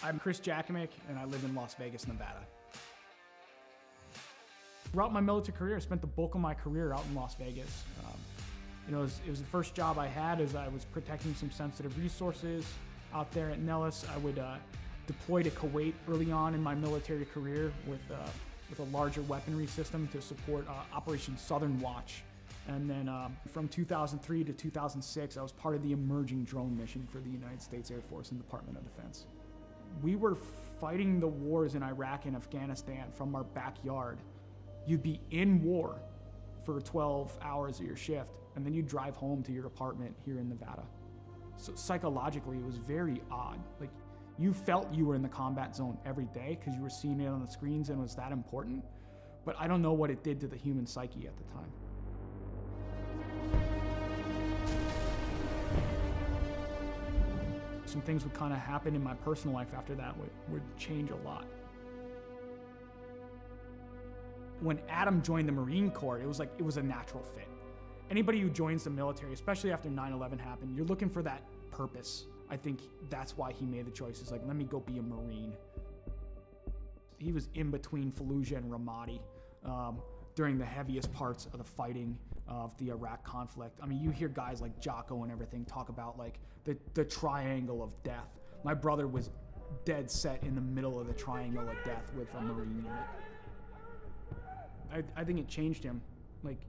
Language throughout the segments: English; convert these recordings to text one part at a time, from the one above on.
I'm Chris Jakomick, and I live in Las Vegas, Nevada. Throughout my military career, I spent the bulk of my career out in Las Vegas. It was the first job I had as I was protecting some sensitive resources out there at Nellis. I would deploy to Kuwait early on in my military career with a larger weaponry system to support Operation Southern Watch. And then from 2003 to 2006, I was part of the emerging drone mission for the United States Air Force and Department of Defense. We were fighting the wars in Iraq and Afghanistan from our backyard. You'd be in war for 12 hours of your shift, and then you'd drive home to your apartment here in Nevada. So psychologically, it was very odd. Like, you felt you were in the combat zone every day because you were seeing it on the screens and it was that important, but I don't know what it did to the human psyche at the time. Some things would kind of happen in my personal life after that would change a lot. When Adam joined the Marine Corps, it was a natural fit. Anybody who joins the military, especially after 9/11 happened, you're looking for that purpose. I think that's why he made the choice. It's like, let me go be a Marine. He was in between Fallujah and Ramadi during the heaviest parts of the fighting of the Iraq conflict. I mean, you hear guys like Jocko and everything talk about like the triangle of death. My brother was dead set in the middle of the triangle of death with a Marine unit. I think it changed him. Like,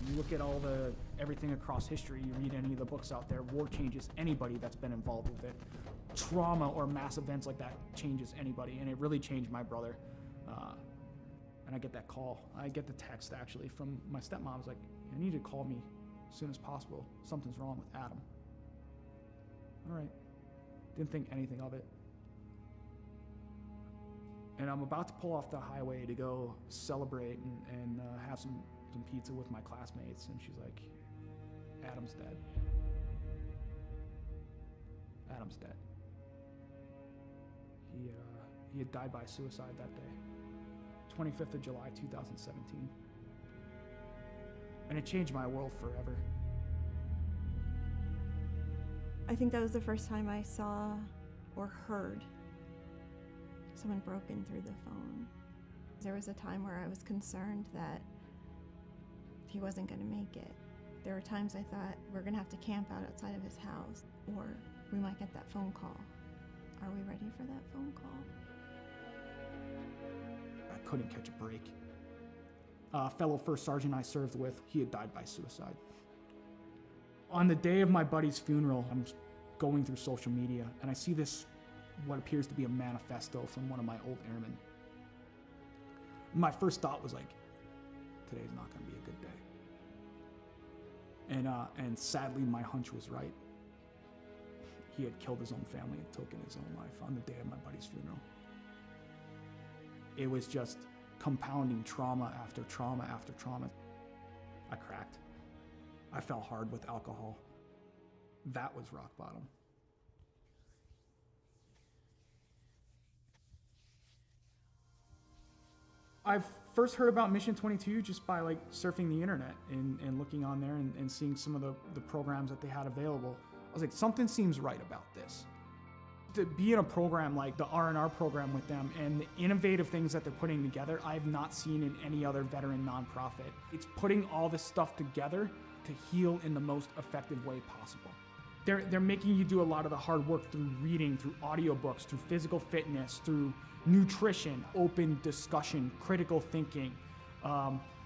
you look at everything across history, you read any of the books out there, war changes anybody that's been involved with it. Trauma or mass events like that changes anybody, and it really changed my brother. And I get that call. I get the text, actually, from my stepmom. It's like, you need to call me as soon as possible. Something's wrong with Adam. All right. Didn't think anything of it. And I'm about to pull off the highway to go celebrate and have some pizza with my classmates, and she's like, Adam's dead. Adam's dead. He had died by suicide that day, 25th of July, 2017. And it changed my world forever. I think that was the first time I saw or heard someone broken through the phone. There was a time where I was concerned that he wasn't going to make it. There were times I thought, we're going to have to camp out outside of his house, or we might get that phone call. Are we ready for that phone call? I couldn't catch a break. A fellow first sergeant I served with, he had died by suicide. On the day of my buddy's funeral, I'm going through social media, and I see this, what appears to be a manifesto from one of my old airmen. My first thought was like, today's not going to be a good day. And sadly, my hunch was right. He had killed his own family and taken his own life on the day of my buddy's funeral. It was just compounding trauma after trauma after trauma. I cracked. I fell hard with alcohol. That was rock bottom. I first heard about Mission 22 just by like surfing the internet and looking on there and seeing some of the programs that they had available. I was like, something seems right about this. To be in a program like the R&R program with them and the innovative things that they're putting together, I've not seen in any other veteran nonprofit. It's putting all this stuff together to heal in the most effective way possible. They're making you do a lot of the hard work through reading, through audiobooks, through physical fitness, through nutrition, open discussion, critical thinking,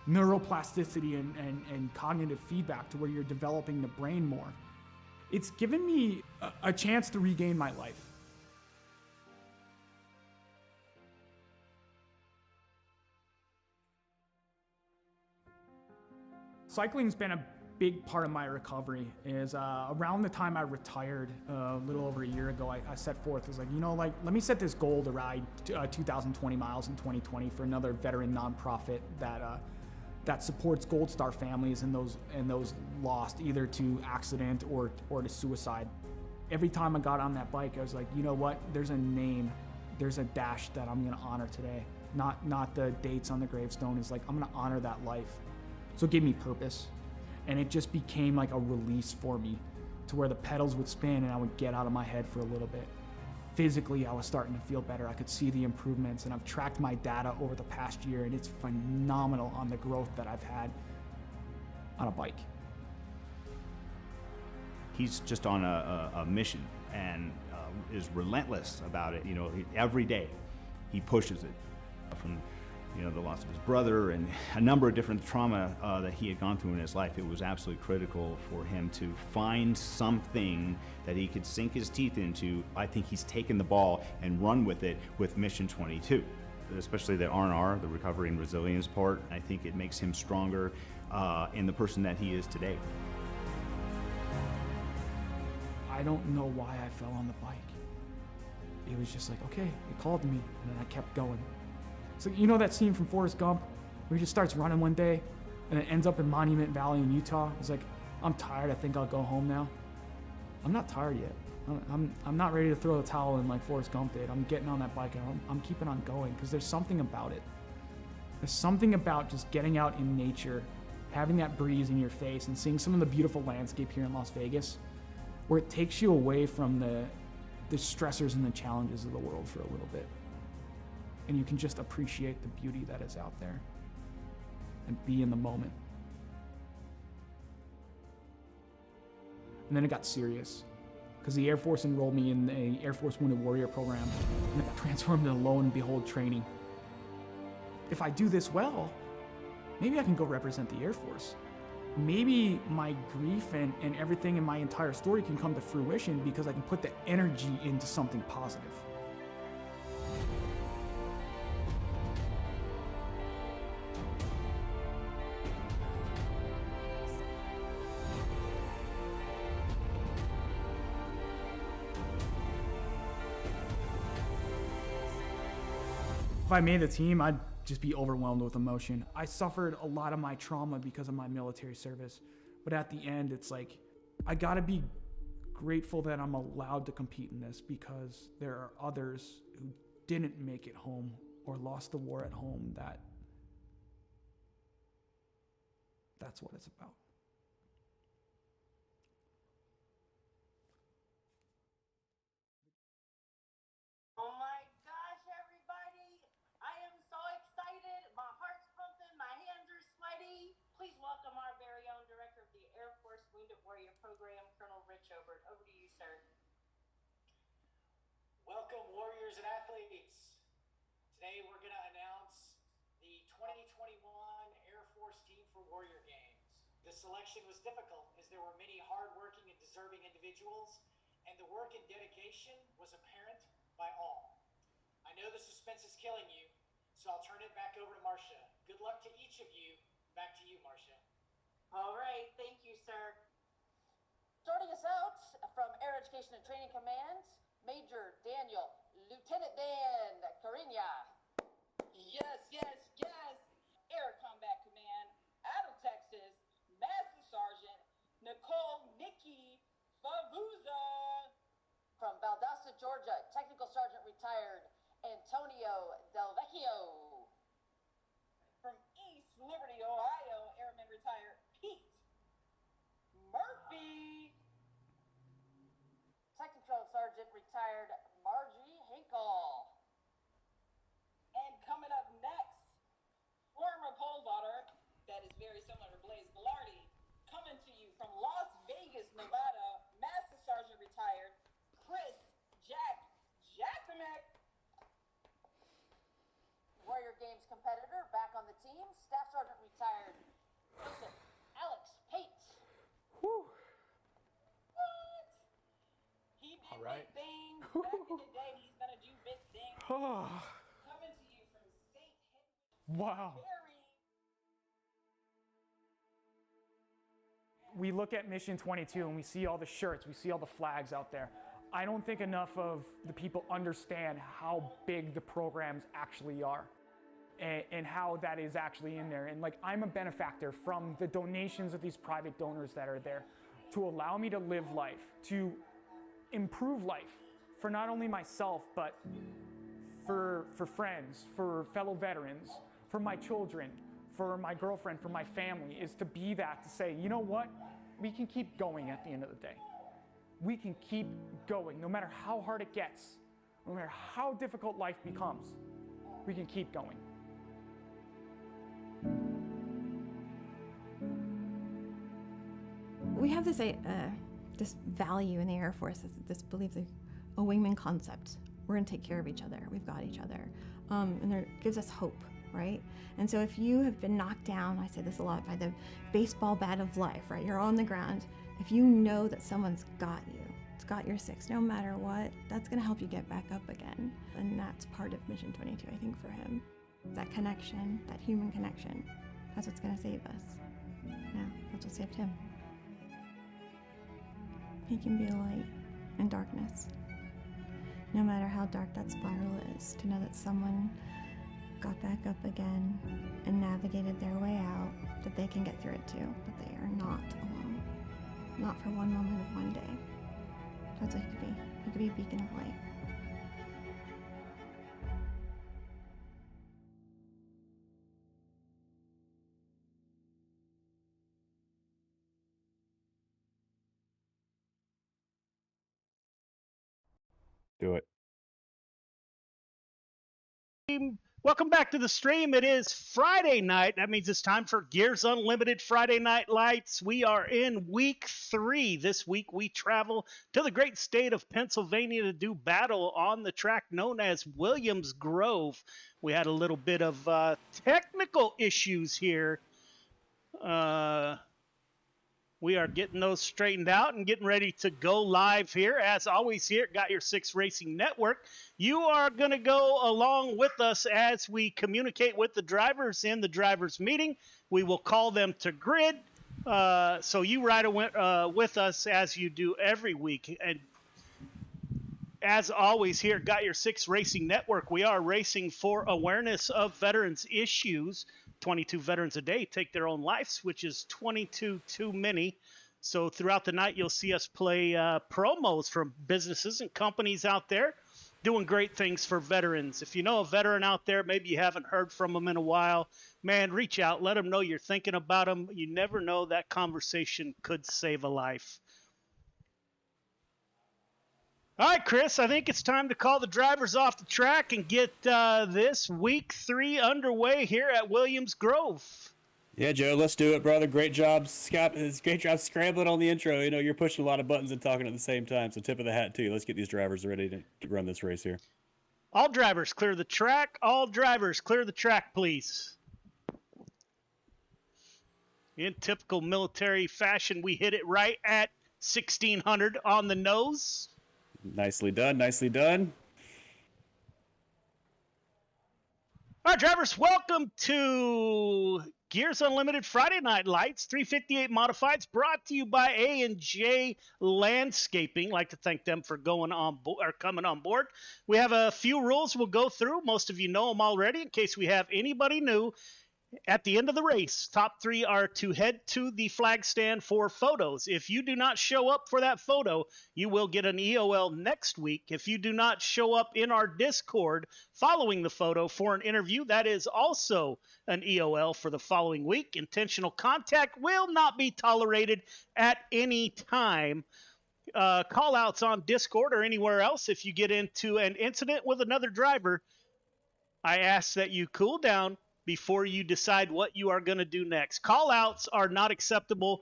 neuroplasticity and cognitive feedback to where you're developing the brain more. It's given me a chance to regain my life. Cycling's been a big part of my recovery. Is around the time I retired a little over a year ago, I set forth, I was like, let me set this goal to ride 2,020 miles in 2020 for another veteran nonprofit that supports Gold Star families and those lost either to accident or to suicide. Every time I got on that bike, I was like, you know what? There's a name, there's a dash that I'm gonna honor today. Not the dates on the gravestone. It's like, I'm gonna honor that life. So it gave me purpose. And it just became like a release for me to where the pedals would spin and I would get out of my head for a little bit. physically I was starting to feel better. I could see the improvements, and I've tracked my data over the past year, and it's phenomenal on the growth that I've had on a bike. He's just on a mission and is relentless about it. You know, every day he pushes it. From the loss of his brother and a number of different trauma that he had gone through in his life, it was absolutely critical for him to find something that he could sink his teeth into. I think he's taken the ball and run with it with Mission 22, especially the R&R, the recovery and resilience part. I think it makes him stronger in the person that he is today. I don't know why I fell on the bike. It was just like, okay, it called to me, and then I kept going. So you know that scene from Forrest Gump where he just starts running one day and it ends up in Monument Valley in Utah? He's like, I'm tired, I think I'll go home now. I'm not tired yet. I'm not ready to throw the towel in like Forrest Gump did. I'm getting on that bike and I'm keeping on going because there's something about it. There's something about just getting out in nature, having that breeze in your face and seeing some of the beautiful landscape here in Las Vegas where it takes you away from the stressors and the challenges of the world for a little bit. And you can just appreciate the beauty that is out there and be in the moment. And then it got serious because the Air Force enrolled me in the Air Force Wounded Warrior program, and it got transformed into lo and behold training. If I do this well, maybe I can go represent the Air Force. Maybe my grief and everything in my entire story can come to fruition because I can put the energy into something positive. If I made the team, I'd just be overwhelmed with emotion. I suffered a lot of my trauma because of my military service, but at the end, it's like, I gotta be grateful that I'm allowed to compete in this because there are others who didn't make it home or lost the war at home that's what it's about. Program, Colonel Rich Obert. Over to you, sir. Welcome, warriors and athletes. Today we're going to announce the 2021 Air Force Team for Warrior Games. The selection was difficult as there were many hardworking and deserving individuals, and the work and dedication was apparent by all. I know the suspense is killing you, so I'll turn it back over to Marcia. Good luck to each of you. Back to you, Marcia. All right, thank you, sir. Starting us out from Air Education and Training Command, Major Daniel, Lieutenant Dan Cariña. Yes. Air Combat Command, out of Texas, Master Sergeant Nicole Nikki Favuza. From Valdosta, Georgia, Technical Sergeant retired Antonio Del Vecchio. From East Liberty, Ohio, Airman retired Pete Murphy. Technical Sergeant retired Margie Hinkle. And coming up next, former pole vaulter, that is very similar to Blaze Velarde, coming to you from Las Vegas, Nevada, Master Sergeant retired Chris Jackamek. Warrior Games competitor back on the team, Staff Sergeant retired Joseph Alex Pate. What? He did All right. big things back in the day. He's gonna do big things. Coming to you from St. Henry. Wow. We look at Mission 22 and we see all the shirts, we see all the flags out there. I don't think enough of the people understand how big the programs actually are and how that is actually in there. And like, I'm a benefactor from the donations of these private donors that are there to allow me to live life, to improve life for not only myself, but for friends, for fellow veterans, for my children, for my girlfriend, for my family, is to be that, to say, you know what? We can keep going at the end of the day. We can keep going, no matter how hard it gets. no matter how difficult life becomes, we can keep going. We have this value in the Air Force, this belief, a wingman concept. We're gonna take care of each other. We've got each other, and it gives us hope, right? And so if you have been knocked down, I say this a lot, by the baseball bat of life, right? You're on the ground. If you know that someone's got you, it's got your six, no matter what, that's gonna help you get back up again. And that's part of Mission 22, I think, for him. That connection, that human connection, that's what's gonna save us. Yeah, that's what saved him. He can be a light in darkness. No matter how dark that spiral is, to know that someone got back up again and navigated their way out, that they can get through it too, that they are not alone. Not for one moment of one day. That's what he could be. He could be a beacon of light. Do it. Welcome back to the stream. It is Friday night. That means it's time for Gears Unlimited Friday Night Lights. We are in week 3. This week we travel to the great state of Pennsylvania to do battle on the track known as Williams Grove. We had a little bit of technical issues here. We are getting those straightened out and getting ready to go live here. As always here at Got Your Six Racing Network, you are going to go along with us as we communicate with the drivers in the drivers meeting. We will call them to grid. So you ride with us as you do every week. And as always here at Got Your Six Racing Network, we are racing for awareness of veterans issues. 22 veterans a day take their own lives, which is 22 too many. So throughout the night, you'll see us play promos from businesses and companies out there doing great things for veterans. If you know a veteran out there, maybe you haven't heard from them in a while, man, reach out. Let them know you're thinking about them. You never know, that conversation could save a life. All right, Chris, I think it's time to call the drivers off the track and get this week 3 underway here at Williams Grove. Yeah, Joe, let's do it, brother. Great job, Scott. It's great job scrambling on the intro. You know, you're pushing a lot of buttons and talking at the same time, so tip of the hat to you. Let's get these drivers ready to run this race here. All drivers, clear the track. All drivers, clear the track, please. In typical military fashion, we hit it right at 1600 on the nose. Nicely done, nicely done. All right, drivers, welcome to Gears Unlimited Friday Night Lights, 358 Modifieds, brought to you by A&J Landscaping. I'd like to thank them for coming on board. We have a few rules we'll go through. Most of you know them already. In case we have anybody new, at the end of the race, top 3 are to head to the flag stand for photos. If you do not show up for that photo, you will get an EOL next week. If you do not show up in our Discord following the photo for an interview, that is also an EOL for the following week. Intentional contact will not be tolerated at any time. Call-outs on Discord or anywhere else. If you get into an incident with another driver, I ask that you cool down before you decide what you are going to do next. Call-outs are not acceptable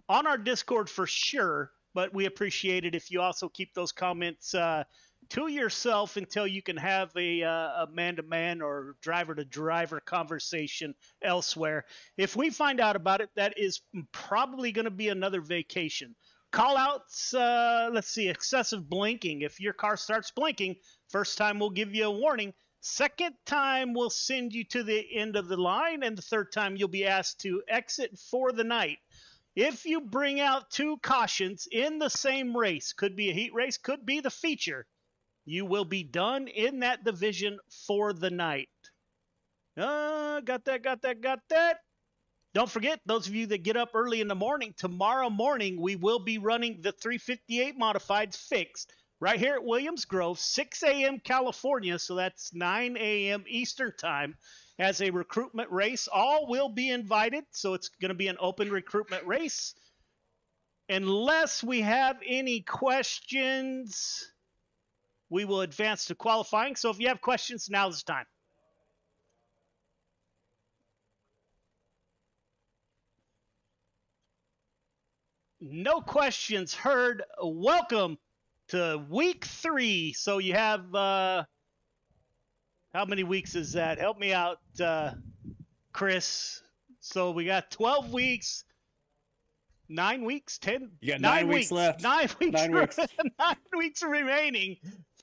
on our Discord for sure, but we appreciate it if you also keep those comments to yourself until you can have a man-to-man or driver-to-driver conversation elsewhere. If we find out about it, that is probably going to be another vacation. Call-outs, let's see, excessive blinking. If your car starts blinking, first time we'll give you a warning. Second time, we'll send you to the end of the line, and the third time, you'll be asked to exit for the night. If you bring out 2 cautions in the same race, could be a heat race, could be the feature, you will be done in that division for the night. Got that. Don't forget, those of you that get up early in the morning, tomorrow morning, we will be running the 358 Modifieds fixed right here at Williams Grove, 6 a.m. California, so that's 9 a.m. Eastern Time, as a recruitment race. All will be invited, so it's going to be an open recruitment race. Unless we have any questions, we will advance to qualifying. So if you have questions, now's the time. No questions heard. Welcome to week 3. So you have, how many weeks is that? Help me out, Chris. So we got 12 weeks, 9 weeks, 10. You got 9 weeks left. 9 weeks. 9 weeks. 9 weeks remaining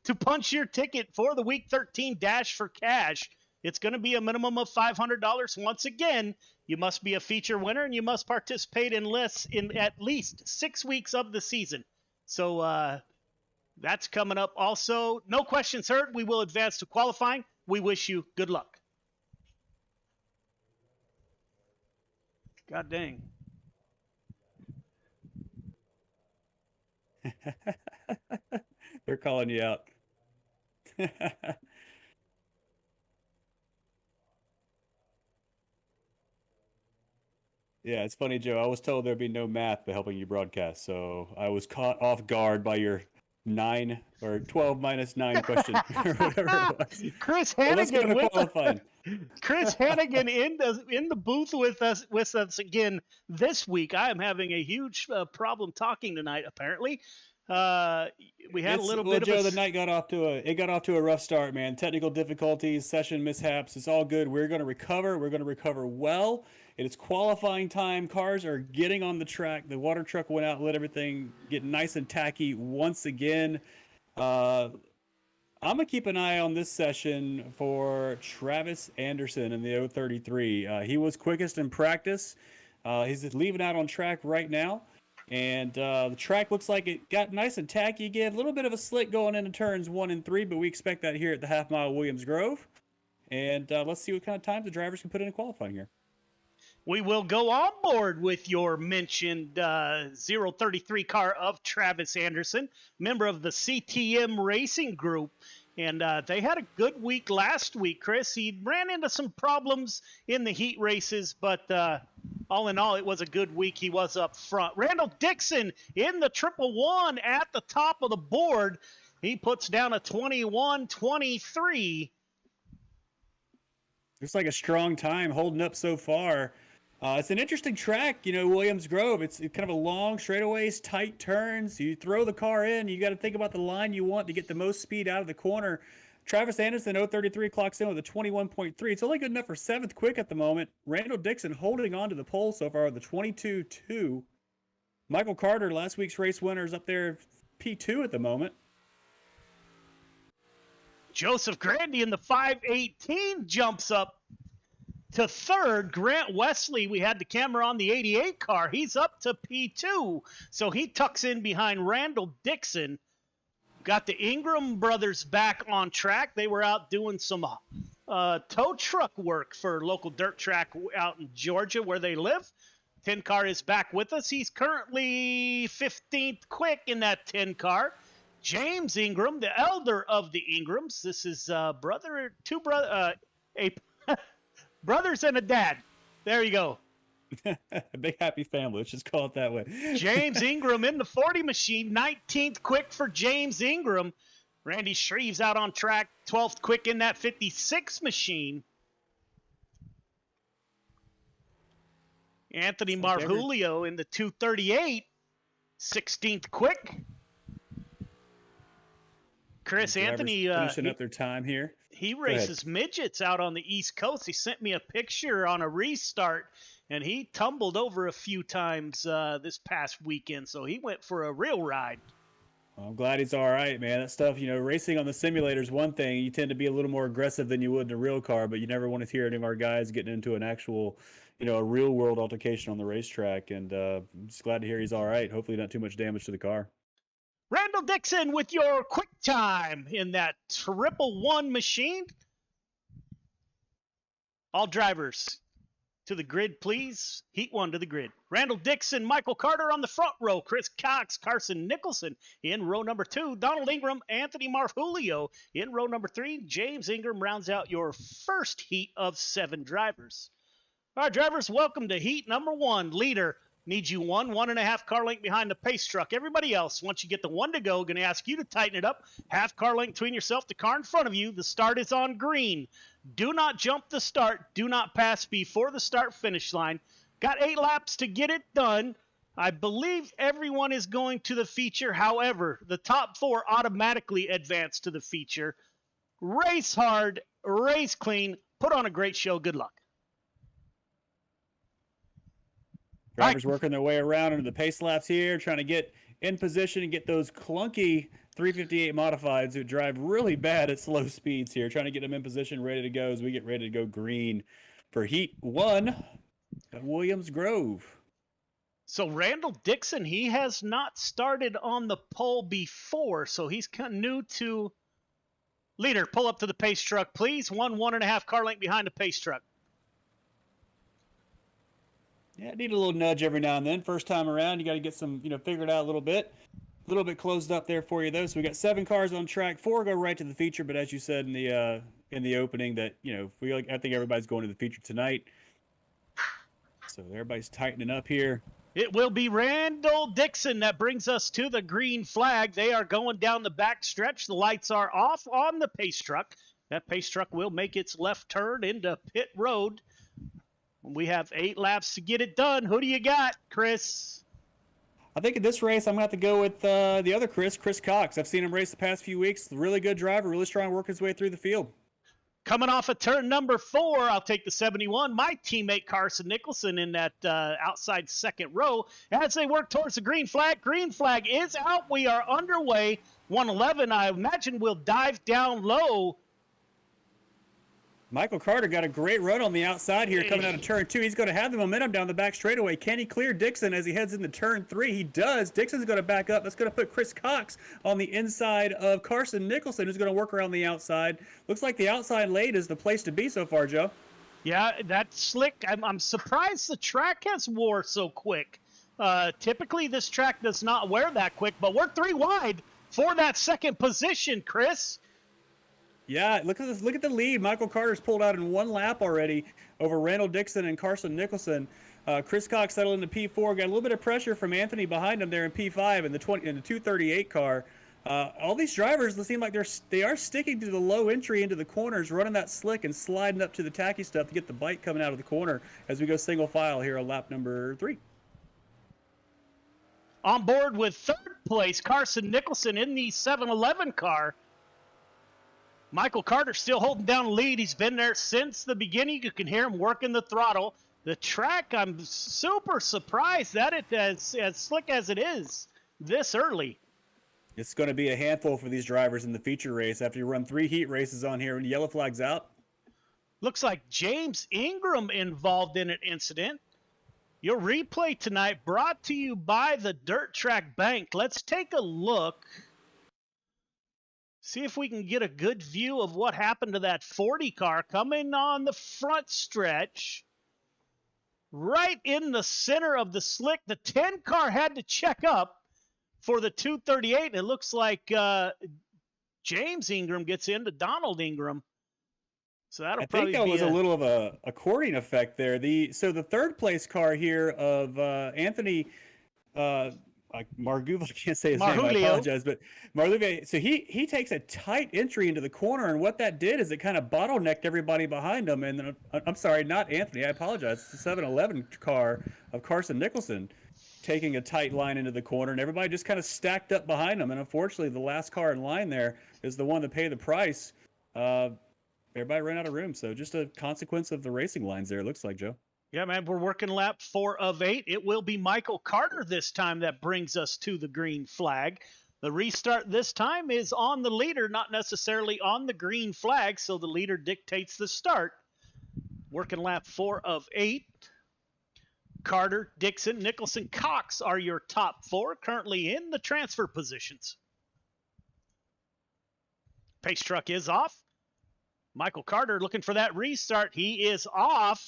to punch your ticket for the Week 13 Dash for Cash. It's going to be a minimum of $500. Once again, you must be a feature winner and you must participate in at least 6 weeks of the season. So that's coming up also. No questions heard. We will advance to qualifying. We wish you good luck. God dang. They're calling you out. Yeah, it's funny, Joe. I was told there'd be no math for helping you broadcast, so I was caught off guard by your 9 or 12 minus 9 question or whatever it was. Chris Well, let's go Hannigan to qualifying. Chris Hannigan in the booth with us again this week. I am having a huge problem talking tonight. Apparently, we had a little bit Joe, of the night got off to a rough start, man. Technical difficulties, session mishaps. It's all good. We're going to recover. We're going to recover well. It is qualifying time. Cars are getting on the track. The water truck went out, let everything get nice and tacky once again. I'm going to keep an eye on this session for Travis Anderson in the 033. He was quickest in practice. He's leaving out on track right now. And the track looks like it got nice and tacky again. A little bit of a slick going into turns 1 and 3, but we expect that here at the Half Mile Williams Grove. And let's see what kind of times the drivers can put in qualifying here. We will go on board with your mentioned 033 car of Travis Anderson, member of the CTM Racing Group. And they had a good week last week, Chris. He ran into some problems in the heat races, but all in all, it was a good week. He was up front. Randall Dixon in the 111 at the top of the board. He puts down a 21-23. Looks like a strong time holding up so far. It's an interesting track, Williams Grove. It's kind of a long straightaways, tight turns. You throw the car in, you got to think about the line you want to get the most speed out of the corner. Travis Anderson, 033, clocks in with a 21.3. It's only good enough for 7th quick at the moment. Randall Dixon holding on to the pole so far with a 22.2. Michael Carter, last week's race winner, is up there P2 at the moment. Joseph Grandy in the 518 jumps up to 3rd. Grant Wesley, we had the camera on the 88 car. He's up to P2. So he tucks in behind Randall Dixon. Got the Ingram brothers back on track. They were out doing some tow truck work for a local dirt track out in Georgia where they live. 10 car is back with us. He's currently 15th quick in that 10 car. James Ingram, the elder of the Ingrams. This is brothers and a dad. There you go. A big happy family. Let's just call it that way. James Ingram in the 40 machine. 19th quick for James Ingram. Randy Shreves out on track. 12th quick in that 56 machine. Anthony Marvulio in the 238. 16th quick. Chris Anthony finishing up their time here. He races midgets out on the East Coast. He sent me a picture on a restart, and he tumbled over a few times this past weekend, so he went for a real ride. Well, I'm glad he's all right, man. That stuff, racing on the simulator is one thing. You tend to be a little more aggressive than you would in a real car, but you never want to hear any of our guys getting into an actual, a real-world altercation on the racetrack, and I'm just glad to hear he's all right. Hopefully not too much damage to the car. Randall Dixon with your quick time in that 111 machine. All drivers to the grid, please. Heat 1 to the grid. Randall Dixon, Michael Carter on the front row. Chris Cox, Carson Nicholson in row number 2. Donald Ingram, Anthony Marvulio in row number 3. James Ingram rounds out your first heat of 7 drivers. All right, drivers, welcome to heat number 1. Leader Needs you 1.5 car length behind the pace truck. Everybody else, once you get the 1 to go, going to ask you to tighten it up. Half car length between yourself, the car in front of you. The start is on green. Do not jump the start. Do not pass before the start finish line. Got 8 laps to get it done. I believe everyone is going to the feature. However, the top 4 automatically advance to the feature. Race hard, race clean, put on a great show. Good luck. Drivers working their way around into the pace laps here, trying to get in position and get those clunky 358 modifieds who drive really bad at slow speeds here, trying to get them in position, ready to go as we get ready to go green for Heat 1 at Williams Grove. So Randall Dixon, he has not started on the pole before, so he's kind of new to leader. Pull up to the pace truck, please. 1.5 car length behind the pace truck. Yeah, need a little nudge every now and then. First time around, you got to get some, figured out a little bit closed up there for you though. So we got 7 cars on track, 4 go right to the feature. But as you said in the opening, that I think everybody's going to the feature tonight. So everybody's tightening up here. It will be Randall Dixon that brings us to the green flag. They are going down the back stretch. The lights are off on the pace truck. That pace truck will make its left turn into pit road. We have 8 laps to get it done. Who do you got, Chris? I think in this race, I'm going to have to go with the other Chris Cox. I've seen him race the past few weeks. Really good driver, really strong, working his way through the field. Coming off of turn number 4, I'll take the 71. My teammate Carson Nicholson in that outside second row as they work towards the green flag. Green flag is out. We are underway. 111, I imagine, will dive down low. Michael Carter got a great run on the outside here coming out of turn 2. He's going to have the momentum down the back straightaway. Can he clear Dixon as he heads into turn 3? He does. Dixon's going to back up. That's going to put Chris Cox on the inside of Carson Nicholson, who's going to work around the outside. Looks like the outside lane is the place to be so far, Joe. Yeah, that's slick. I'm surprised the track has wore so quick. Typically, this track does not wear that quick, but we're 3 wide for that second position, Chris. Yeah, look at this. Look at the lead. Michael Carter's pulled out in 1 lap already over Randall Dixon and Carson Nicholson. Chris Cox settled into P4. Got a little bit of pressure from Anthony behind him there in P5 in the 238 car. All these drivers seem like they are sticking to the low entry into the corners, running that slick and sliding up to the tacky stuff to get the bite coming out of the corner as we go single file here on lap number 3. On board with 3rd place, Carson Nicholson in the 711 car. Michael Carter still holding down the lead. He's been there since the beginning. You can hear him working the throttle. The track, I'm super surprised that it is as slick as it is this early. It's going to be a handful for these drivers in the feature race after you run 3 heat races on here and yellow flag's out. Looks like James Ingram involved in an incident. Your replay tonight brought to you by the Dirt Track Bank. Let's take a look. See if we can get a good view of what happened to that 40 car coming on the front stretch. Right in the center of the slick. The 10 car had to check up for the 238. And it looks like James Ingram gets into Donald Ingram. So that'll probably be I think that was a little of a accordion effect there. So the 3rd place car here of Anthony Marguva, I can't say his name, I apologize, but Marguva, so he takes a tight entry into the corner, and what that did is it kind of bottlenecked everybody behind him, and then, I'm sorry, not Anthony, I apologize, it's the 711 car of Carson Nicholson taking a tight line into the corner, and everybody just kind of stacked up behind him, and unfortunately, the last car in line there is the one to pay the price. Everybody ran out of room, so just a consequence of the racing lines there, it looks like, Joe. Yeah, man, we're working lap 4 of 8. It will be Michael Carter this time that brings us to the green flag. The restart this time is on the leader, not necessarily on the green flag, so the leader dictates the start. Working lap 4 of 8. Carter, Dixon, Nicholson, Cox are your top 4, currently in the transfer positions. Pace truck is off. Michael Carter looking for that restart. He is off.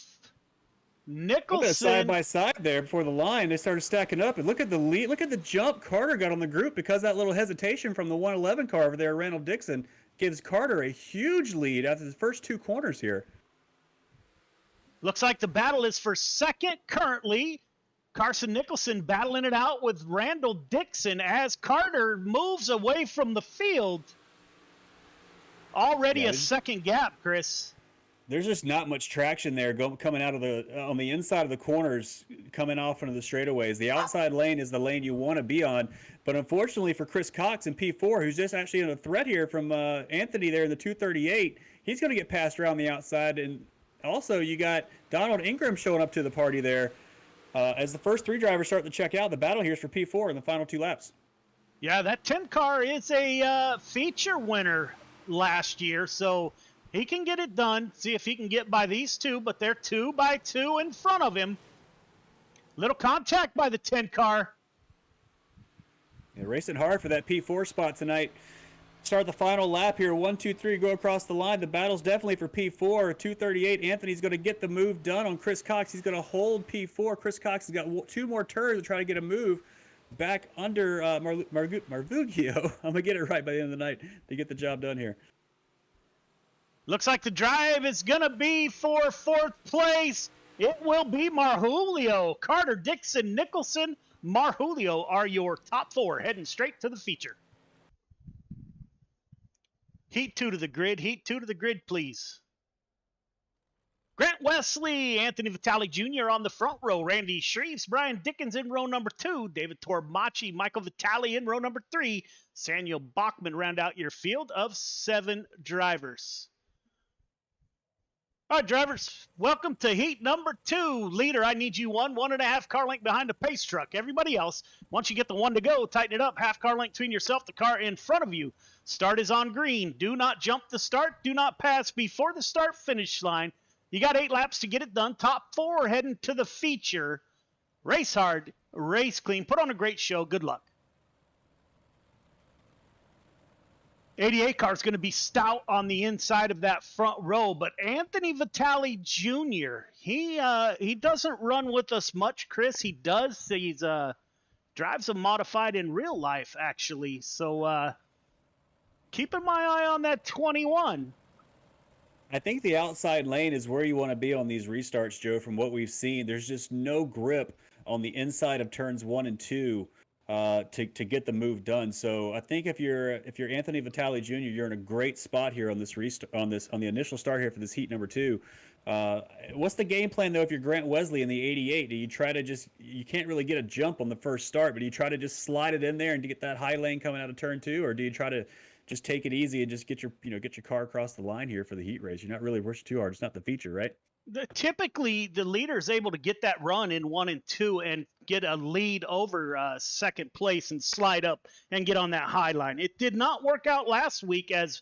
Nicholson. Look at side by side there before the line. They started stacking up, and look at the lead. Look at the jump Carter got on the group because that little hesitation from the 111 car over there, Randall Dixon, gives Carter a huge lead after the first 2 corners here. Looks like the battle is for second currently. Carson Nicholson battling it out with Randall Dixon as Carter moves away from the field. Already a second gap, Chris. There's just not much traction there coming out of on the inside of the corners, coming off into the straightaways. The outside lane is the lane you want to be on, but unfortunately for Chris Cox in P4, who's just actually in a threat here from Anthony there in the 238, he's going to get passed around the outside. And also you got Donald Ingram showing up to the party there. As the first 3 drivers start to check out, the battle here is for P4 in the final 2 laps. Yeah, that 10 car is a feature winner last year, so he can get it done. See if he can get by these 2, but they're 2 by 2 in front of him. Little contact by the 10 car. Yeah, racing hard for that P4 spot tonight. Start the final lap here. 1, 2, 3, go across the line. The battle's definitely for P4. 238. Anthony's going to get the move done on Chris Cox. He's going to hold P4. Chris Cox has got 2 more turns to try to get a move back under Marvugio. I'm going to get it right by the end of the night to get the job done here. Looks like the drive is going to be for 4th place. It will be Marjulio. Carter, Dixon, Nicholson, Marjulio are your top 4 heading straight to the feature. Heat 2 to the grid. Heat 2 to the grid, please. Grant Wesley, Anthony Vitale Jr. on the front row. Randy Shreves, Brian Dickens in row number 2. David Tormachi, Michael Vitale in row number 3. Samuel Bachman round out your field of 7 drivers. All right, drivers, welcome to heat number 2. Leader, I need you 1.5 car length behind the pace truck. Everybody else, once you get the 1 to go, tighten it up. Half car length between yourself, the car in front of you. Start is on green. Do not jump the start. Do not pass before the start finish line. You got 8 laps to get it done. Top 4 heading to the feature. Race hard, race clean. Put on a great show. Good luck. 88 car is going to be stout on the inside of that front row, but Anthony Vitale Jr., he doesn't run with us much, Chris. He does. He's drives a modified in real life, actually. So keeping my eye on that 21. I think the outside lane is where you want to be on these restarts, Joe. From what we've seen, there's just no grip on the inside of turns 1 and 2. To get the move done. So I think if you're Anthony Vitale Jr., you're in a great spot here on this on the initial start here for this heat number 2. What's the game plan though if you're Grant Wesley in the 88? Do you try to you can't really get a jump on the first start, but do you try to just slide it in there and to get that high lane coming out of turn 2, or do you try to just take it easy and just get your car across the line here for the heat race? You're not really pushing too hard. It's not the feature, right? Typically, the leader is able to get that run in 1 and 2 and get a lead over second place and slide up and get on that high line. It did not work out last week as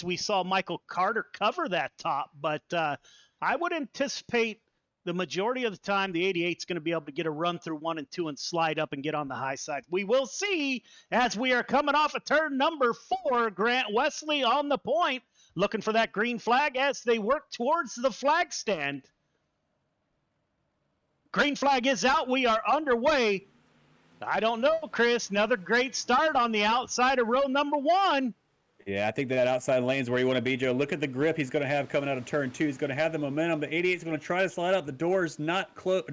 we saw Michael Carter cover that top, but I would anticipate the majority of the time the 88 is going to be able to get a run through 1 and 2 and slide up and get on the high side. We will see as we are coming off of turn number 4. Grant Wesley on the point, looking for that green flag as they work towards the flag stand. Green flag is out. We are underway. I don't know, Chris. Another great start on the outside of row number 1. Yeah, I think that outside lane is where you want to be, Joe. Look at the grip he's going to have coming out of turn 2. He's going to have the momentum. The 88 is going to try to slide out. The door's not closed.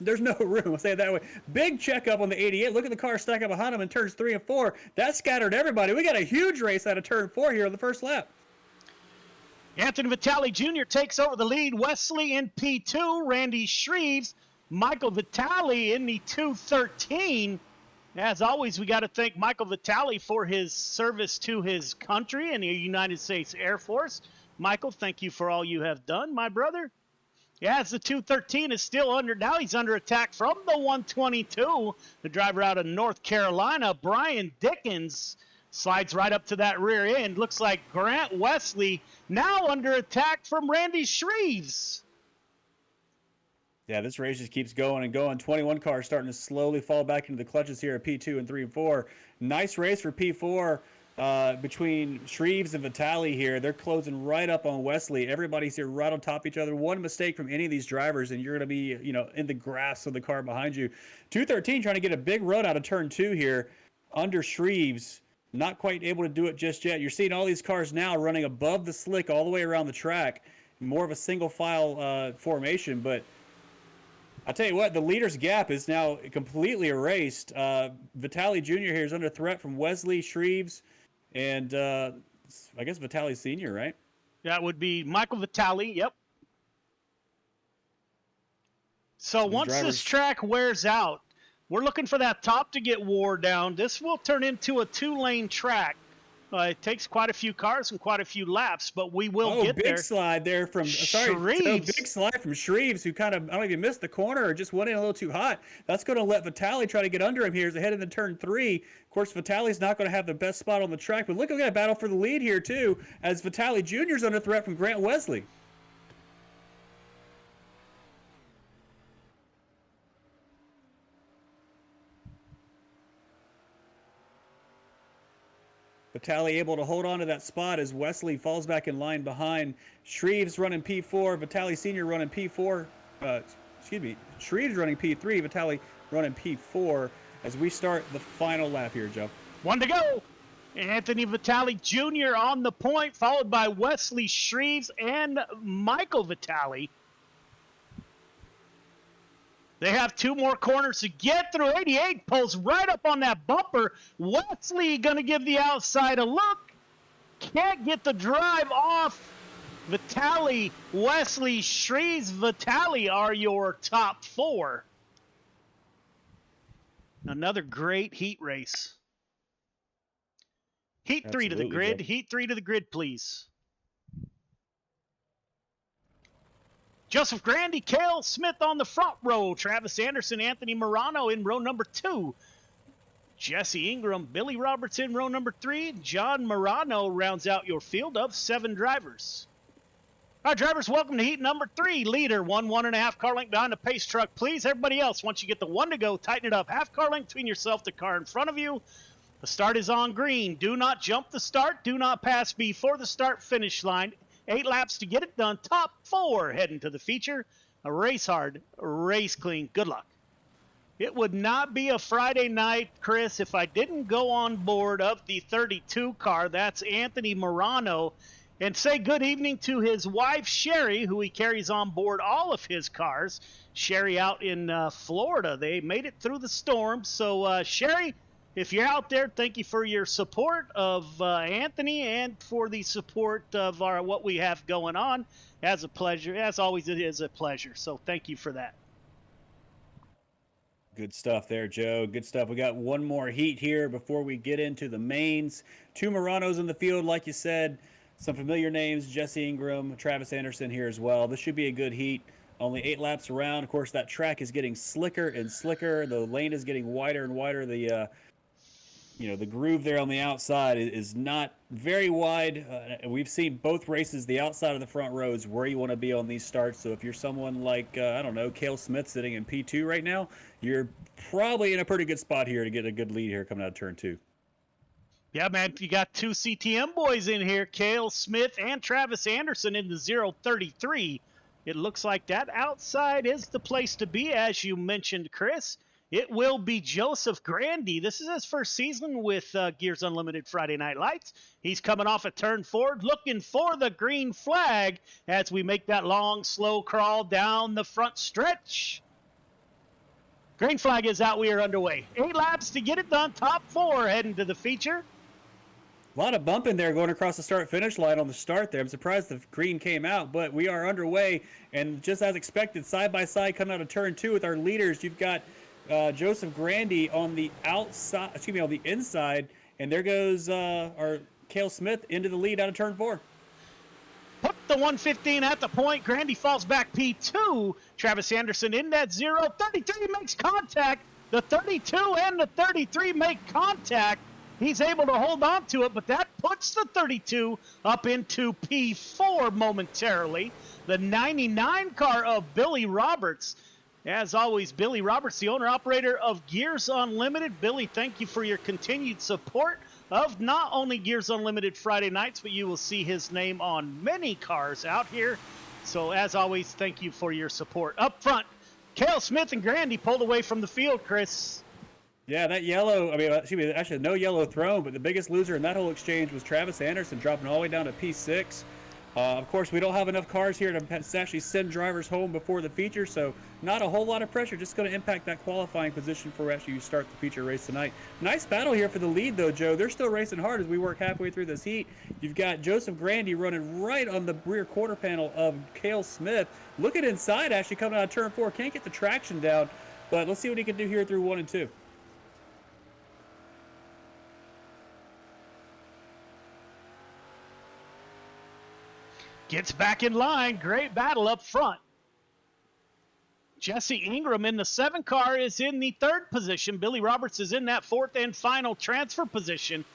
There's no room. I'll say it that way. Big checkup on the 88. Look at the car stack up behind him in turns 3 and 4. That scattered everybody. We got a huge race out of turn 4 here on the first lap. Anthony Vitale Jr. takes over the lead. Wesley in P2. Randy Shreves. Michael Vitale in the 213. As always, we got to thank Michael Vitale for his service to his country and the United States Air Force. Michael, thank you for all you have done, my brother. Yeah, as the 213 is still under, now he's under attack from the 122. The driver out of North Carolina, Brian Dickens, slides right up to that rear end. Looks like Grant Wesley now under attack from Randy Shreves. Yeah, this race just keeps going and going. 21 car starting to slowly fall back into the clutches here at P2 and 3 and 4. Nice race for P4 between Shreves and Vitale here. They're closing right up on Wesley. Everybody's here right on top of each other. One mistake from any of these drivers, and you're going to be, in the grass of the car behind you. 213 trying to get a big run out of turn 2 here under Shreves. Not quite able to do it just yet. You're seeing all these cars now running above the slick all the way around the track. More of a single file formation, but I tell you what, the leader's gap is now completely erased. Vitali Jr. here is under threat from Wesley Shreves, and I guess Vitali Sr., right? That would be Michael Vitali. Yep. So once this track wears out, we're looking for that top to get wore down. This will turn into a 2-lane track. It takes quite a few cars and quite a few laps, but we will get there. Big slide there from big slide from Shreves, who kind of, I don't know if he missed the corner or just went in a little too hot. That's going to let Vitali try to get under him here as they head into turn 3. Of course, Vitali's not going to have the best spot on the track, but look at that battle for the lead here too, as Vitali Jr. is under threat from Grant Wesley. Vitali able to hold on to that spot as Wesley falls back in line behind. Shreves running P4, Vitali Sr. running P4. Shreves running P3, Vitali running P4 as we start the final lap here, Joe. 1 to go. Anthony Vitali Jr. on the point, followed by Wesley Shreves and Michael Vitali. They have 2 more corners to get through. 88 pulls right up on that bumper. Wesley going to give the outside a look. Can't get the drive off. Vitali, Wesley, Shreves, Vitali are your top 4. Another great heat race. Heat 3 to the grid. Heat 3 to the grid, please. Joseph Grandy, Cale Smith on the front row. Travis Anderson, Anthony Morano in row number 2. Jesse Ingram, Billy Roberts in row number 3. John Morano rounds out your field of 7 drivers. All right, drivers, welcome to heat number 3. Leader, 1.5 car length behind the pace truck. Please, everybody else, once you get the 1 to go, tighten it up. Half car length between yourself, the car in front of you. The start is on green. Do not jump the start. Do not pass before the start finish line. 8 laps to get it done. Top 4 heading to the feature. A race hard, race clean. Good luck. It would not be a Friday night, Chris, if I didn't go on board of the 32 car. That's Anthony Morano. And say good evening to his wife, Sherry, who he carries on board all of his cars. Sherry out in Florida. They made it through the storm. So, Sherry, if you're out there, thank you for your support of Anthony and for the support of what we have going on. As a pleasure. As always, it is a pleasure. So thank you for that. Good stuff there, Joe. Good stuff. We got one more heat here before we get into the mains. 2 Moranos in the field, like you said. Some familiar names, Jesse Ingram, Travis Anderson here as well. This should be a good heat. Only 8 laps around. Of course, that track is getting slicker and slicker. The lane is getting wider and wider. The groove there on the outside is not very wide. We've seen both races, the outside of the front row is where you want to be on these starts. So if you're someone like, Cale Smith sitting in P2 right now, you're probably in a pretty good spot here to get a good lead here coming out of turn 2. Yeah, man, you got 2 CTM boys in here, Cale Smith and Travis Anderson in the 033. It looks like that outside is the place to be, as you mentioned, Chris. It will be Joseph Grandy. This is his first season with Gears Unlimited Friday Night Lights. He's coming off a turn forward, looking for the green flag as we make that long, slow crawl down the front stretch. Green flag is out. We are underway. 8 laps to get it done. Top 4 heading to the feature. A lot of bumping there going across the start-finish line on the start there. I'm surprised the green came out, but we are underway. And just as expected, side-by-side coming out of turn 2 with our leaders, you've got Joseph Grandy on the on the inside, and there goes our Cale Smith into the lead out of turn 4. Put the 115 at the point. Grandy falls back P2. Travis Anderson in that 033 makes contact. The 32 and the 33 make contact. He's able to hold on to it, but that puts the 32 up into P4 momentarily. The 99 car of Billy Roberts. As always, Billy Roberts, the owner-operator of Gears Unlimited. Billy, thank you for your continued support of not only Gears Unlimited Friday nights, but you will see his name on many cars out here. So, as always, thank you for your support. Up front, Cale Smith and Grandy pulled away from the field, Chris. Yeah, that yellow, actually no yellow thrown, but the biggest loser in that whole exchange was Travis Anderson, dropping all the way down to P6. Of course, we don't have enough cars here to actually send drivers home before the feature, so not a whole lot of pressure. Just going to impact that qualifying position for actually you start the feature race tonight. Nice battle here for the lead, though, Joe. They're still racing hard as we work halfway through this heat. You've got Joseph Grandy running right on the rear quarter panel of Cale Smith. Looking inside, actually coming out of turn 4. Can't get the traction down, but let's see what he can do here through 1 and 2. Gets back in line. Great battle up front. Jesse Ingram in the 7 car is in the 3rd position. Billy Roberts is in that 4th and final transfer position.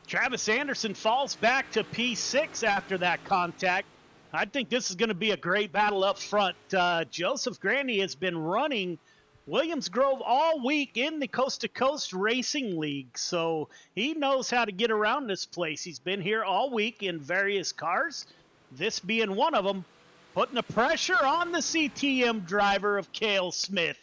Travis Anderson falls back to P6 after that contact. I think this is going to be a great battle up front. Joseph Grandy has been running Williams Grove all week in the Coast to Coast Racing League, so he knows how to get around this place. He's been here all week in various cars, this being one of them, putting the pressure on the CTM driver of Cale Smith.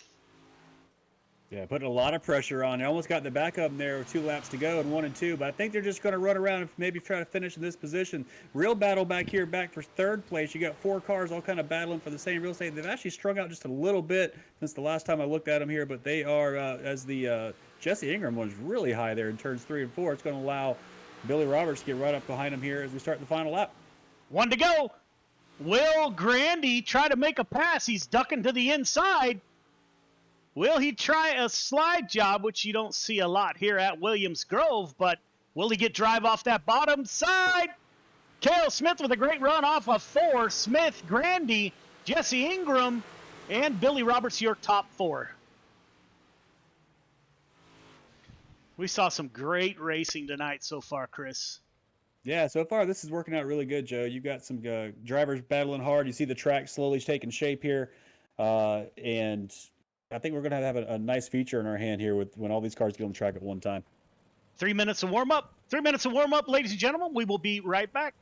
Yeah, putting a lot of pressure on. They almost got the backup there with 2 laps to go in 1 and 2, but I think they're just going to run around and maybe try to finish in this position. Real battle back here, back for 3rd place. You got 4 cars all kind of battling for the same real estate. They've actually strung out just a little bit since the last time I looked at them here, but they are, as the Jesse Ingram was really high there in turns 3 and 4. It's going to allow Billy Roberts to get right up behind him here as we start the final lap. 1 to go. Will Grandy try to make a pass? He's ducking to the inside. Will he try a slide job, which you don't see a lot here at Williams Grove, but will he get drive off that bottom side? Cale Smith with a great run off of 4. Smith, Grandy, Jesse Ingram, and Billy Roberts, your top 4. We saw some great racing tonight so far, Chris. Yeah, so far this is working out really good, Joe. You've got some drivers battling hard. You see the track slowly taking shape here, and I think we're going to have a nice feature in our hand here with when all these cars get on the track at one time. 3 minutes of warm-up. 3 minutes of warm-up, ladies and gentlemen. We will be right back.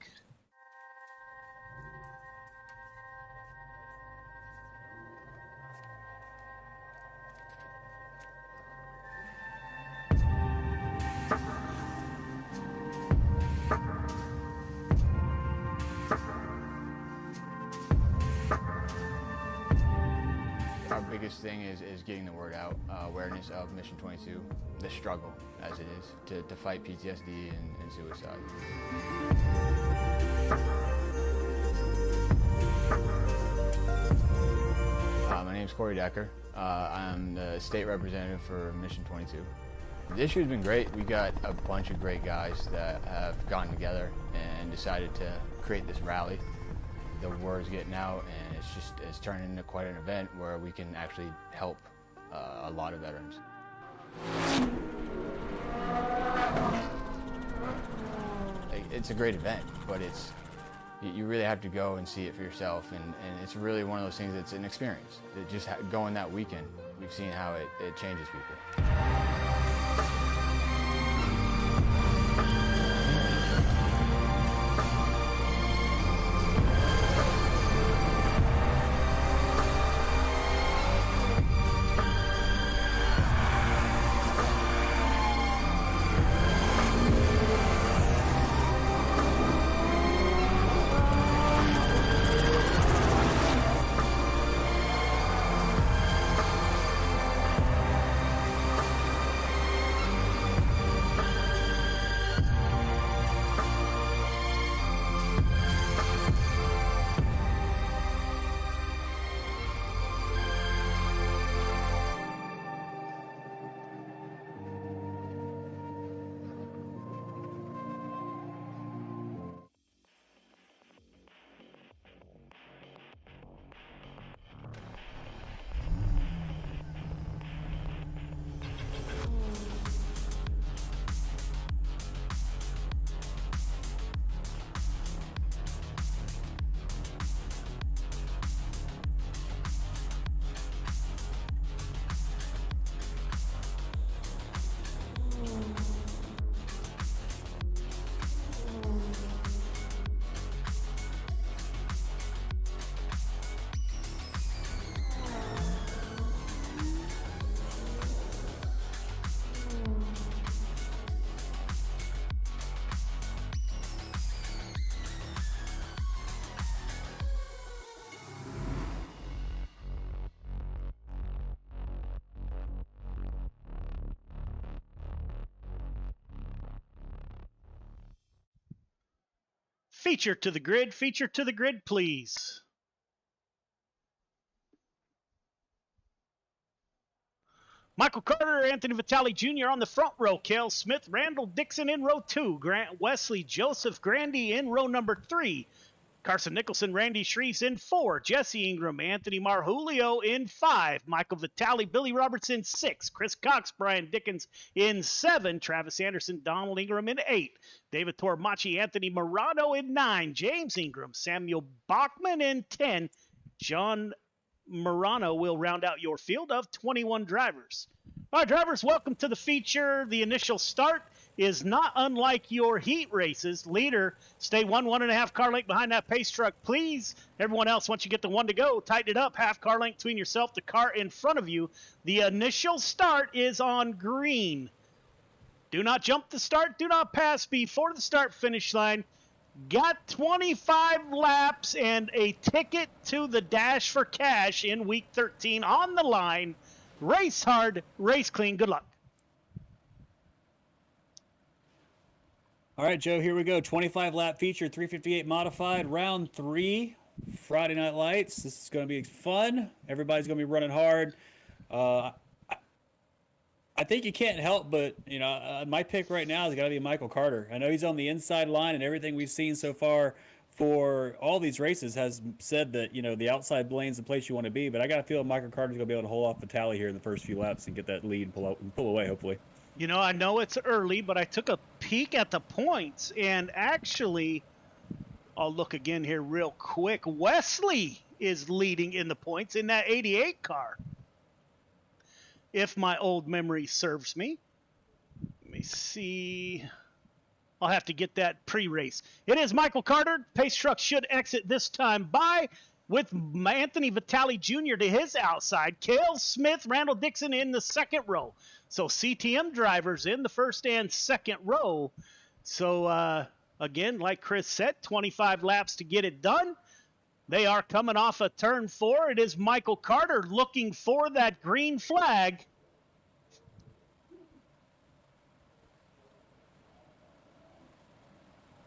Our biggest thing is getting the word out, awareness of Mission 22, the struggle as it is to fight PTSD and suicide. My name is Corey Decker. I'm the state representative for Mission 22. This year's been great. We got a bunch of great guys that have gotten together and decided to create this rally. The word's getting out, and it's turned into quite an event where we can actually help a lot of veterans. It's a great event, but you really have to go and see it for yourself, and it's really one of those things that's an experience. Just going that weekend, we've seen how it changes people. Feature to the grid, please. Michael Carter, Anthony Vitale Jr. on the front row. Cale Smith, Randall Dixon in row 2. Grant Wesley, Joseph Grandy in row number 3. Carson Nicholson, Randy Shreves in 4. Jesse Ingram, Anthony Marjulio in 5. Michael Vitale, Billy Roberts in 6. Chris Cox, Brian Dickens in 7. Travis Anderson, Donald Ingram in 8. David Tormachi, Anthony Morano in 9. James Ingram, Samuel Bachman in 10. John Morano will round out your field of 21 drivers. All right, drivers, welcome to the feature. The initial start is not unlike your heat races. Leader, stay 1.5 car length behind that pace truck, please. Everyone else, once you get the one to go, tighten it up. Half car length between yourself, the car in front of you. The initial start is on green. Do not jump the start. Do not pass before the start finish line. Got 25 laps and a ticket to the Dash for Cash in week 13 on the line. Race hard, race clean. Good luck. All right, Joe, here we go. 25 lap feature, 358 modified, round 3, Friday Night Lights. This is going to be fun. Everybody's going to be running hard. I think you can't help but, my pick right now has got to be Michael Carter. I know he's on the inside line, and everything we've seen so far for all these races has said that, the outside lane's the place you want to be. But I got a feeling Michael Carter's going to be able to hold off Vitale here in the first few laps and get that lead and pull away, hopefully. I know it's early, but I took a peek at the points, and actually, I'll look again here real quick. Wesley is leading in the points in that 88 car, if my old memory serves me. Let me see. I'll have to get that pre-race. It is Michael Carter. Pace truck should exit this time by with Anthony Vitale Jr. to his outside. Cale Smith, Randall Dixon in the second row. So CTM drivers in the first and second row. So, again, like Chris said, 25 laps to get it done. They are coming off a turn 4. It is Michael Carter looking for that green flag.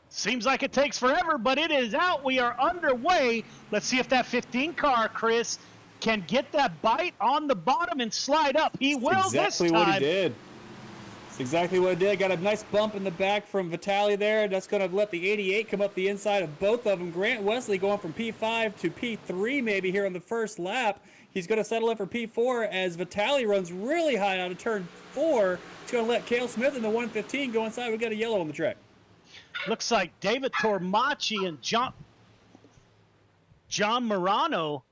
Seems like it takes forever, but it is out. We are underway. Let's see if that 15 car, Chris, can get that bite on the bottom and slide up. He will this time. Exactly what he did. That's exactly what it did. Got a nice bump in the back from Vitale there. That's going to let the 88 come up the inside of both of them. Grant Wesley going from P5 to P3 maybe here on the first lap. He's going to settle in for P4 as Vitale runs really high out of turn 4. He's going to let Cale Smith in the 115 go inside. We got a yellow on the track. Looks like David Tormachi and John Morano.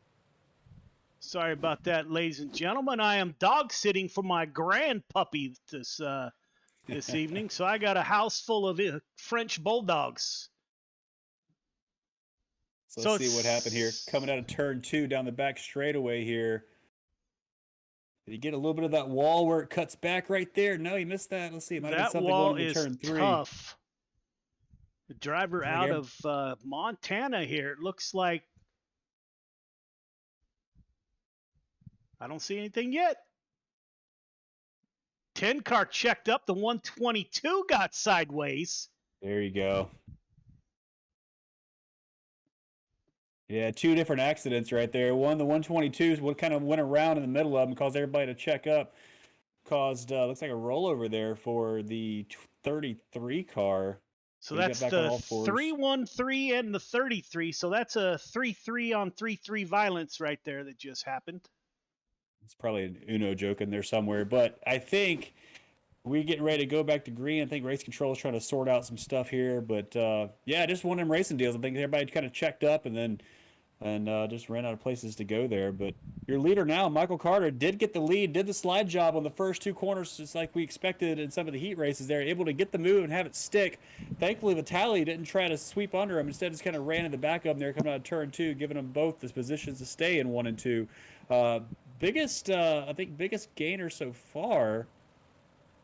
Sorry about that, ladies and gentlemen. I am dog sitting for my grand puppy this evening, so I got a house full of French bulldogs. So let's see what happened here. Coming out of turn 2 down the back straightaway here. Did he get a little bit of that wall where it cuts back right there? No, he missed that. Let's see. It might have been something going into turn 3. Tough. The driver out of Montana here. It looks like I don't see anything yet. 10 car checked up. The 122 got sideways. There you go. Yeah, 2 different accidents right there. One, the 122s, what kind of went around in the middle of them, caused everybody to check up. Caused, looks like a rollover there for the 33 car. So that's the 313 and the 33. So that's a 3-3 on 3-3 violence right there that just happened. It's probably an Uno joke in there somewhere. But I think we're getting ready to go back to green. I think race control is trying to sort out some stuff here. But, yeah, just one of them racing deals. I think everybody kind of checked up and just ran out of places to go there. But your leader now, Michael Carter, did get the lead, did the slide job on the first 2 corners, just like we expected in some of the heat races there, able to get the move and have it stick. Thankfully, Vitale didn't try to sweep under him. Instead, just kind of ran in the back of him there, coming out of turn 2, giving them both the positions to stay in 1 and 2. Biggest gainer so far,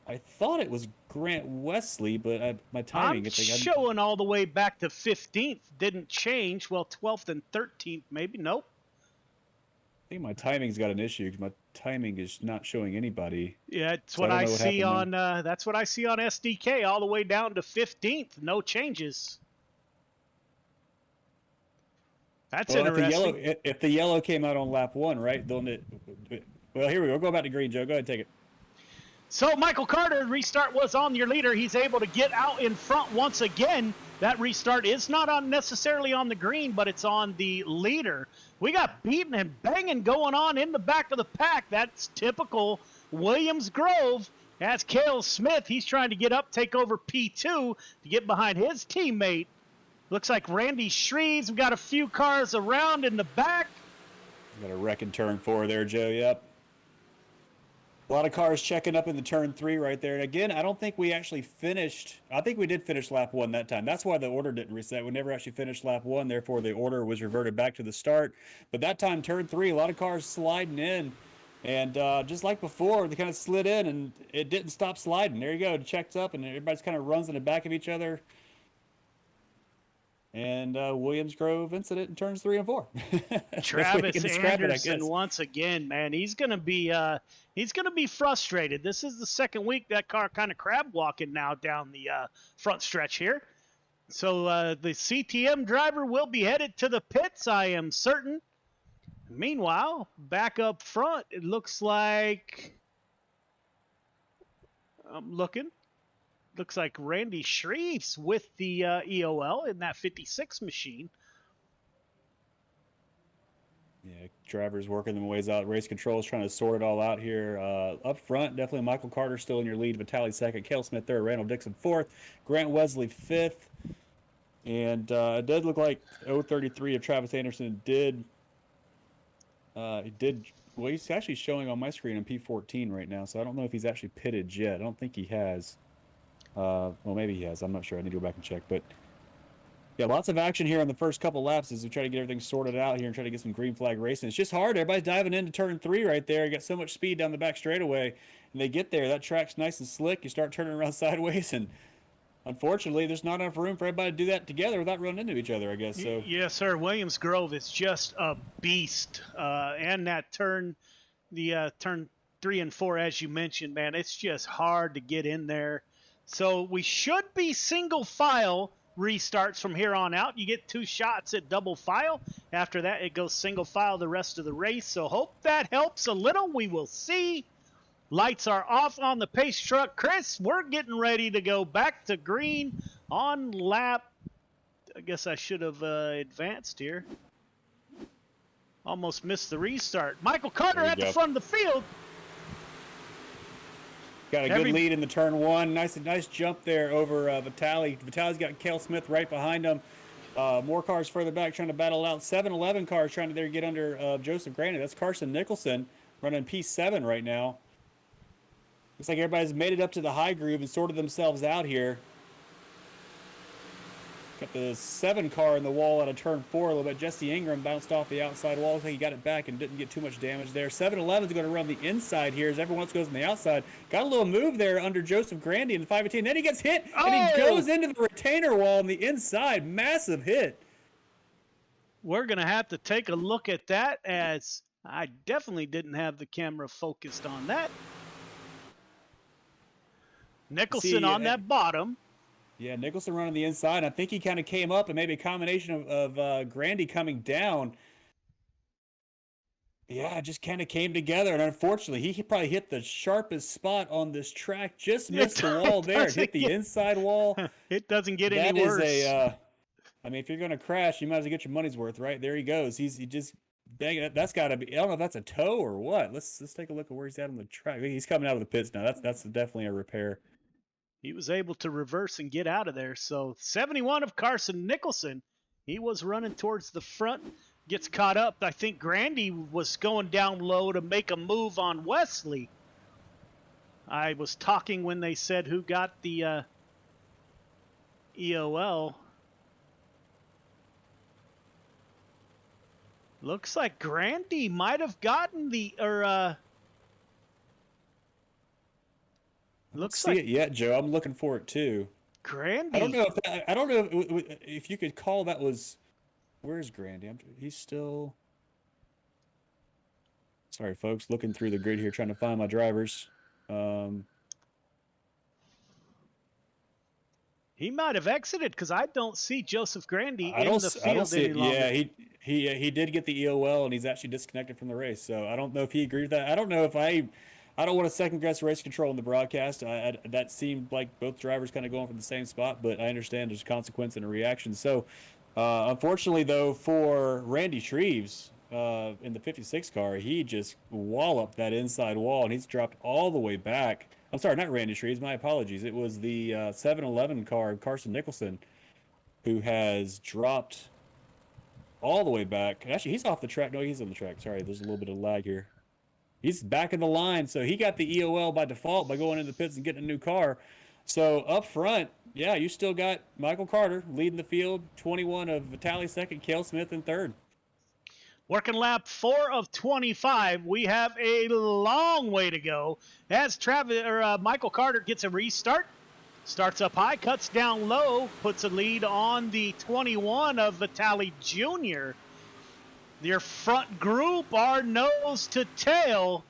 I thought it was Grant Wesley, but my timing. I'm showing all the way back to 15th. Didn't change. Well, 12th and 13th, maybe. Nope. I think my timing's got an issue because my timing is not showing anybody. Yeah, that's what I see on. That's what I see on SDK, all the way down to 15th. No changes. That's Well, interesting. if the yellow came out on lap 1, right? Well, here we go. Go back to green, Joe. Go ahead and take it. So Michael Carter, restart was on your leader. He's able to get out in front once again. That restart is not necessarily on the green, but it's on the leader. We got beating and banging going on in the back of the pack. That's typical Williams Grove. That's Cale Smith. He's trying to get up, take over P2 to get behind his teammate. Looks like Randy Shreves. We've got a few cars around in the back. Got a wreck in turn 4 there, Joe. Yep. A lot of cars checking up in the turn 3 right there. And again, I don't think we actually finished. I think we did finish lap 1 that time. That's why the order didn't reset. We never actually finished lap 1. Therefore, the order was reverted back to the start. But that time, turn 3, a lot of cars sliding in. And just like before, they kind of slid in and it didn't stop sliding. There you go. It checked up and everybody's kind of runs in the back of each other. And Williams Grove incident in turns 3 and 4. Travis Anderson once again, man, he's gonna be frustrated. This is the second week that car kind of crab walking now down the front stretch here. So the CTM driver will be headed to the pits, I am certain. Meanwhile, back up front, it looks like Looks like Randy Shreves with the EOL in that 56 machine. Yeah, drivers working them ways out. Race control is trying to sort it all out here. Up front, definitely Michael Carter still in your lead. Vitaly second, Cale Smith third, Randall Dixon fourth, Grant Wesley fifth. And it did look like 033 of Travis Anderson well, he's actually showing on my screen in P14 right now, so I don't know if he's actually pitted yet. I don't think he has. Well, maybe he has. I'm not sure. I need to go back and check. But, yeah, lots of action here on the first couple laps as we try to get everything sorted out here and try to get some green flag racing. It's just hard. Everybody's diving into turn 3 right there. You got so much speed down the back straightaway, and they get there. That track's nice and slick. You start turning around sideways, and unfortunately, there's not enough room for everybody to do that together without running into each other, I guess. So yes, sir. Williams Grove is just a beast. And that turn 3 and 4, as you mentioned, man, it's just hard to get in there. So we should be single file restarts from here on out. You get 2 shots at double file. After that, it goes single file the rest of the race. So hope that helps a little. We will see. Lights are off on the pace truck. Chris, we're getting ready to go back to green on lap. I guess I should have advanced here. Almost missed the restart. Michael Carter at the front of the field. Got a good lead in the turn 1. Nice jump there over Vitaly. Vitaly's got Cale Smith right behind him. More cars further back trying to battle it out. 7-11 cars trying to get under Joseph Granite. That's Carson Nicholson running P7 right now. Looks like everybody's made it up to the high groove and sorted themselves out here. Got the 7 car in the wall out of turn 4 a little bit. Jesse Ingram bounced off the outside wall. Looks like he got it back and didn't get too much damage there. 7-11 is going to run the inside here as everyone else goes on the outside. Got a little move there under Joseph Grandy in the 518. Then he gets hit and he goes into the retainer wall on the inside. Massive hit. We're going to have to take a look at that as I definitely didn't have the camera focused on that. Nicholson on that bottom. Yeah, Nicholson running the inside. I think he kind of came up and maybe a combination of Grandy coming down. Yeah, it just kind of came together. And unfortunately, he probably hit the sharpest spot on this track. Just missed the wall there. It hit the inside wall. It doesn't get any worse. I mean, if you're going to crash, you might as well get your money's worth, right? There he goes. He just banging it. That's got to be, I don't know if that's a toe or what. Let's take a look at where he's at on the track. He's coming out of the pits now. That's definitely a repair. He was able to reverse and get out of there. So 71 of Carson Nicholson. He was running towards the front. Gets caught up. I think Grandy was going down low to make a move on Wesley. I was talking when they said who got the EOL. Looks like Grandy might have gotten the Looks like it yet, Joe. I'm looking for it too. Grandy. I don't know if you could call that was. Where's Grandy? He's still. Sorry, folks. Looking through the grid here, trying to find my drivers. He might have exited because I don't see Joseph Grandy I in don't, the I don't field see any it. longer. Yeah, he did get the EOL, and he's actually disconnected from the race. So I don't know if he agreed with that. I don't know if I don't want to second guess race control in the broadcast. That seemed like both drivers kind of going from the same spot, but I understand there's consequence and a reaction. So unfortunately, though, for Randy Shreves in the 56 car, he just walloped that inside wall, and he's dropped all the way back. I'm sorry, not Randy Shreves. My apologies. It was the 711 car, Carson Nicholson, who has dropped all the way back. Actually, he's off the track. No, he's on the track. Sorry, there's a little bit of lag here. He's back in the line, so he got the EOL by default by going into the pits and getting a new car. So up front, yeah, you still got Michael Carter leading the field, 21 of Vitaly second, Cale Smith in third. Working lap 4 of 25. We have a long way to go as Michael Carter gets a restart. Starts up high, cuts down low, puts a lead on the 21 of Vitaly Jr. Your front group are nose to tail.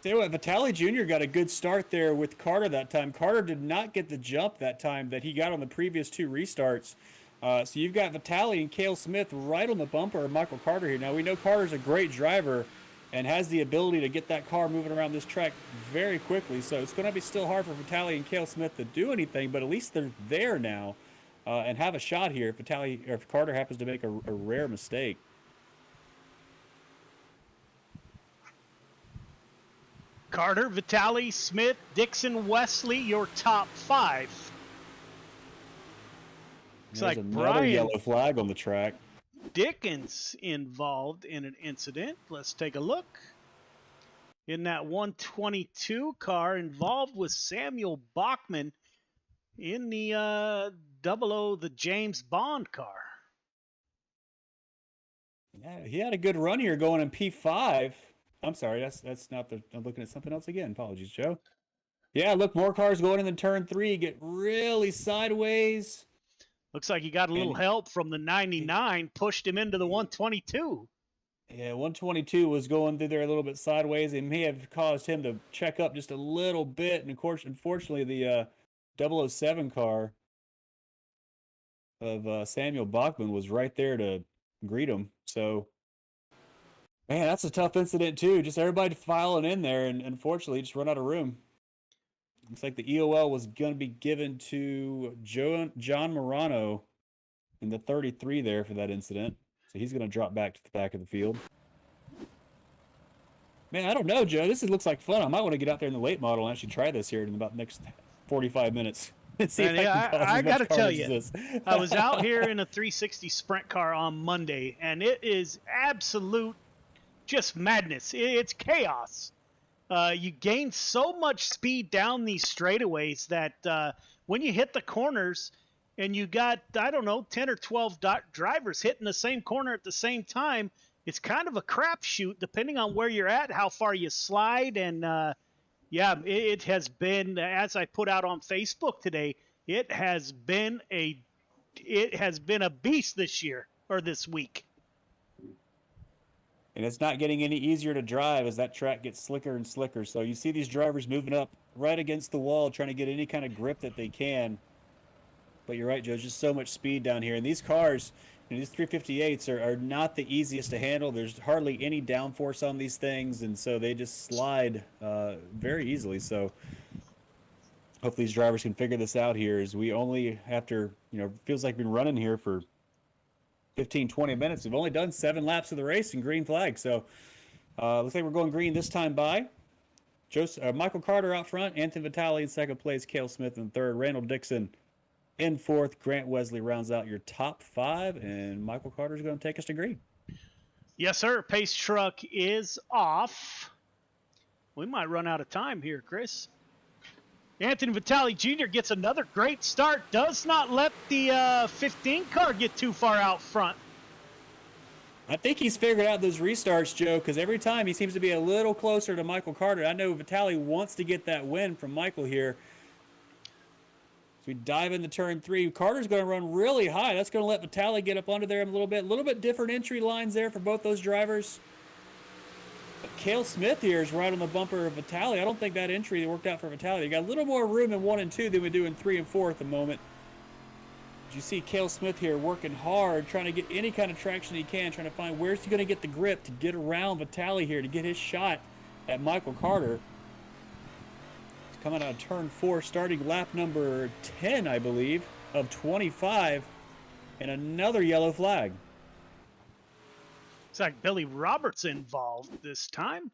Tell you what, Vitaly Jr. got a good start there with Carter that time. Carter did not get the jump that time that he got on the previous 2 restarts. So you've got Vitaly and Cale Smith right on the bumper of Michael Carter here. Now, we know Carter's a great driver and has the ability to get that car moving around this track very quickly. So it's going to be still hard for Vitaly and Cale Smith to do anything, but at least they're there now and have a shot here if Carter happens to make a rare mistake. Carter, Vitaly, Smith, Dixon, Wesley, your top 5. Looks There's like another Brian yellow flag on the track. Dickens involved in an incident. Let's take a look. In that 122 car involved with Samuel Bachman in the 00, the James Bond car. Yeah, he had a good run here going in P5. I'm sorry, that's not the. I'm looking at something else again. Apologies, Joe. Yeah, look, more cars going into turn 3, get really sideways. Looks like he got a little help from the 99, pushed him into the 122. Yeah, 122 was going through there a little bit sideways. It may have caused him to check up just a little bit. And of course, unfortunately, the 007 car of Samuel Bachman was right there to greet him. So, man, that's a tough incident too. Just everybody filing in there, and unfortunately, just run out of room. Looks like the EOL was going to be given to John Morano in the 33 there for that incident. So he's going to drop back to the back of the field. Man, I don't know, Joe. This looks like fun. I might want to get out there in the late model and actually try this here in about the next 45 minutes. See if I got to tell you, I was out here in a 360 sprint car on Monday, and it is absolute just madness. It's chaos. You gain so much speed down these straightaways that when you hit the corners and you got, I don't know, 10 or 12 drivers hitting the same corner at the same time, it's kind of a crapshoot depending on where you're at, how far you slide. And, yeah, it has been, as I put out on Facebook today, it has been a beast this year or this week. And it's not getting any easier to drive as that track gets slicker and slicker. So you see these drivers moving up right against the wall, trying to get any kind of grip that they can. But you're right, Joe, just so much speed down here. And these cars, these 358s are not the easiest to handle. There's hardly any downforce on these things, and so they just slide very easily. So hopefully these drivers can figure this out here, as we only, after, feels like we've been running here for 15, 20 minutes. We've only done 7 laps of the race in green flag. So looks like we're going green this time by. Michael Carter out front, Anthony Vitaly in second place, Cale Smith in third, Randall Dixon in fourth, Grant Wesley rounds out your top 5, and Michael Carter is going to take us to green. Yes, sir. Pace truck is off. We might run out of time here, Chris. Anthony Vitaly Jr. gets another great start. Does not let the 15 car get too far out front. I think he's figured out those restarts, Joe, because every time he seems to be a little closer to Michael Carter. I know Vitaly wants to get that win from Michael here. So we dive into turn 3. Carter's going to run really high. That's going to let Vitaly get up under there a little bit. A little bit different entry lines there for both those drivers. But Cale Smith here is right on the bumper of Vitale. I don't think that entry worked out for Vitale. They got a little more room in 1 and 2 than we do in 3 and 4 at the moment. You see Cale Smith here working hard, trying to get any kind of traction he can, trying to find where's he going to get the grip to get around Vitale here to get his shot at Michael Carter. He's coming out of turn 4, starting lap number 10, I believe, of 25, and another yellow flag. Looks like Billy Roberts involved this time.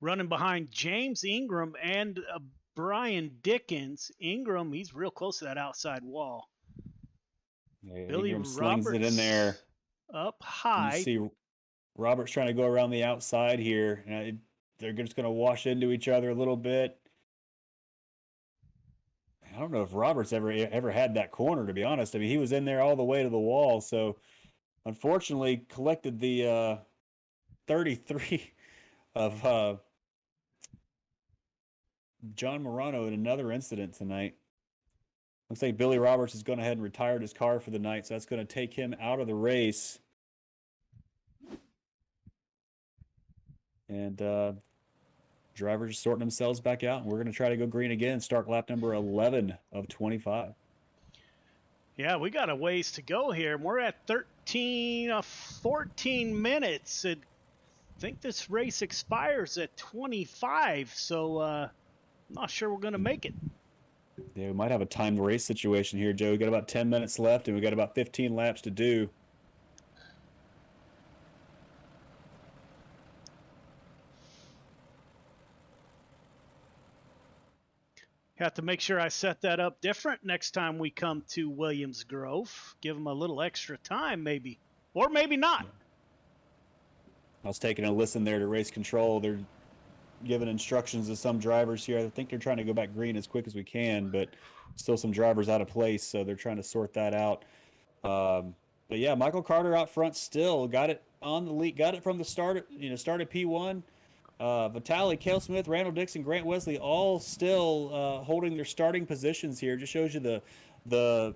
Running behind James Ingram and Brian Dickens. Ingram, he's real close to that outside wall. Yeah, Billy Ingram slings it in there. Up high. You see Roberts trying to go around the outside here. They're just going to wash into each other a little bit. I don't know if Roberts ever had that corner, to be honest. I mean, he was in there all the way to the wall, so unfortunately collected the 33 of John Morano in another incident tonight. Looks like Billy Roberts has gone ahead and retired his car for the night, so that's going to take him out of the race. And drivers are sorting themselves back out, and we're going to try to go green again, start lap number 11 of 25. Yeah, we got a ways to go here. We're at 14 minutes. And I think this race expires at 25, so I'm not sure we're going to make it. Yeah, we might have a timed race situation here, Joe. We got about 10 minutes left, and we got about 15 laps to do. Have to make sure I set that up different next time we come to Williams Grove. Give them a little extra time, maybe. Or maybe not. I was taking a listen there to race control. They're giving instructions to some drivers here. I think they're trying to go back green as quick as we can, but still some drivers out of place, so they're trying to sort that out. But yeah, Michael Carter out front still got it on the lead, got it from the start. Start at P1. Vitale, Cale Smith, Randall Dixon, Grant Wesley, all still holding their starting positions here. Just shows you the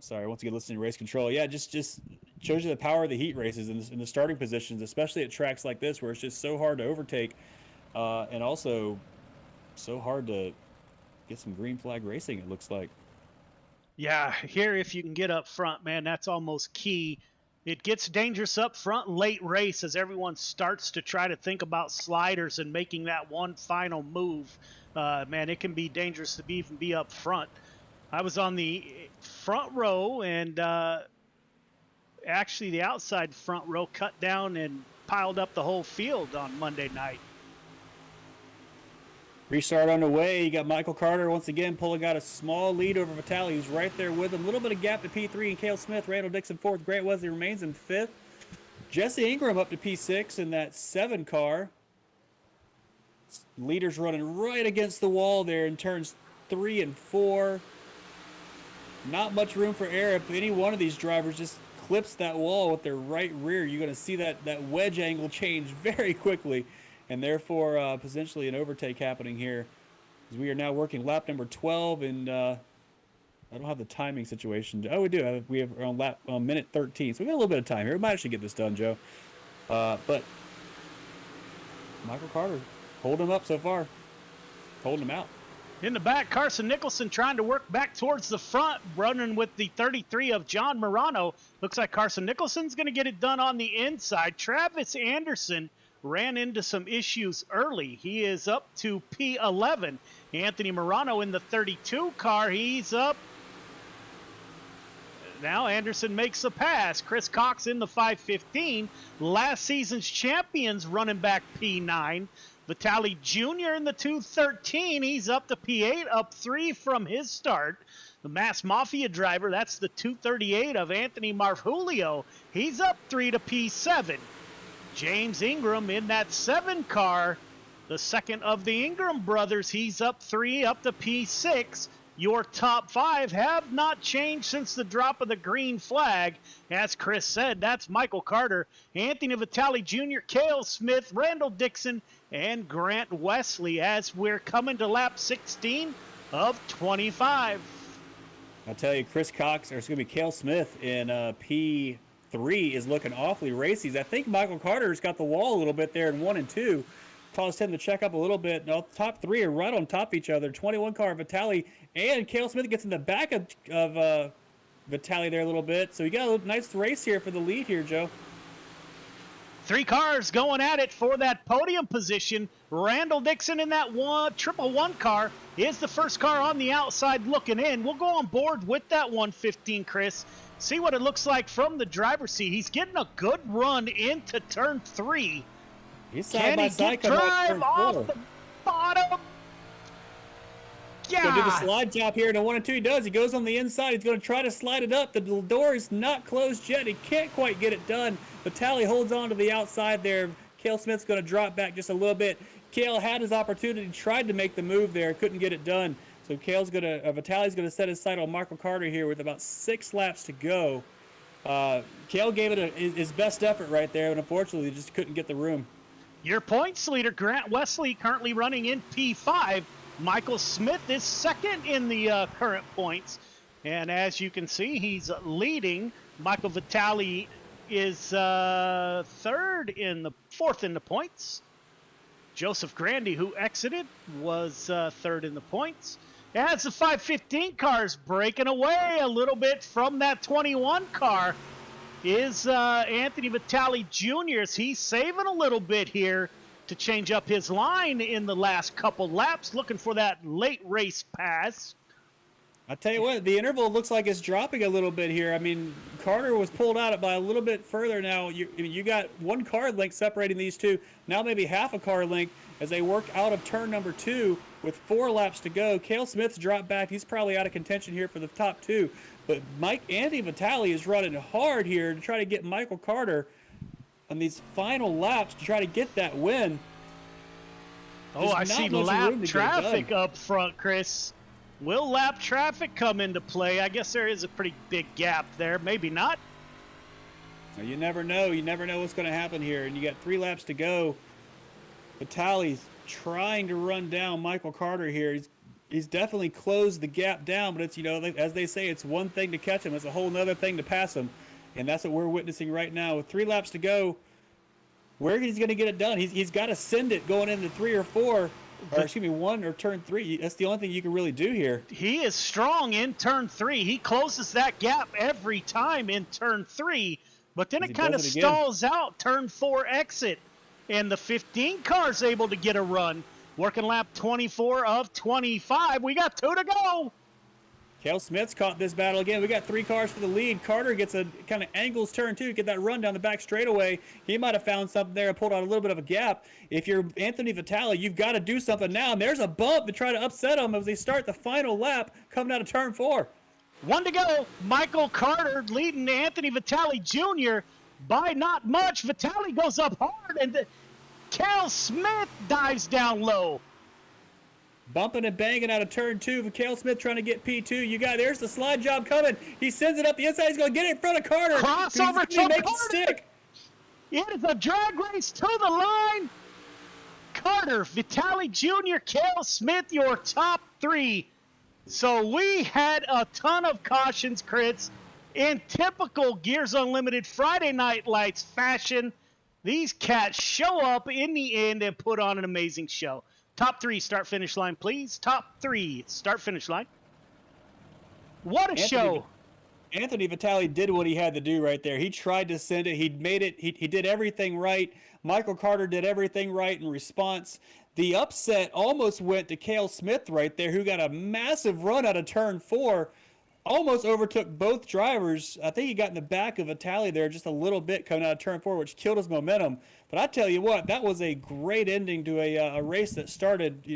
Sorry, once again, listening to race control. Yeah, just shows you the power of the heat races in the starting positions, especially at tracks like this where it's just so hard to overtake, and also so hard to get some green flag racing, it looks like. Yeah, here if you can get up front, man, that's almost key. It gets dangerous up front late race as everyone starts to try to think about sliders and making that one final move. Man, it can be dangerous to even be up front. I was on the front row, and actually the outside front row cut down and piled up the whole field on Monday night. Restart underway. You got Michael Carter once again pulling out a small lead over Vitale, who's right there with him. A little bit of gap to P3 and Cale Smith. Randall Dixon fourth. Grant Wesley remains in fifth. Jesse Ingram up to P6 in that 7 car. Leaders running right against the wall there in turns 3 and 4. Not much room for error. If any one of these drivers just clips that wall with their right rear, you're going to see that wedge angle change very quickly, and therefore potentially an overtake happening here. As we are now working lap number 12, and I don't have the timing situation. Oh, we do. We have on minute 13, so we got a little bit of time here. We might actually get this done, Joe. But Michael Carter holding him up so far, holding him out. In the back, Carson Nicholson trying to work back towards the front, running with the 33 of John Morano. Looks like Carson Nicholson's going to get it done on the inside. Travis Anderson ran into some issues early. He is up to P11. Anthony Morano in the 32 car. He's up. Now Anderson makes a pass. Chris Cox in the 515. Last season's champions running back P9. Vitale Jr. in the 213. He's up to P8, up 3 from his start. The Mass Mafia driver, that's the 238 of Anthony Marfulio. He's up 3 to P7. James Ingram in that 7 car, the second of the Ingram brothers. He's up 3, up to P6. Your top 5 have not changed since the drop of the green flag. As Chris said, that's Michael Carter, Anthony Vitale Jr., Cale Smith, Randall Dixon, and Grant Wesley. As we're coming to lap 16, of 25. I'll tell you, Chris Cox, or it's going to be Cale Smith in P3 is looking awfully racy. I think Michael Carter's got the wall a little bit there in 1 and 2. Caused him to check up a little bit. No, top 3 are right on top of each other. 21 car Vitali, and Cale Smith gets in the back of Vitali there a little bit. So you got a nice race here for the lead here, Joe. 3 cars going at it for that podium position. Randall Dixon in that 111 car is the first car on the outside looking in. We'll go on board with that 115, Chris. See what it looks like from the driver's seat. He's getting a good run into turn 3. He's Can he get drive off the bottom? Yeah. Going to do the slide job here in a 1 and 2. He does. He goes on the inside. He's going to try to slide it up. The door is not closed yet. He can't quite get it done. Vitali holds on to the outside there. Cale Smith's going to drop back just a little bit. Cale had his opportunity, tried to make the move there, couldn't get it done. So Vitali's going to set his sight on Michael Carter here with about 6 laps to go. Cale gave it his best effort right there, and unfortunately just couldn't get the room. Your points leader, Grant Wesley, currently running in P5. Michael Smith is second in the current points. And as you can see, he's leading. Michael Vitali is fourth in the points. Joseph Grandy, who exited, was third in the points. As the 515 car's breaking away a little bit from that 21 car is Anthony Vitali Jr. He's saving a little bit here to change up his line in the last couple laps, looking for that late race pass. I tell you what, the interval looks like it's dropping a little bit here. I mean, Carter was pulled out by a little bit further now. You got 1 car length separating these two. Now maybe half a car length as they work out of turn number 2 with 4 laps to go. Cale Smith's dropped back. He's probably out of contention here for the top 2. But Andy Vitali is running hard here to try to get Michael Carter on these final laps to try to get that win. I see lap traffic up front, Chris. Will lap traffic come into play? I guess there is a pretty big gap there. Maybe not. You never know. You never know what's going to happen here. And you got 3 laps to go. Vitali's trying to run down Michael Carter here. He's definitely closed the gap down, but it's, as they say, it's one thing to catch him. It's a whole nother thing to pass him. And that's what we're witnessing right now. With 3 laps to go, where he's going to get it done? He's got to send it going into 3 or 4. Or excuse me, 1 or turn 3. That's the only thing you can really do here. He is strong in turn 3. He closes that gap every time in turn 3, but then it kind of stalls out turn 4 exit, and the 15 car's able to get a run. Working lap 24 of 25. We got 2 to go. Cale Smith's caught this battle again. We got 3 cars for the lead. Carter gets a kind of angles turn 2 to get that run down the back straightaway. He might have found something there and pulled out a little bit of a gap. If you're Anthony Vitali, you've got to do something now. And there's a bump to try to upset him as they start the final lap coming out of turn 4. 1 to go. Michael Carter leading Anthony Vitali Jr. by not much. Vitali goes up hard, and Cale Smith dives down low. Bumping and banging out of turn 2 for Cale Smith trying to get P2. There's the slide job coming. He sends it up the inside. He's going to get it in front of Carter. Crossover to make Carter. It stick. It is a drag race to the line. Carter, Vitali Jr., Cale Smith, your top 3. So we had a ton of cautions, Chris. In typical Gears Unlimited Friday Night Lights fashion, these cats show up in the end and put on an amazing show. Top 3, start finish line, please. Top 3, start finish line. What a show. Anthony Vitali did what he had to do right there. He tried to send it. He made it. He did everything right. Michael Carter did everything right in response. The upset almost went to Cale Smith right there, who got a massive run out of turn 4. Almost overtook both drivers. I think he got in the back of Vitali there just a little bit coming out of turn 4, which killed his momentum. But I tell you what, that was a great ending to a race that started,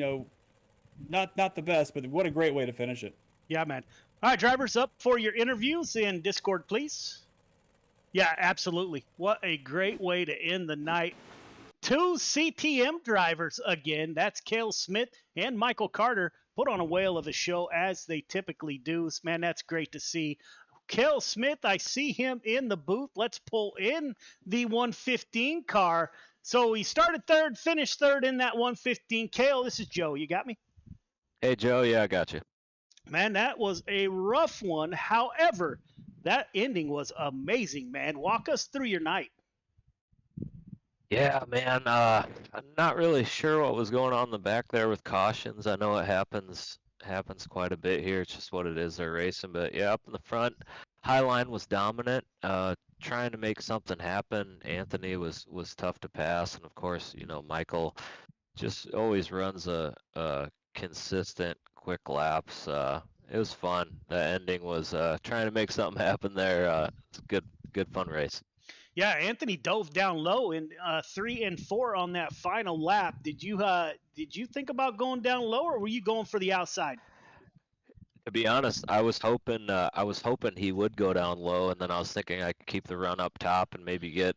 not the best, but what a great way to finish it. Yeah, man. All right, drivers, up for your interviews in Discord, please. Yeah, absolutely. What a great way to end the night. 2 CTM drivers again. That's Cale Smith and Michael Carter. Put on a whale of a show as they typically do. Man, that's great to see. Cale Smith, I see him in the booth. Let's pull in the 115 car. So he started third, finished third in that 115. Cale, this is Joe. You got me? Hey, Joe. Yeah, I got you. Man, that was a rough one. However, that ending was amazing, man. Walk us through your night. Yeah, man. I'm not really sure what was going on in the back there with cautions. I know it happens quite a bit here. It's just what it is. They're racing, but yeah, up in the front, Highline was dominant. Trying to make something happen. Anthony was tough to pass, and of course, Michael just always runs a consistent quick laps. It was fun. The ending was trying to make something happen there. It's a good fun race. Yeah, Anthony dove down low in 3 and 4 on that final lap. Did you think about going down low, or were you going for the outside? To be honest, I was hoping he would go down low, and then I was thinking I could keep the run up top and maybe get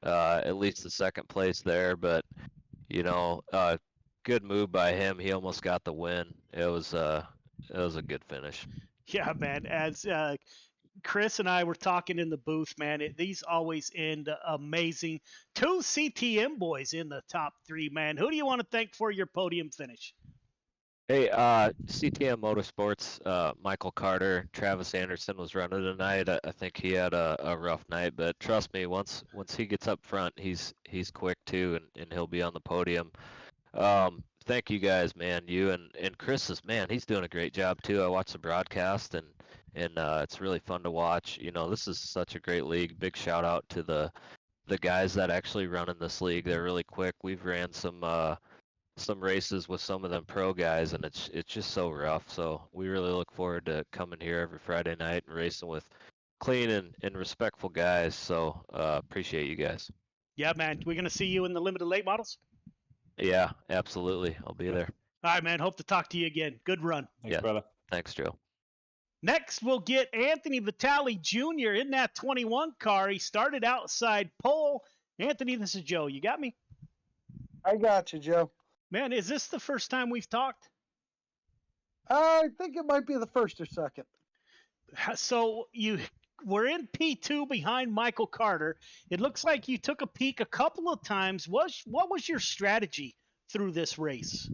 at least the second place there. But good move by him. He almost got the win. It was a good finish. Yeah, man. As Chris and I were talking in the booth, man, these always end amazing. 2 CTM boys in the top 3, man. Who do you want to thank for your podium finish? Hey, CTM Motorsports, Michael Carter, Travis Anderson was running tonight. I think he had a rough night, but trust me, once he gets up front, he's quick too, and he'll be on the podium. Thank you guys, man. You and Chris man, he's doing a great job too. I watched the broadcast and it's really fun to watch. This is such a great league. Big shout out to the guys that actually run in this league. They're really quick. We've ran some races with some of them pro guys, and it's just so rough. So we really look forward to coming here every Friday night and racing with clean and respectful guys. So appreciate you guys. Yeah, man. We're gonna see you in the limited late models. Yeah, absolutely. I'll be there. All right, man. Hope to talk to you again. Good run. Thanks, brother. Thanks, Joe. Next, we'll get Anthony Vitale Jr. in that 21 car. He started outside pole. Anthony, this is Joe. You got me? I got you, Joe. Man, is this the first time we've talked? I think it might be the first or second. So you were in P2 behind Michael Carter. It looks like you took a peek a couple of times. What was your strategy through this race?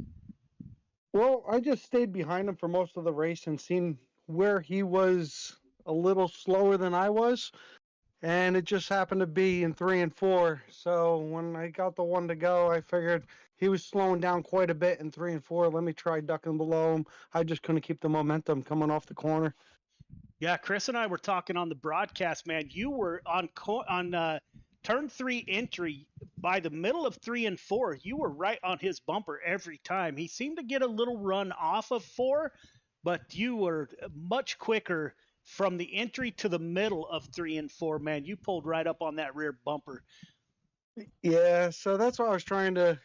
Well, I just stayed behind him for most of the race and seen where he was a little slower than I was. And it just happened to be in 3 and 4. So when I got the one to go, I figured he was slowing down quite a bit in 3 and 4. Let me try ducking below him. I just couldn't keep the momentum coming off the corner. Yeah, Chris and I were talking on the broadcast, man. You were on turn 3 entry by the middle of 3 and 4. You were right on his bumper every time. He seemed to get a little run off of 4, but you were much quicker from the entry to the middle of 3 and 4, man. You pulled right up on that rear bumper. Yeah, so that's why I was trying to,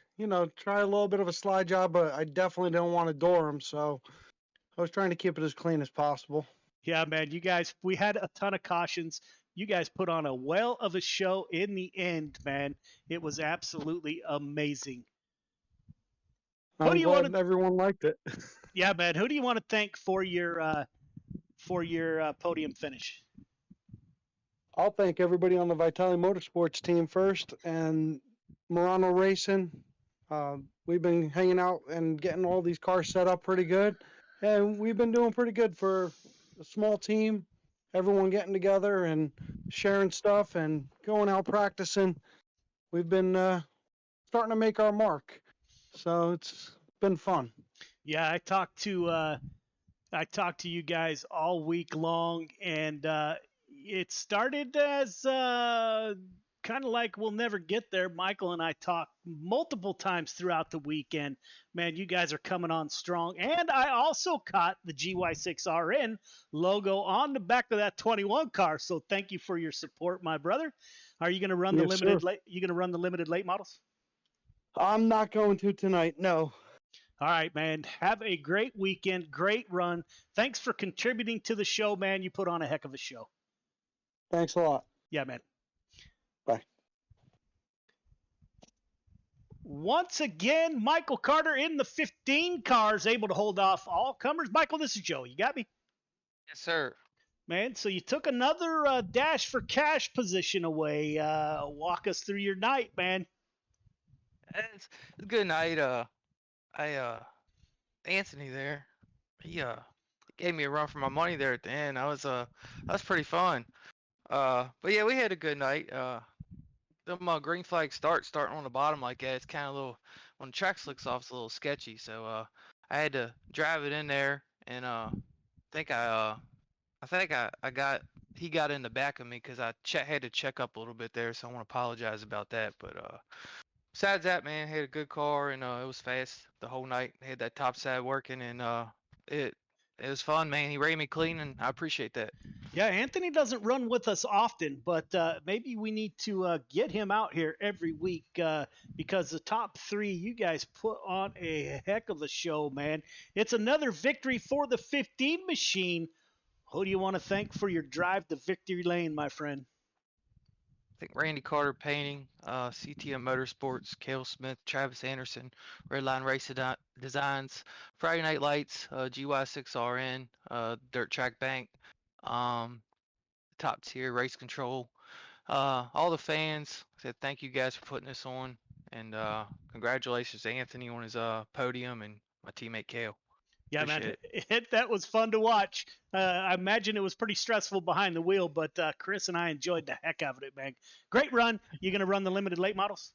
try a little bit of a slide job, but I definitely didn't want to door him. So I was trying to keep it as clean as possible. Yeah, man, you guys, we had a ton of cautions. You guys put on a well of a show in the end, man. It was absolutely amazing. I'm glad everyone liked it. Yeah, man. Who do you want to thank for your podium finish? I'll thank everybody on the Vitale Motorsports team first, and Murano Racing. We've been hanging out and getting all these cars set up pretty good, and we've been doing pretty good for a small team. Everyone getting together and sharing stuff and going out practicing. We've been starting to make our mark, so it's been fun. Yeah, I talked to you guys all week long, and it started as kind of like we'll never get there. Michael and I talked multiple times throughout the weekend. Man, you guys are coming on strong. And I also caught the GY6RN logo on the back of that 21 car. So thank you for your support, my brother. Are you going to run the limited late models? I'm not going to tonight. No. All right, man. Have a great weekend. Great run. Thanks for contributing to the show, man. You put on a heck of a show. Thanks a lot. Yeah, man. Bye. Once again, Michael Carter in the 15 cars, able to hold off all comers. Michael, this is Joe. You got me? Yes, sir. Man, so you took another dash for cash position away. Walk us through your night, man. It's a good night. I Anthony there. He gave me a run for my money there at the end. That was pretty fun. But yeah, we had a good night. Them green flags starting on the bottom like that. It's kind of a little when the track slicks off, it's a little sketchy. So I had to drive it in there, and think I got he got in the back of me because had to check up a little bit there. So I want to apologize about that. But besides that, man, had a good car, and it was fast the whole night. Had that top side working, and it was fun, man. He rated me clean, and I appreciate that. Yeah, Anthony doesn't run with us often, but maybe we need to get him out here every week because the top three, you guys put on a heck of a show, man. It's another victory for the 15 machine. Who do you want to thank for your drive to victory lane, my friend? I think Randy Carter Painting, CTM Motorsports, Cale Smith, Travis Anderson, Redline Race Designs, Friday Night Lights, GY6RN, Dirt Track Bank, Top Tier Race Control, all the fans. Said thank you guys for putting this on, and congratulations to Anthony on his podium and my teammate Cale. Yeah, Appreciate man, that was fun to watch. I imagine it was pretty stressful behind the wheel, but Chris and I enjoyed the heck out of it, man. Great run. You going to run the limited late models?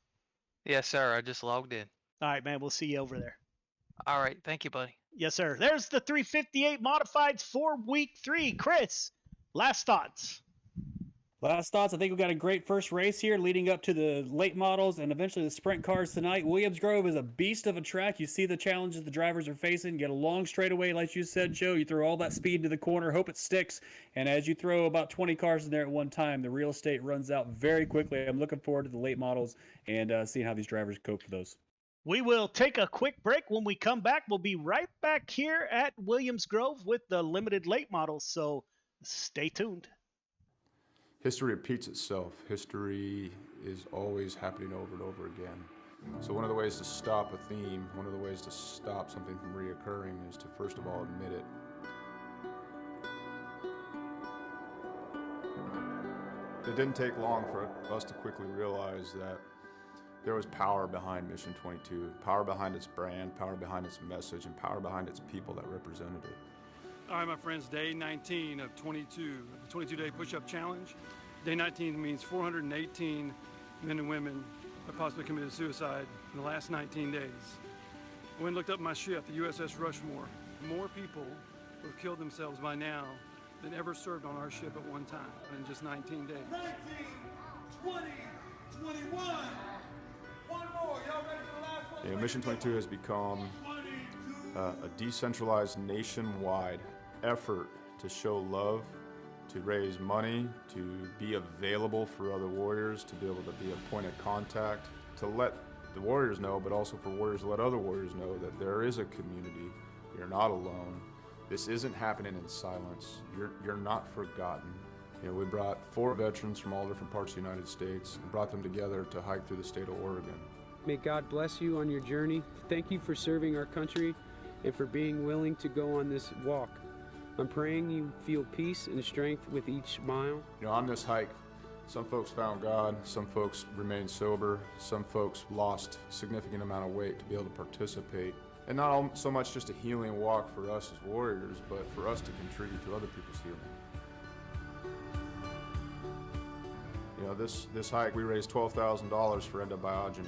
Yes, sir. I just logged in. All right, man. We'll see you over there. All right. Thank you, buddy. Yes, sir. There's the 358 modifieds for week 3. Chris, last thoughts. Last thoughts. I think we got a great first race here leading up to the late models and eventually the sprint cars tonight. Williams Grove is a beast of a track. You see the challenges the drivers are facing. Get a long straightaway, like you said, Joe. You throw all that speed into the corner, hope it sticks. And as you throw about 20 cars in there at one time, the real estate runs out very quickly. I'm looking forward to the late models and seeing how these drivers cope for those. We will take a quick break. When we come back, we'll be right back here at Williams Grove with the limited late models. So stay tuned. History repeats itself. History is always happening over and over again. So one of the ways to stop a theme, one of the ways to stop something from reoccurring is to first of all admit it. It didn't take long for us to quickly realize that there was power behind Mission 22, power behind its brand, power behind its message, and power behind its people that represented it. All right, my friends, day 19 of 22, the 22-day push-up challenge. Day 19 means 418 men and women have possibly committed suicide in the last 19 days. I went and looked up my ship, the USS Rushmore. More people who have killed themselves by now than ever served on our ship at one time in just 19 days. 19, 20, 21. One more. Y'all ready for the last one? Yeah, Mission 22 has become a decentralized nationwide effort to show love, to raise money, to be available for other warriors, to be able to be a point of contact, to let the warriors know, but also for warriors to let other warriors know that there is a community. You're not alone. This isn't happening in silence. You're not forgotten. You know, we brought 4 veterans from all different parts of the United States and brought them together to hike through the state of Oregon. May God bless you on your journey. Thank you for serving our country and for being willing to go on this walk. I'm praying you feel peace and strength with each mile. You know, on this hike, some folks found God, some folks remained sober, some folks lost a significant amount of weight to be able to participate. And not so much just a healing walk for us as warriors, but for us to contribute to other people's healing. You know, this hike, we raised $12,000 for endobiogeny.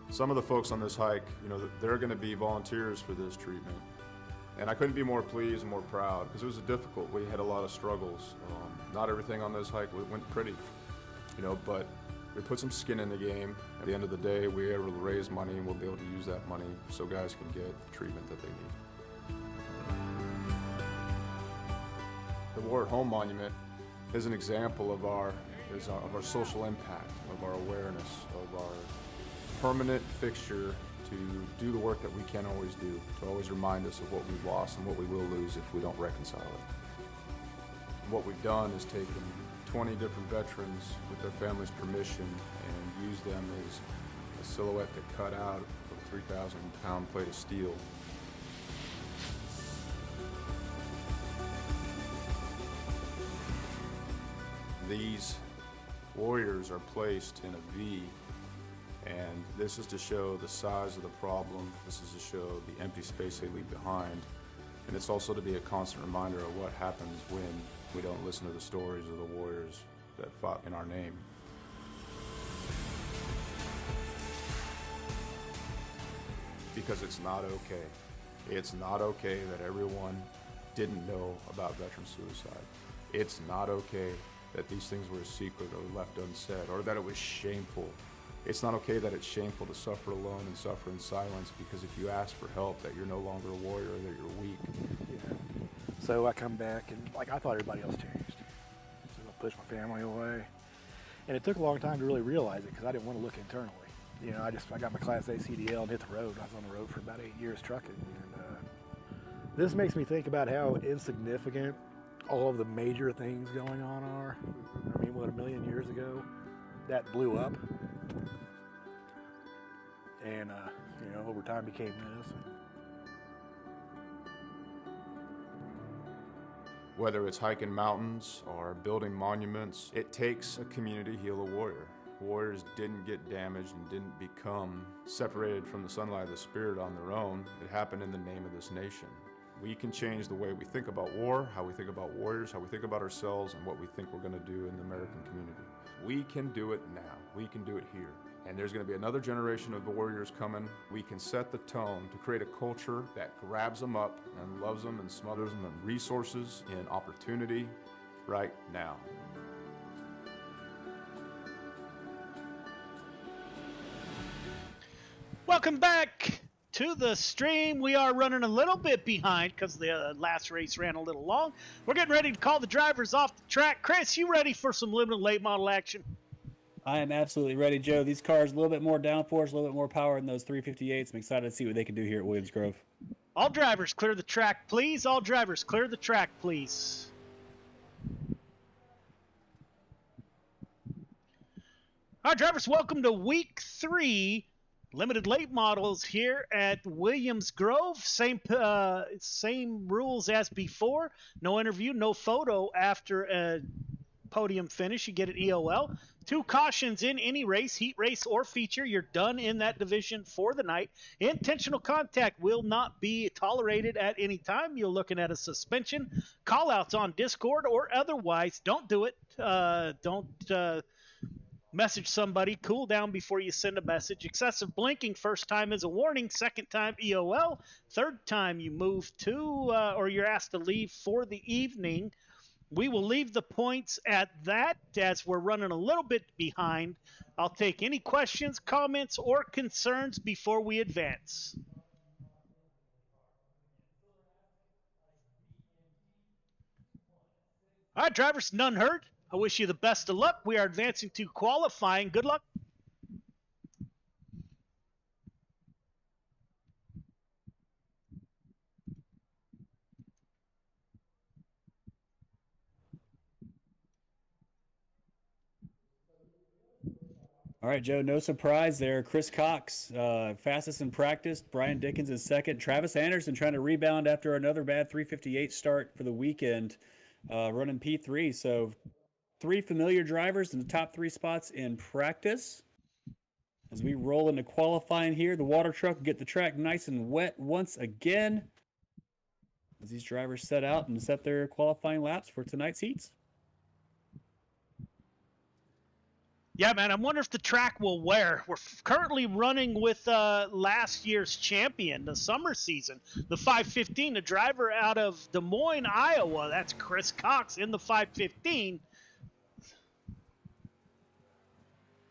Some of the folks on this hike, you know, they're going to be volunteers for this treatment. And I couldn't be more pleased and more proud because it was difficult. We had a lot of struggles. Not everything on this hike went pretty, you know, but we put some skin in the game. At the end of the day, we were able to raise money and we'll be able to use that money so guys can get the treatment that they need. The War at Home Monument is an example of our social impact, of our awareness, of our permanent fixture to do the work that we can't always do, to always remind us of what we've lost and what we will lose if we don't reconcile it. And what we've done is taken 20 different veterans with their families' permission and used them as a silhouette to cut out of a 3,000-pound plate of steel. These warriors are placed in a V And this is to show the size of the problem. This is to show the empty space they leave behind. And it's also to be a constant reminder of what happens when we don't listen to the stories of the warriors that fought in our name. Because it's not okay. It's not okay that everyone didn't know about veteran suicide. It's not okay that these things were a secret or left unsaid, or that it was shameful. It's not okay that it's shameful to suffer alone and suffer in silence, because if you ask for help, that you're no longer a warrior, that you're weak. Yeah. So I come back and I thought everybody else changed. So I pushed my family away. And it took a long time to really realize it, because I didn't want to look internally. I got my Class A CDL and hit the road. I was on the road for about 8 years trucking. And this makes me think about how insignificant all of the major things going on are. I mean, what, 1 million years ago, that blew up. And, over time became this. Whether it's hiking mountains or building monuments, it takes a community to heal a warrior. Warriors didn't get damaged and didn't become separated from the sunlight of the spirit on their own. It happened in the name of this nation. We can change the way we think about war, how we think about warriors, how we think about ourselves, and what we think we're going to do in the American community. We can do it now. We can do it here. And there's going to be another generation of warriors coming. We can set the tone to create a culture that grabs them up and loves them and smothers them in resources, in opportunity, right now. Welcome back to the stream. We are running a little bit behind because the last race ran a little long. We're getting ready to call the drivers off the track. Chris, you ready for some limited late model action? I am absolutely ready, Joe. These cars, a little bit more downforce, a little bit more power than those 358s. I'm excited to see what they can do here at Williams Grove. All drivers, clear the track, please. All drivers, clear the track, please. All right, drivers, welcome to week 3. Limited late models here at Williams Grove. Same rules as before. No interview, no photo after a podium finish. You get an EOL. 2 cautions in any race, heat race or feature. You're done in that division for the night. Intentional contact will not be tolerated at any time. You're looking at a suspension. Call-outs on Discord or otherwise. Don't do it. Don't message somebody. Cool down before you send a message. Excessive blinking, first time is a warning. Second time, EOL. Third time, you move to or you're asked to leave for the evening. We will leave the points at that as we're running a little bit behind. I'll take any questions, comments, or concerns before we advance. All right, drivers, none heard. I wish you the best of luck. We are advancing to qualifying. Good luck. All right, Joe, no surprise there. Chris Cox, fastest in practice. Brian Dickens is second. Travis Anderson trying to rebound after another bad 358 start for the weekend, running P3. So 3 familiar drivers in the top 3 spots in practice. As we roll into qualifying here, the water truck will get the track nice and wet once again as these drivers set out and set their qualifying laps for tonight's heats. Yeah, man, I wonder if the track will wear. We're currently running with last year's champion, the summer season, the 515, a driver out of Des Moines, Iowa. That's Chris Cox in the 515.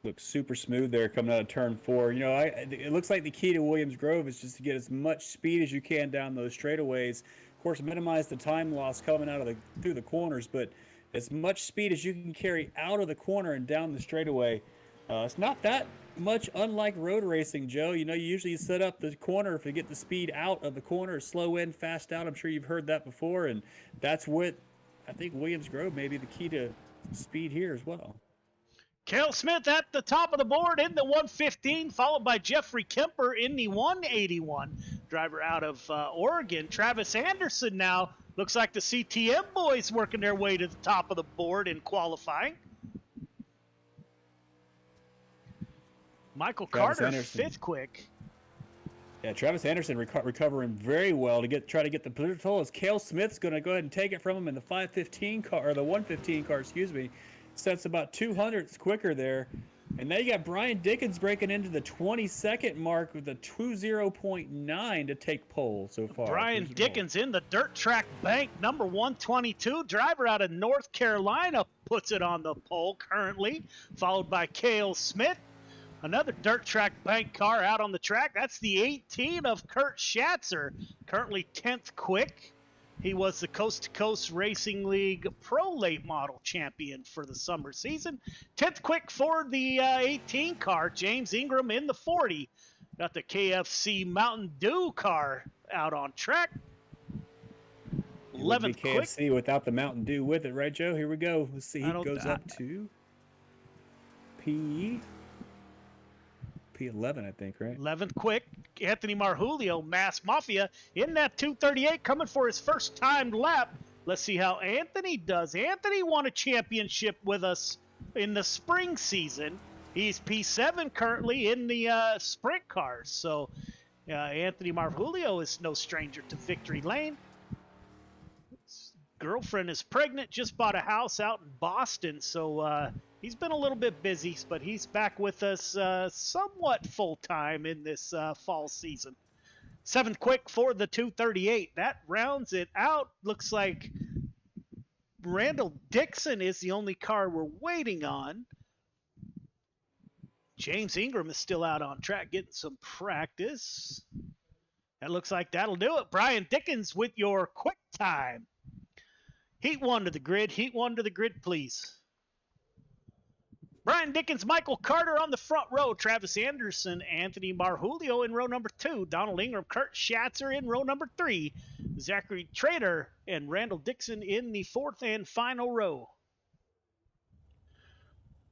Looks super smooth there coming out of turn 4. You know, it looks like the key to Williams Grove is just to get as much speed as you can down those straightaways. Of course, minimize the time loss coming out of through the corners, but as much speed as you can carry out of the corner and down the straightaway. It's not that much unlike road racing, Joe. You know, you usually set up the corner to get the speed out of the corner, slow in, fast out. I'm sure you've heard that before, and that's what I think Williams Grove may be the key to speed here as well. Cale Smith at the top of the board in the 115, followed by Jeffrey Kemper in the 181. Driver out of Oregon. Travis Anderson now looks like the CTM boys working their way to the top of the board in qualifying. Michael Travis Carter, Anderson. 5th quick. Yeah, Travis Anderson recovering very well to try to get the pole. As Cale Smith's going to go ahead and take it from him in the 515 car, or the 115 car, excuse me. Sets about 200ths quicker there. And now you got Brian Dickens breaking into the 22nd mark with a 20.9 to take pole so far. Brian Dickens in the dirt track bank, number 122. Driver out of North Carolina puts it on the pole currently, followed by Cale Smith. Another dirt track bank car out on the track. That's the 18 of Kurt Schatzer, currently 10th quick. He was the Coast to Coast Racing League Pro Late Model champion for the summer season. 10th quick for the 18 car. James Ingram in the 40. Got the KFC Mountain Dew car out on track. 11th quick. KFC without the Mountain Dew with it, right, Joe? Here we go. Let's see. He goes up to P11, I think, right? 11th quick. Anthony Marjulio, Mass Mafia, in that 238, coming for his first timed lap. Let's see how Anthony does. Anthony won a championship with us in the spring season. He's P7 currently in the sprint cars. So Anthony Marjulio is no stranger to victory lane. His girlfriend is pregnant, just bought a house out in Boston. So he's been a little bit busy, but he's back with us somewhat full-time in this fall season. 7th quick for the 238. That rounds it out. Looks like Randall Dixon is the only car we're waiting on. James Ingram is still out on track getting some practice. That looks like that'll do it. Brian Dickens with your quick time. Heat 1 to the grid. Heat 1 to the grid, please. Brian Dickens, Michael Carter on the front row. Travis Anderson, Anthony Marjulio in row number 2. Donald Ingram, Kurt Schatzer in row number 3. Zachary Trader and Randall Dixon in the 4th and final row.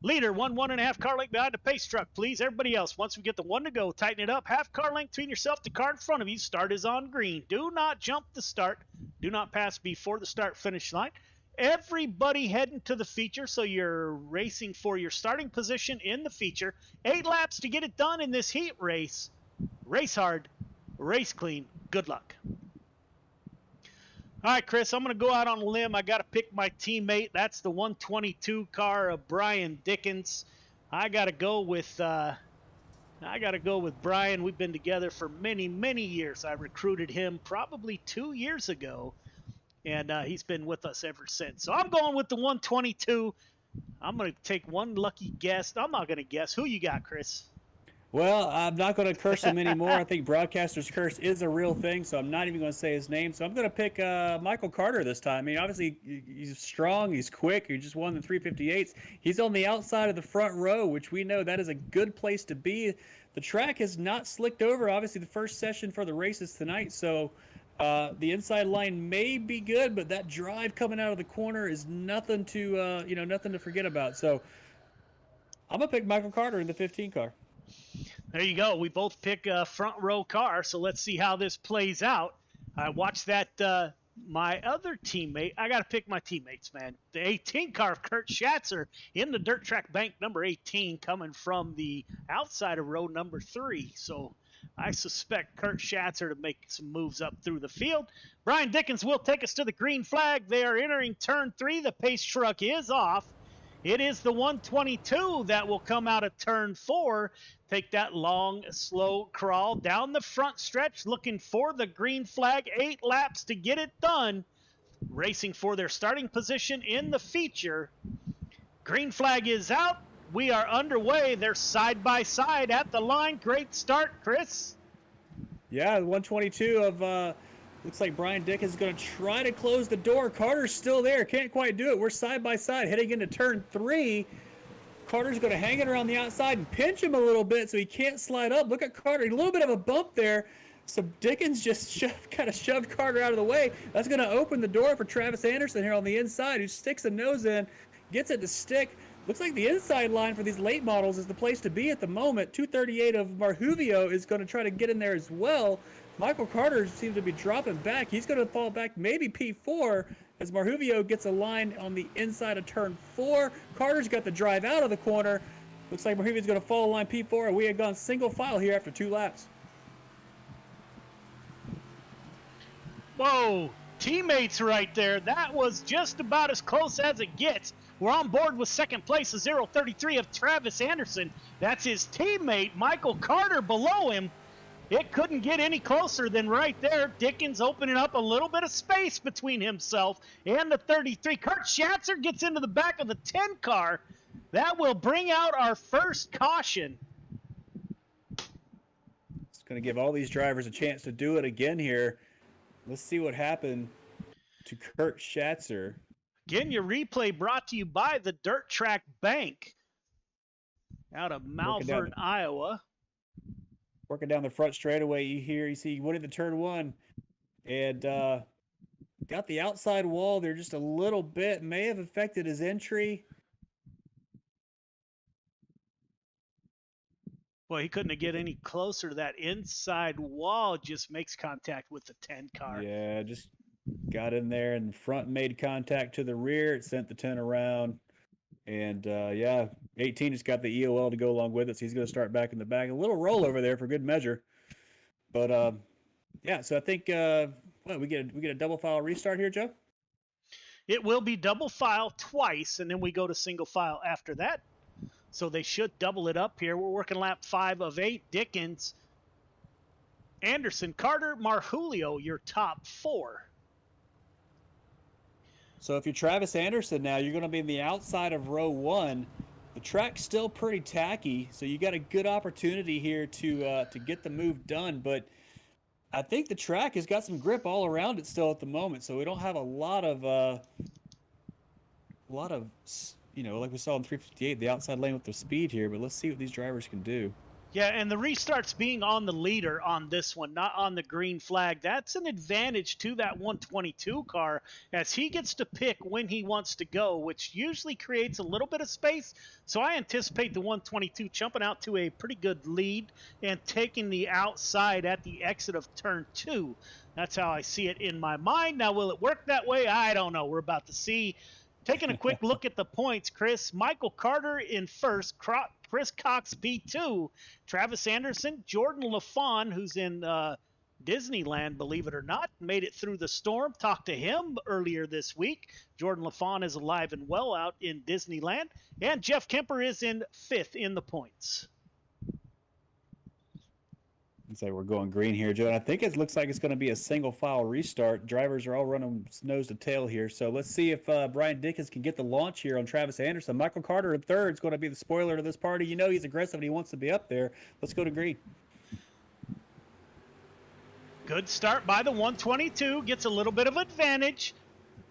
Leader, 1.5 car length behind the pace truck, please. Everybody else, once we get the 1 to go, tighten it up. Half car length between yourself, the car in front of you. Start is on green. Do not jump the start. Do not pass before the start finish line. Everybody heading to the feature, so you're racing for your starting position in the feature. 8 laps to get it done in this heat race. Race hard, race clean. Good luck. All right, Chris, I'm going to go out on a limb. I got to pick my teammate. That's the 122 car of Brian Dickens. I got to go with Brian. We've been together for many, many years. I recruited him probably 2 years ago. And he's been with us ever since. So I'm going with the 122. I'm going to take one lucky guess. I'm not going to guess. Who you got, Chris? Well, I'm not going to curse him anymore. I think broadcaster's curse is a real thing, so I'm not even going to say his name. So I'm going to pick Michael Carter this time. I mean, obviously, he's strong. He's quick. He just won the 358s. He's on the outside of the front row, which we know that is a good place to be. The track is not slicked over. Obviously, the first session for the races tonight, so the inside line may be good, but that drive coming out of the corner is nothing to nothing to forget about. So I'm gonna pick Michael Carter in the 15 car. There you go. We both pick a front row car, so let's see how this plays out. I watched that. My other teammate, I got to pick my teammates, man. The 18 car of Kurt Schatzer in the dirt track bank number 18, coming from the outside of row number 3. So I suspect Kurt Schatzer to make some moves up through the field. Brian Dickens will take us to the green flag. They are entering turn 3. The pace truck is off. It is the 122 that will come out of turn 4. Take that long, slow crawl down the front stretch, looking for the green flag. 8 laps to get it done. Racing for their starting position in the feature. Green flag is out. We are underway. They're side by side at the line. Great start, Chris. Yeah, 122 of looks like Brian Dickens is going to try to close the door. Carter's still there. Can't quite do it. We're side by side heading into turn 3. Carter's going to hang it around the outside and pinch him a little bit so he can't slide up. Look at Carter. A little bit of a bump there. So Dickens just kind of shoved Carter out of the way. That's going to open the door for Travis Anderson here on the inside, who sticks a nose in, gets it to stick. Looks like the inside line for these late models is the place to be at the moment. 238 of Marjulio is going to try to get in there as well. Michael Carter seems to be dropping back. He's going to fall back maybe P4 as Marjulio gets a line on the inside of turn 4. Carter's got the drive out of the corner. Looks like Marhuvio's going to follow line P4, and we have gone single file here after 2 laps. Whoa, teammates right there. That was just about as close as it gets. We're on board with second place, a 0.33 of Travis Anderson. That's his teammate, Michael Carter, below him. It couldn't get any closer than right there. Dickens opening up a little bit of space between himself and the 33. Kurt Schatzer gets into the back of the 10 car. That will bring out our first caution. It's going to give all these drivers a chance to do it again here. Let's see what happened to Kurt Schatzer. Again, your replay brought to you by the Dirt Track Bank out of Malvern, Iowa. Working down the front straightaway, you see he went into turn 1 and got the outside wall there just a little bit. May have affected his entry. Boy, he couldn't get any closer. That inside wall just makes contact with the 10 car. Yeah, just got in there and front made contact to the rear. It sent the 10 around. And, yeah, 18 just got the EOL to go along with it, so he's going to start back in the back. A little roll over there for good measure. But, yeah, so I think we get a double file restart here, Joe? It will be double file twice, and then we go to single file after that. So they should double it up here. We're working lap 5 of 8. Dickens, Anderson, Carter, Marjulio, your top 4. So if you're Travis Anderson now, you're going to be in the outside of row 1. The track's still pretty tacky, so you got a good opportunity here to get the move done. But I think the track has got some grip all around it still at the moment, so we don't have a lot of you know, like we saw in 358, the outside lane with the speed here. But let's see what these drivers can do. Yeah, and the restarts being on the leader on this one, not on the green flag, that's an advantage to that 122 car as he gets to pick when he wants to go, which usually creates a little bit of space. So I anticipate the 122 jumping out to a pretty good lead and taking the outside at the exit of turn 2. That's how I see it in my mind. Now, will it work that way? I don't know. We're about to see. Taking a quick look at the points, Chris. Michael Carter in first, Chris Cox P2, Travis Anderson, Jordan LaFawn, who's in Disneyland, believe it or not, made it through the storm. Talked to him earlier this week. Jordan LaFawn is alive and well out in Disneyland. And Jeff Kemper is in 5th in the points. So we're going green here, Joe. And I think it looks like it's going to be a single file restart. Drivers are all running nose to tail here. So let's see if Brian Dickens can get the launch here on Travis Anderson. Michael Carter in 3rd is going to be the spoiler to this party. You know he's aggressive and he wants to be up there. Let's go to green. Good start by the 122. Gets a little bit of advantage.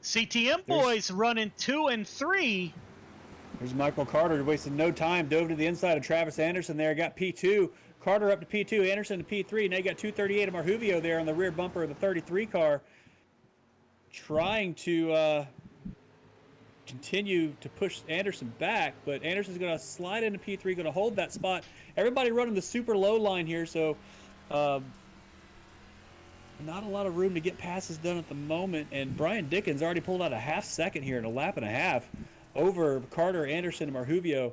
CTM boys running 2 and 3. There's Michael Carter, wasting no time. Dove to the inside of Travis Anderson there. Got P2. Carter up to P2, Anderson to P3. Now you got 238 of Marjuvio there on the rear bumper of the 33 car. Trying to continue to push Anderson back, but Anderson's going to slide into P3, going to hold that spot. Everybody running the super low line here, so not a lot of room to get passes done at the moment. And Brian Dickens already pulled out a half second here in a lap and a half over Carter, Anderson, and Marjuvio.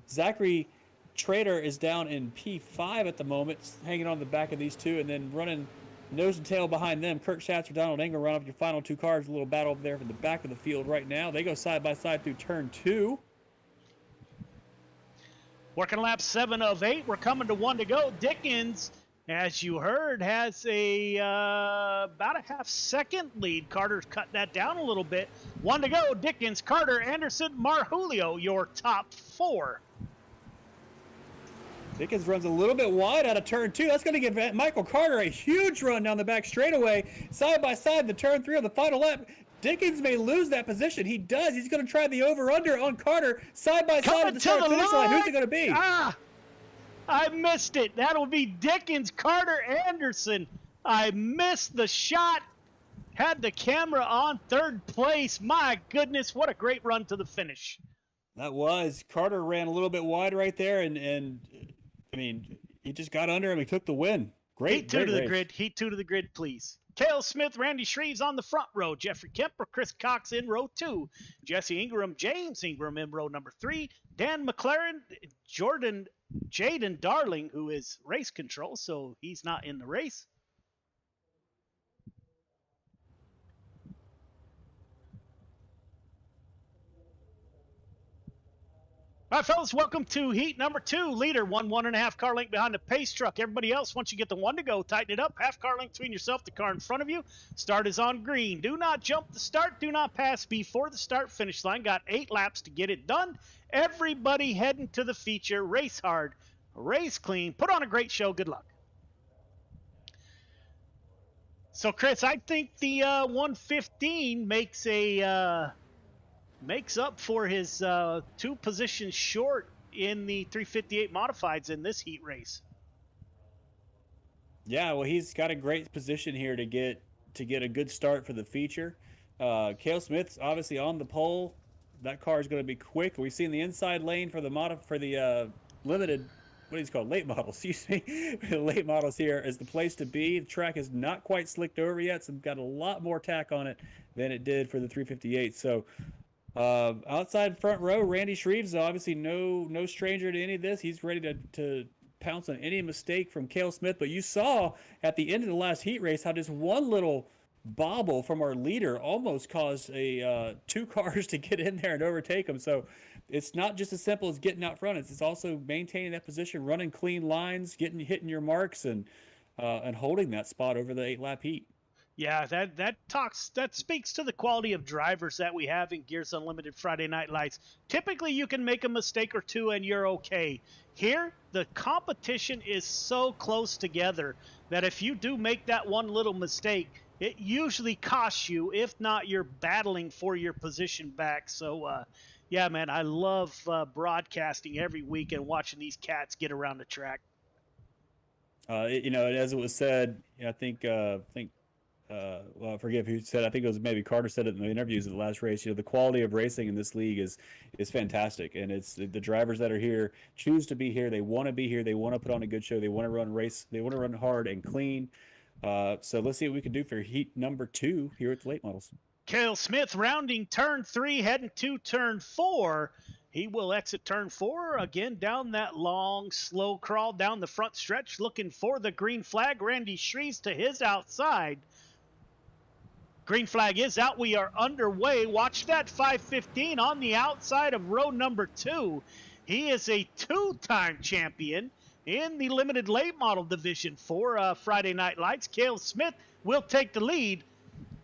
Zachary Trader is down in P5 at the moment, hanging on the back of these two, and then running nose and tail behind them. Kurt Schatzer, Donald Engel run up your final 2 cars. A little battle over there from the back of the field right now. They go side by side through turn 2. Working lap 7 of 8. We're coming to 1 to go. Dickens, as you heard, has a about a half second lead. Carter's cut that down a little bit. 1 to go. Dickens, Carter, Anderson, Marjulio, your top 4. Dickens runs a little bit wide out of turn 2. That's going to give Michael Carter a huge run down the back straightaway. Side by side, the turn 3 of the final lap. Dickens may lose that position. He does. He's going to try the over-under on Carter. Side by side at the start finish line. Who's it going to be? I missed it. That'll be Dickens, Carter, Anderson. I missed the shot. Had the camera on 3rd place. My goodness, what a great run to the finish. That was. Carter ran a little bit wide right there, and I mean, he just got under him. He took the win. Great, Heat 2 to the race. grid. Heat 2 to the grid, please. Cale Smith, Randy Shreves on the front row. Jeffrey Kemper, Chris Cox in row 2. Jesse Ingram, James Ingram in row number 3. Dan McLaren, Jaden Darling, who is race control, so he's not in the race. All right, fellas, welcome to heat number 2. Leader, 1.5 car length behind the pace truck. Everybody else, once you get the 1 to go, tighten it up. Half car length between yourself, the car in front of you. Start is on green. Do not jump the start. Do not pass before the start finish line. Got 8 laps to get it done. Everybody heading to the feature. Race hard, race clean. Put on a great show. Good luck. So, Chris, I think the 115 makes up for his 2 positions short in the 358 modifieds in this heat race. Yeah, well, he's got a great position here to get a good start for the feature. Cale Smith's obviously on the pole. That car is going to be quick. We've seen the inside lane for the limited, what is it called, late models. Excuse me, the late models here is the place to be. The track is not quite slicked over yet, so we've got a lot more tack on it than it did for the 358. So. Outside front row, Randy Shreves, obviously no stranger to any of this. He's ready to pounce on any mistake from Cale Smith. But you saw at the end of the last heat race how just one little bobble from our leader almost caused 2 cars to get in there and overtake him. So it's not just as simple as getting out front. It's also maintaining that position, running clean lines, hitting your marks, and holding that spot over the 8-lap heat. Yeah, that speaks to the quality of drivers that we have in Gears Unlimited Friday Night Lights. Typically, you can make a mistake or 2 and you're okay. Here, the competition is so close together that if you do make that one little mistake, it usually costs you. If not, you're battling for your position back. So, yeah, man, I love broadcasting every week and watching these cats get around the track. As it was said, I think I forget who said. I think it was maybe Carter said it in the interviews of the last race. The quality of racing in this league is fantastic, and it's the drivers that are here choose to be here. They want to be here. They want to put on a good show. They want to run race. They want to run hard and clean. So let's see what we can do for heat number 2 here at the late models. Cale Smith rounding turn 3, heading to turn 4. He will exit turn 4 again down that long, slow crawl down the front stretch, looking for the green flag. Randy Shreves to his outside. Green flag is out. We are underway. Watch that 515 on the outside of row number 2. He is a 2-time champion in the limited late model division for Friday Night Lights. Cale Smith will take the lead.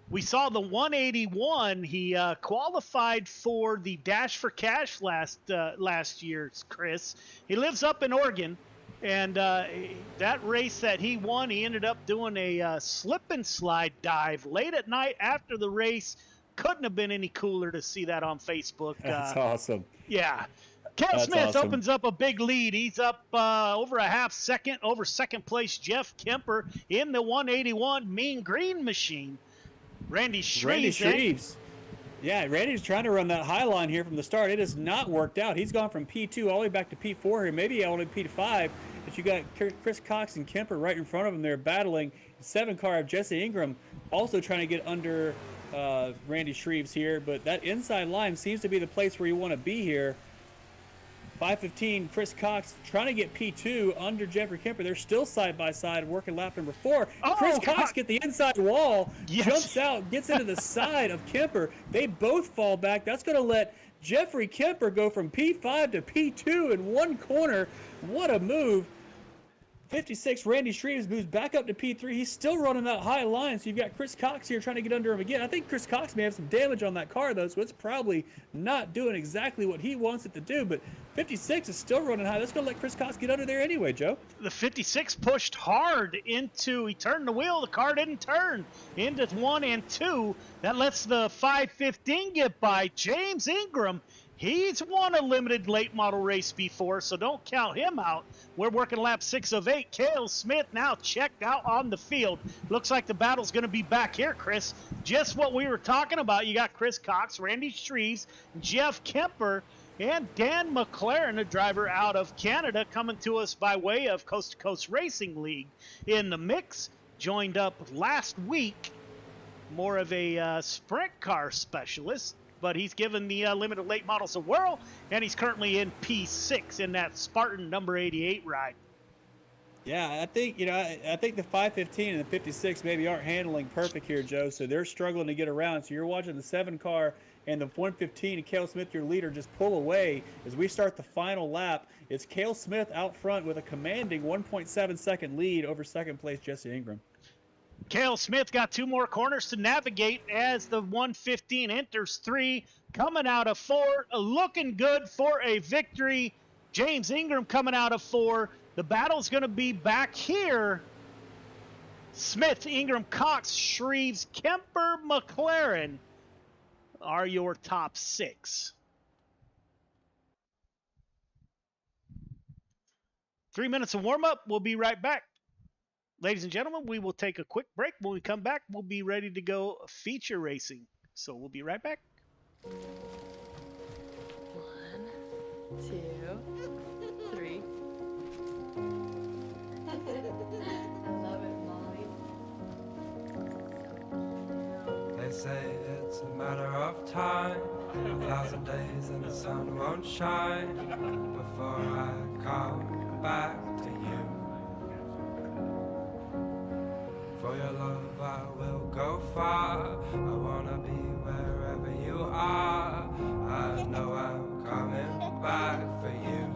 We saw the 181. He qualified for the Dash for Cash last year, Chris. He lives up in Oregon. And that race that he won, he ended up doing a slip and slide dive late at night after the race. Couldn't have been any cooler to see that on Facebook. That's awesome. Yeah. Cale Smith opens up a big lead. He's up over a half second over second place Jeff Kemper in the 181 Mean Green Machine. Randy Shreves. Yeah, Randy's trying to run that high line here from the start. It has not worked out. He's gone from P2 all the way back to P4 here, maybe only P5. But you got Chris Cox and Kemper right in front of him. They're battling. 7 car of Jesse Ingram also trying to get under Randy Shreves here. But that inside line seems to be the place where you want to be here. 515, Chris Cox trying to get P2 under Jeffrey Kemper. They're still side by side working lap number 4. Chris Cox get the inside wall, jumps out, gets into the side of Kemper. They both fall back. That's going to let Jeffrey Kemper go from P5 to P2 in one corner. What a move. 56, Randy Shreves moves back up to P3. He's still running that high line, so you've got Chris Cox here trying to get under him again. I think Chris Cox may have some damage on that car, though, so it's probably not doing exactly what he wants it to do, but 56 is still running high. That's going to let Chris Cox get under there anyway, Joe. The 56 pushed hard into, he turned the wheel, the car didn't turn, into 1 and 2. That lets the 515 get by. James Ingram, he's won a limited late model race before, so don't count him out. We're working lap 6 of 8. Cale Smith now checked out on the field. Looks like the battle's going to be back here, Chris. Just what we were talking about. You got Chris Cox, Randy Shreves, Jeff Kemper And Dan McLaren, a driver out of Canada, coming to us by way of Coast to Coast Racing League in the mix. Joined up last week, more of a sprint car specialist, but he's given the limited late models a whirl, and he's currently in P6 in that Spartan number 88 ride. Yeah, I think I think the 515 and the 56 maybe aren't handling perfect here, Joe. So they're struggling to get around. So you're watching the 7 car and the 115 and Cale Smith, your leader, just pull away as we start the final lap. It's Cale Smith out front with a commanding 1.7 second lead over second place Jesse Ingram. Cale Smith got 2 more corners to navigate as the 115 enters 3, coming out of 4, looking good for a victory. James Ingram coming out of 4. The battle's going to be back here. Smith, Ingram, Cox, Shreves, Kemper, McLaren are your top 6. 3 minutes of warm-up. We'll be right back. Ladies and gentlemen, we will take a quick break. When we come back, we'll be ready to go feature racing. So we'll be right back. 1, 2, 3. I love it, Molly. They say it's a matter of time, 1,000 days and the sun won't shine before I come back to you. For your love I will go far, I wanna be wherever you are. I know I'm coming back for you.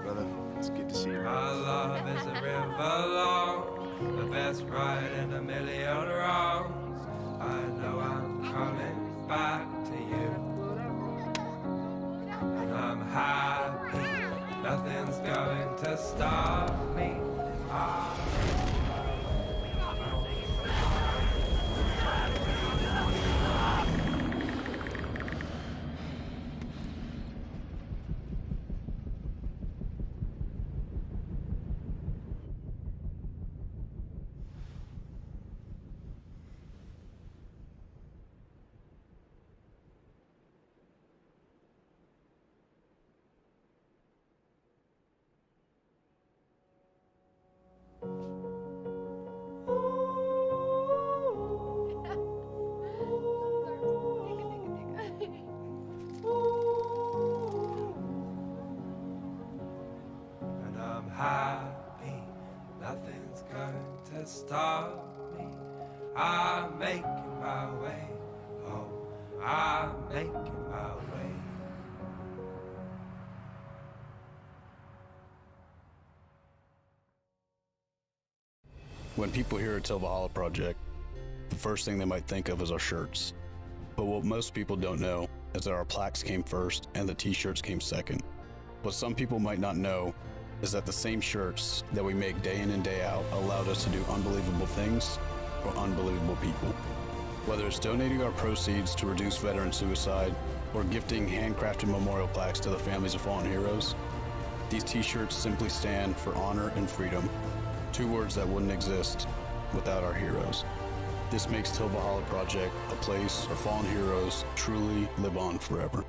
Brother, it's good to see you. Our love is a river long, the best ride in a million wrongs. I know I'm coming back to you. And I'm happy, nothing's going to stop me. And I'm happy, nothing's going to stop me. I'm making my way home. I'm making my way. When people hear a Till Valhalla project, the first thing they might think of is our shirts. But what most people don't know is that our plaques came first and the t-shirts came second. What some people might not know is that the same shirts that we make day in and day out allowed us to do unbelievable things for unbelievable people. Whether it's donating our proceeds to reduce veteran suicide or gifting handcrafted memorial plaques to the families of fallen heroes, these t-shirts simply stand for honor and freedom, 2 words that wouldn't exist without our heroes. This makes Till Valhalla Project a place our fallen heroes truly live on forever.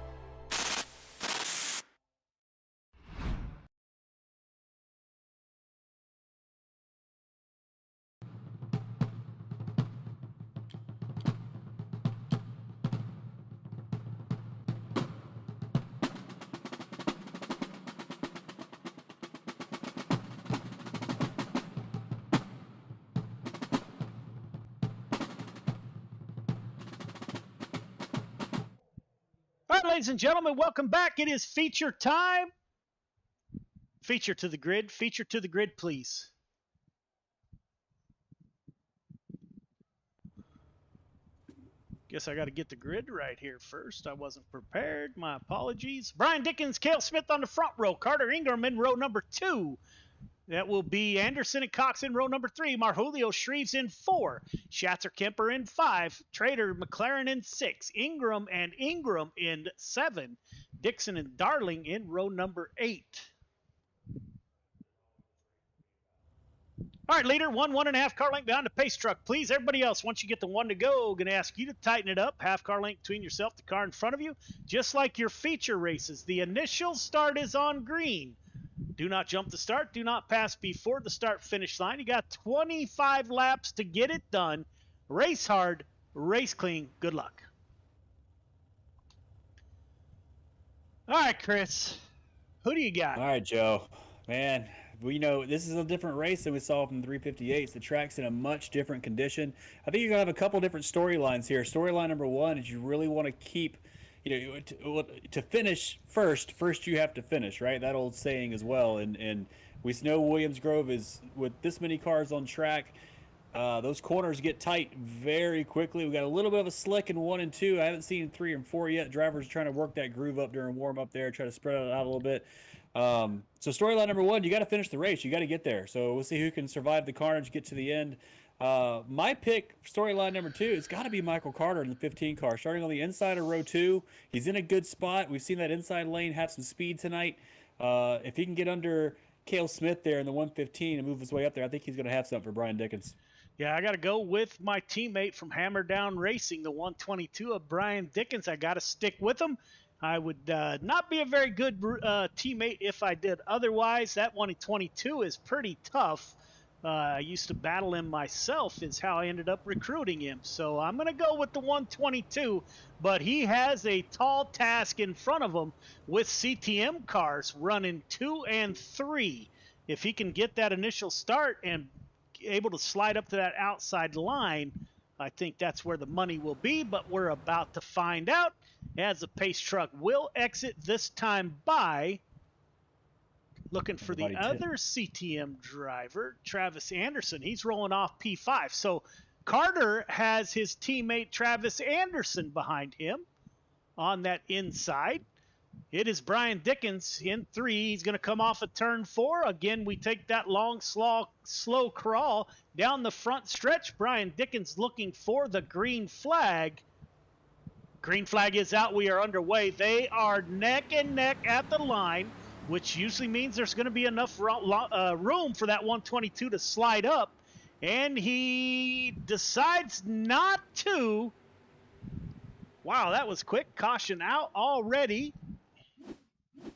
All right, ladies and gentlemen, welcome back. It is feature time. Feature to the grid. Feature to the grid, please. Guess I got to get the grid right here first. I wasn't prepared. My apologies. Brian Dickens, Cale Smith on the front row. Carter Ingram in row number 2. That will be Anderson and Cox in row number 3. Marjolio Shreves in 4. Schatzer Kemper in 5. Trader McLaren in 6. Ingram and Ingram in 7. Dixon and Darling in row number 8. All right, leader, 1.5 car length behind the pace truck, please. Everybody else, once you get the 1 to go, going to ask you to tighten it up. Half car length between yourself, the car in front of you. Just like your feature races, the initial start is on green. Do not jump the start. Do not pass before the start-finish line. You got 25 laps to get it done. Race hard, race clean. Good luck. All right, Chris. Who do you got? All right, Joe. Man, we know this is a different race than we saw from the 358s. The track's in a much different condition. I think you're going to have a couple different storylines here. Storyline number one is you really want to keep, to finish first you have to finish, right? That old saying as well. And we know Williams Grove is, with this many cars on track, those corners get tight very quickly. We got a little bit of a slick in 1 and 2. I haven't seen 3 and 4 yet. Drivers are trying to work that groove up during warm up there, try to spread it out a little bit. So storyline number one, you got to finish the race. You got to get there. So we'll see who can survive the carnage, get to the end. My pick, storyline number 2, it's got to be Michael Carter in the 15 car, starting on the inside of row 2. He's in a good spot. We've seen that inside lane have some speed tonight. If he can get under Cale Smith there in the 115 and move his way up there, I think he's going to have something for Brian Dickens. Yeah, I got to go with my teammate from Hammer Down Racing, the 122 of Brian Dickens. I got to stick with him. I would not be a very good teammate if I did otherwise. That 122 is pretty tough. I used to battle him myself is how I ended up recruiting him. So I'm going to go with the 122, but he has a tall task in front of him with CTM cars running 2 and 3. If he can get that initial start and able to slide up to that outside line, I think that's where the money will be, but we're about to find out as the pace truck will exit this time by looking for the other CTM driver, Travis Anderson. He's rolling off P5. So Carter has his teammate Travis Anderson behind him on that inside. It is Brian Dickens in 3. He's going to come off of turn 4. Again, we take that long, slow crawl down the front stretch. Brian Dickens looking for the green flag. Green flag is out. We are underway. They are neck and neck at the line, which usually means there's going to be enough room for that 122 to slide up. And he decides not to. Wow, that was quick. Caution out already.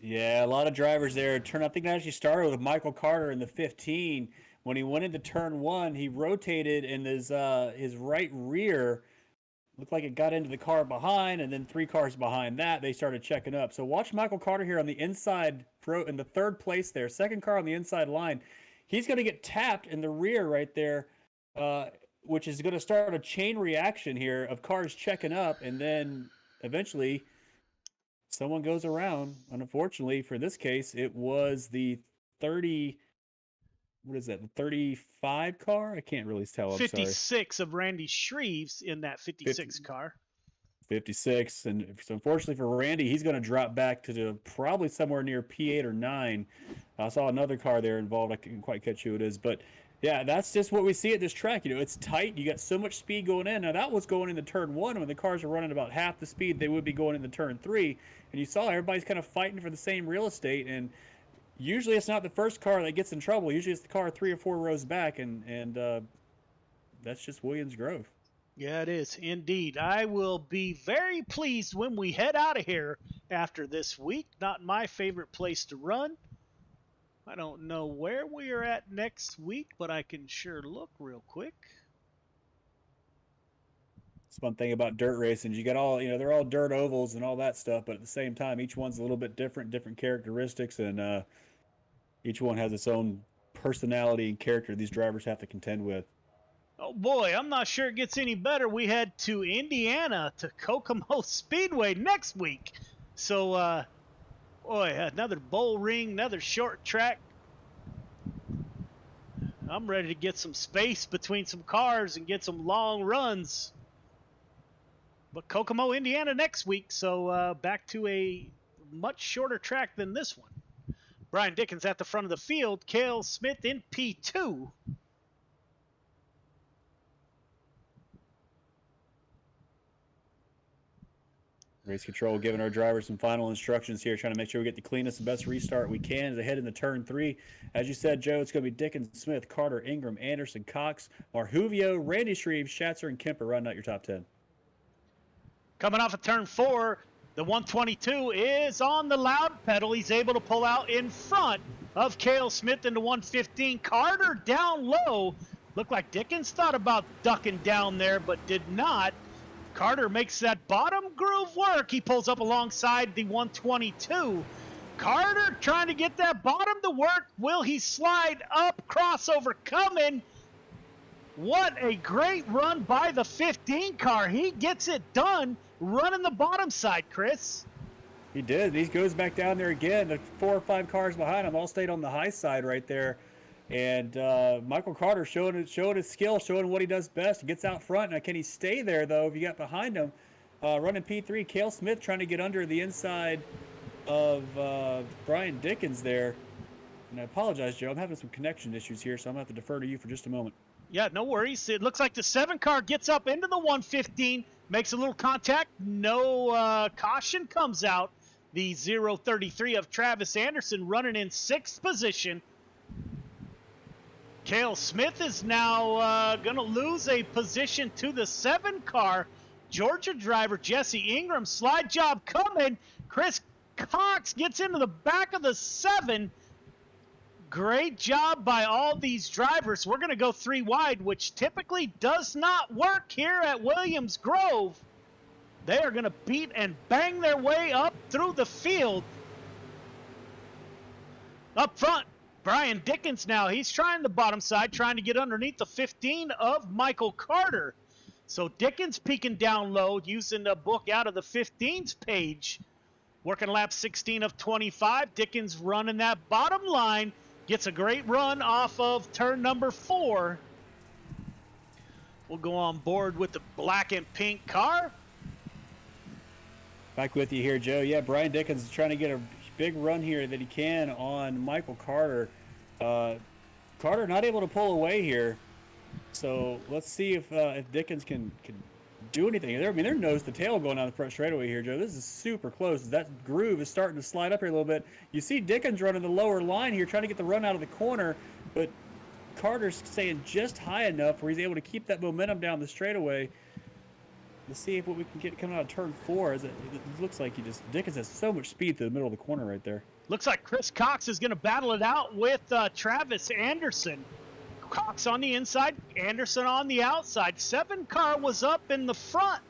Yeah, a lot of drivers there. I think that actually started with Michael Carter in the 15. When he went into turn 1, he rotated and his right rear looked like it got into the car behind, and then 3 cars behind that, they started checking up. So watch Michael Carter here on the inside, in the 3rd place there, 2nd car on the inside line. He's going to get tapped in the rear right there, which is going to start a chain reaction here of cars checking up, and then eventually someone goes around. And unfortunately, for this case, it was the 35 car? I can't really tell. I'm 56 of Randy Shreves in that 56 car. 56. And so unfortunately for Randy, he's going to drop back to probably somewhere near P8 or 9. I saw another car there involved. I couldn't quite catch who it is. But yeah, that's just what we see at this track. It's tight. You got so much speed going in. Now, that was going into turn 1 when the cars are running about half the speed they would be going into turn 3. And you saw everybody's kind of fighting for the same real estate. And usually it's not the first car that gets in trouble. Usually it's the car 3 or 4 rows back, and that's just Williams Grove. Yeah, it is indeed. I will be very pleased when we head out of here after this week. Not my favorite place to run. I don't know where we are at next week, but I can sure look real quick. It's one thing about dirt racing. You got all, they're all dirt ovals and all that stuff, but at the same time, each one's a little bit different characteristics, and each one has its own personality and character these drivers have to contend with. Oh boy, I'm not sure it gets any better. We head to Indiana to Kokomo Speedway next week. So, boy, another bull ring, another short track. I'm ready to get some space between some cars and get some long runs. But Kokomo, Indiana next week, so back to a much shorter track than this one. Brian Dickens at the front of the field. Cale Smith in P2. Race control giving our drivers some final instructions here, trying to make sure we get the cleanest and best restart we can as they head into turn 3. As you said, Joe, it's going to be Dickens, Smith, Carter, Ingram, Anderson, Cox, Marjuvio, Randy Shreve, Schatzer, and Kemper rounding out your top 10. Coming off of turn 4, the 122 is on the loud pedal. He's able to pull out in front of Cale Smith into 115. Carter down low. Looked like Dickens thought about ducking down there, but did not. Carter makes that bottom groove work. He pulls up alongside the 122. Carter trying to get that bottom to work. Will he slide up? Crossover coming. What a great run by the 15 car. He gets it done running the bottom side, Chris. He did. He goes back down there again. The 4 or 5 cars behind him all stayed on the high side right there. And Michael Carter showing his skill, showing what he does best. He gets out front. Now, can he stay there, though, if you got behind him? Running P3, Cale Smith trying to get under the inside of Brian Dickens there. And I apologize, Joe. I'm having some connection issues here, so I'm going to have to defer to you for just a moment. Yeah, no worries. It looks like the 7 car gets up into the 115, makes a little contact. No caution comes out. The 033 of Travis Anderson running in 6th position. Cale Smith is now going to lose a position to the 7 car. Georgia driver Jesse Ingram, slide job coming. Chris Cox gets into the back of the 7. Great job by all these drivers. We're going to go 3 wide, which typically does not work here at Williams Grove. They are going to beat and bang their way up through the field. Up front, Brian Dickens now. He's trying the bottom side, trying to get underneath the 15 of Michael Carter. So Dickens peeking down low, using the book out of the 15's page. Working lap 16 of 25. Dickens running that bottom line. Gets a great run off of turn number 4. We'll go on board with the black and pink car. Back with you here, Joe. Yeah, Brian Dickens is trying to get a big run here that he can on Michael Carter. Carter not able to pull away here. So let's see if Dickens can do anything. They're nose to tail going down the front straightaway here, Joe. This is super close. That groove is starting to slide up here a little bit. You see Dickens running the lower line here, trying to get the run out of the corner, but Carter's staying just high enough where he's able to keep that momentum down the straightaway. Let's see if what we can get coming out of turn 4. It looks like Dickens has so much speed through the middle of the corner right there. Looks like Chris Cox is going to battle it out with Travis Anderson. Cox on the inside, Anderson on the outside. 7 car was up in the front,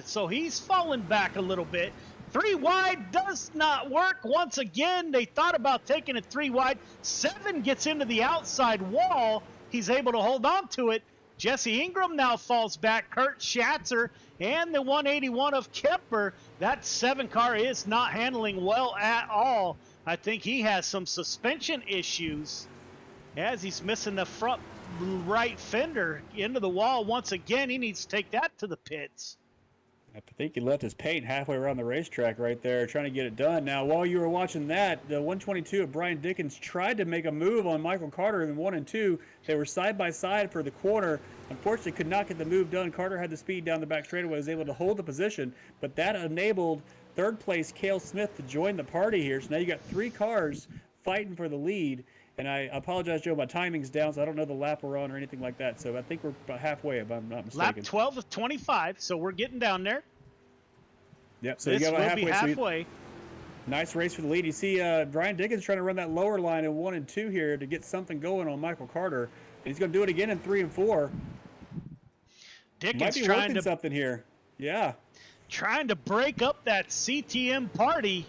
so he's fallen back a little bit. 3 wide does not work. Once again, they thought about taking it 3 wide. 7 gets into the outside wall. He's able to hold on to it. Jesse Ingram now falls back. Kurt Schatzer and the 181 of Kemper. That 7 car is not handling well at all. I think he has some suspension issues as he's missing the front right fender into the wall once again. He needs to take that to the pits. I think he left his paint halfway around the racetrack right there trying to get it done. Now, while you were watching that, the 122 of Brian Dickens tried to make a move on Michael Carter in 1 and 2. They were side by side for the corner. Unfortunately, could not get the move done. Carter had the speed down the back straightaway, was able to hold the position, but that enabled 3rd place Cale Smith to join the party here. So now you got 3 cars fighting for the lead. And I apologize, Joe, my timing's down, so I don't know the lap we're on or anything like that. So I think we're about halfway, if I'm not mistaken. Lap 12 of 25, so we're getting down there. Yep, so this you got about will be halfway. Nice race for the lead. You see Brian Dickens trying to run that lower line in 1 and 2 here to get something going on Michael Carter. And he's going to do it again in 3 and 4. Dickens might be trying working to something here. Yeah. Trying to break up that CTM party.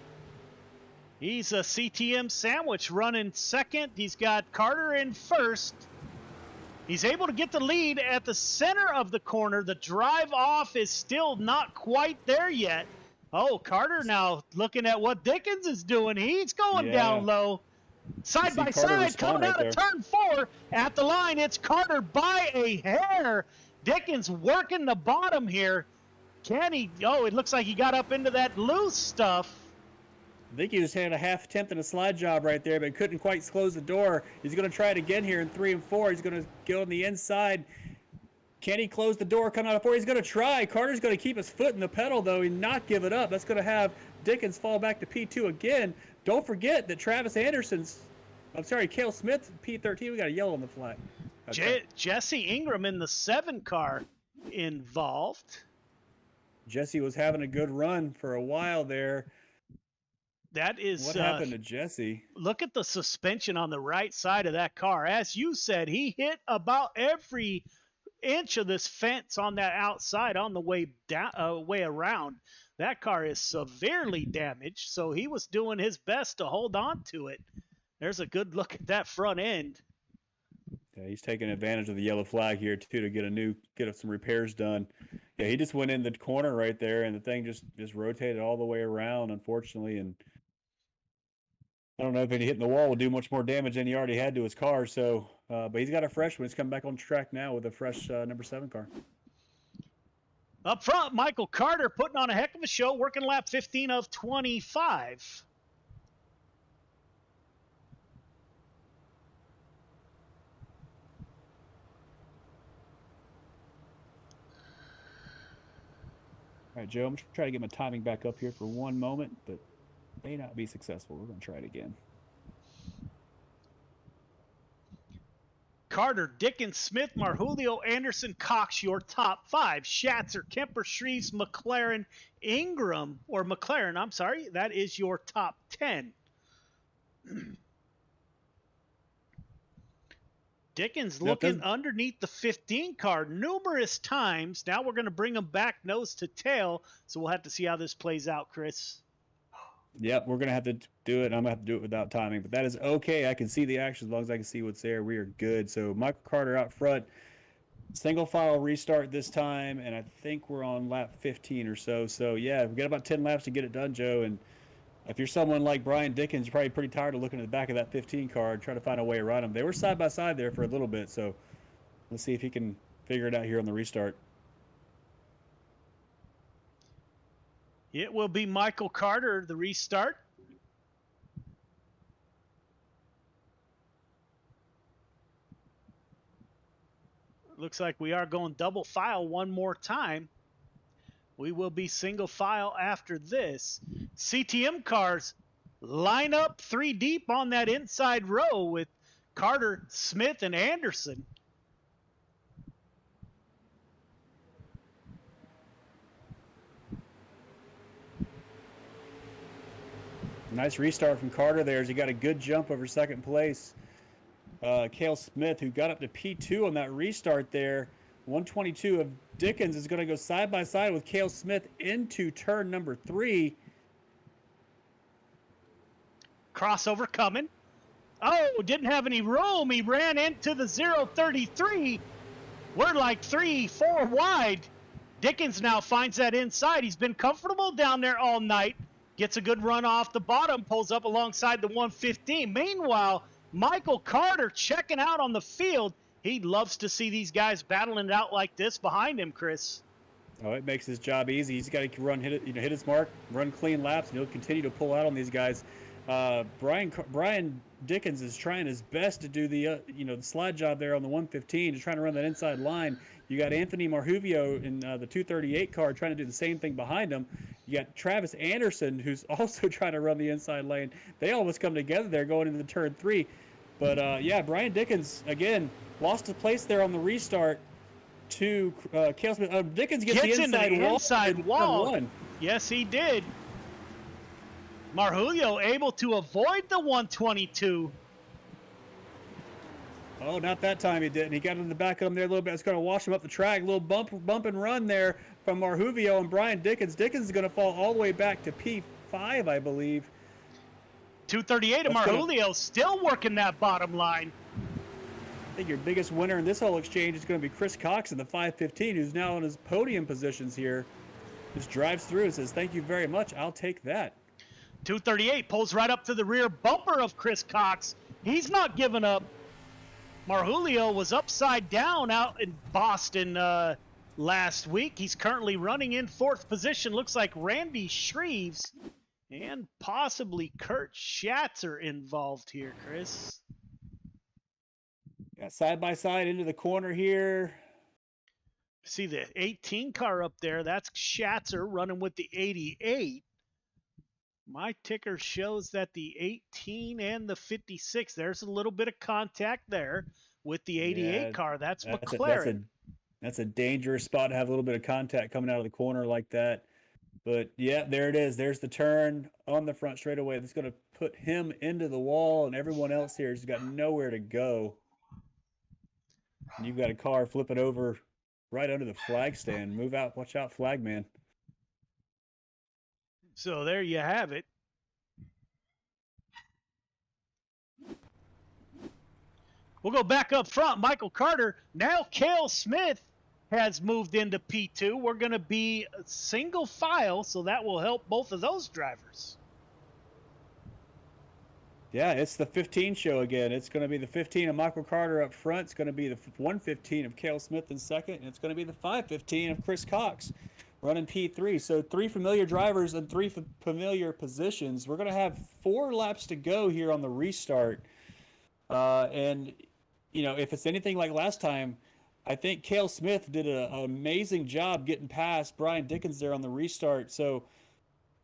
He's a CTM sandwich running 2nd. He's got Carter in 1st. He's able to get the lead at the center of the corner. The drive off is still not quite there yet. Oh, Carter now looking at what Dickens is doing. He's going down low. Side by side, coming out of turn 4 at the line. It's Carter by a hair. Dickens working the bottom here. Can he? Oh, it looks like he got up into that loose stuff. I think he just had a half attempt at a slide job right there, but couldn't quite close the door. He's going to try it again here in 3 and 4. He's going to go on the inside. Can he close the door, come out of four? He's going to try. Carter's going to keep his foot in the pedal, though, and not give it up. That's going to have Dickens fall back to P2 again. Don't forget that Cale Smith, P13. We got a yellow on the flag. Okay. Jesse Ingram in the 7 car involved. Jesse was having a good run for a while there. That is what happened to Jesse. Look at the suspension on the right side of that car. As you said, he hit about every inch of this fence on that outside on the way down, way around. That car is severely damaged, so he was doing his best to hold on to it. There's a good look at that front end. Yeah, he's taking advantage of the yellow flag here too to get some repairs done. Yeah, he just went in the corner right there, and the thing just rotated all the way around, unfortunately. And I don't know if any hitting the wall will do much more damage than he already had to his car. So, but he's got a fresh one. He's coming back on track now with a fresh number 7 car. Up front, Michael Carter putting on a heck of a show, working lap 15 of 25. All right, Joe, I'm going to try to get my timing back up here for one moment, but may not be successful. We're going to try it again. Carter, Dickens, Smith, Marjulio, Anderson, Cox, your top 5. Schatzer, Kemper, Shreves, McLaren, Ingram, or McLaren, I'm sorry, that is your top 10. Dickens looking underneath the 15 car numerous times. Now we're going to bring him back nose to tail, so we'll have to see how this plays out, Chris. Yep, we're going to have to do it. I'm going to have to do it without timing, but that is okay. I can see the action as long as I can see what's there. We are good. So Michael Carter out front, single file restart this time, and I think we're on lap 15 or so. So, yeah, we've got about 10 laps to get it done, Joe, and if you're someone like Brian Dickens, you're probably pretty tired of looking at the back of that 15 car and trying to find a way around them. They were side by side there for a little bit, so let's see if he can figure it out here on the restart. It will be Michael Carter, the restart. Looks like we are going double file one more time. We will be single file after this. CTM cars line up 3 deep on that inside row with Carter, Smith, and Anderson. Nice restart from Carter there as he got a good jump over second place. Cale Smith, who got up to P2 on that restart there. 122 of Dickens is going to go side by side with Cale Smith into turn number 3. Crossover coming. Oh, didn't have any room. He ran into the 033. We're like 3-4 wide. Dickens now finds that inside. He's been comfortable down there all night. Gets a good run off the bottom, pulls up alongside the 115. Meanwhile, Michael Carter checking out on the field. He loves to see these guys battling it out like this behind him, Chris. Oh, it makes his job easy. He's got to hit his mark, run clean laps, and he'll continue to pull out on these guys. Brian Dickens is trying his best to do the the slide job there on the 115, just trying to run that inside line. You got Anthony Marjuvio in the 238 car trying to do the same thing behind him. You got Travis Anderson, who's also trying to run the inside lane. They almost come together there going into the turn 3. But, yeah, Brian Dickens, again, lost his place there on the restart to Cale Smith. Dickens gets the inside wall. Yes, he did. Marjulio able to avoid the 122. Oh, not that time he didn't. He got in the back of him there a little bit. It's going to wash him up the track. A little bump and run there from Marjuvio and Brian Dickens. Dickens is going to fall all the way back to P5, I believe. 238 of Marjulio still working that bottom line. I think your biggest winner in this whole exchange is going to be Chris Cox in the 515, who's now in his podium positions here. Just drives through and says, "Thank you very much. I'll take that." 238 pulls right up to the rear bumper of Chris Cox. He's not giving up. Marjulio was upside down out in Boston last week. He's currently running in 4th position. Looks like Randy Shreves and possibly Kurt Schatzer involved here, Chris. Got side by side into the corner here. See the 18 car up there. That's Schatzer running with the 88. My ticker shows that the 18 and the 56. There's a little bit of contact there with the 88 car. That's McLaren. That's a dangerous spot to have a little bit of contact coming out of the corner like that. But yeah, there it is. There's the turn on the front straightaway. That's going to put him into the wall, and everyone else here has got nowhere to go. And you've got a car flipping over right under the flag stand. Move out. Watch out, flagman. So there you have it. We'll go back up front. Michael Carter. Now Cale Smith has moved into P2. We're going to be single file, so that will help both of those drivers. Yeah, it's the 15 show again. It's going to be the 15 of Michael Carter up front. It's going to be the 115 of Cale Smith in second, and it's going to be the 515 of Chris Cox running P3. So 3 familiar drivers and 3 familiar positions. We're going to have 4 laps to go here on the restart. And, you know, if it's anything like last time, I think Cale Smith did an amazing job getting past Brian Dickens there on the restart. So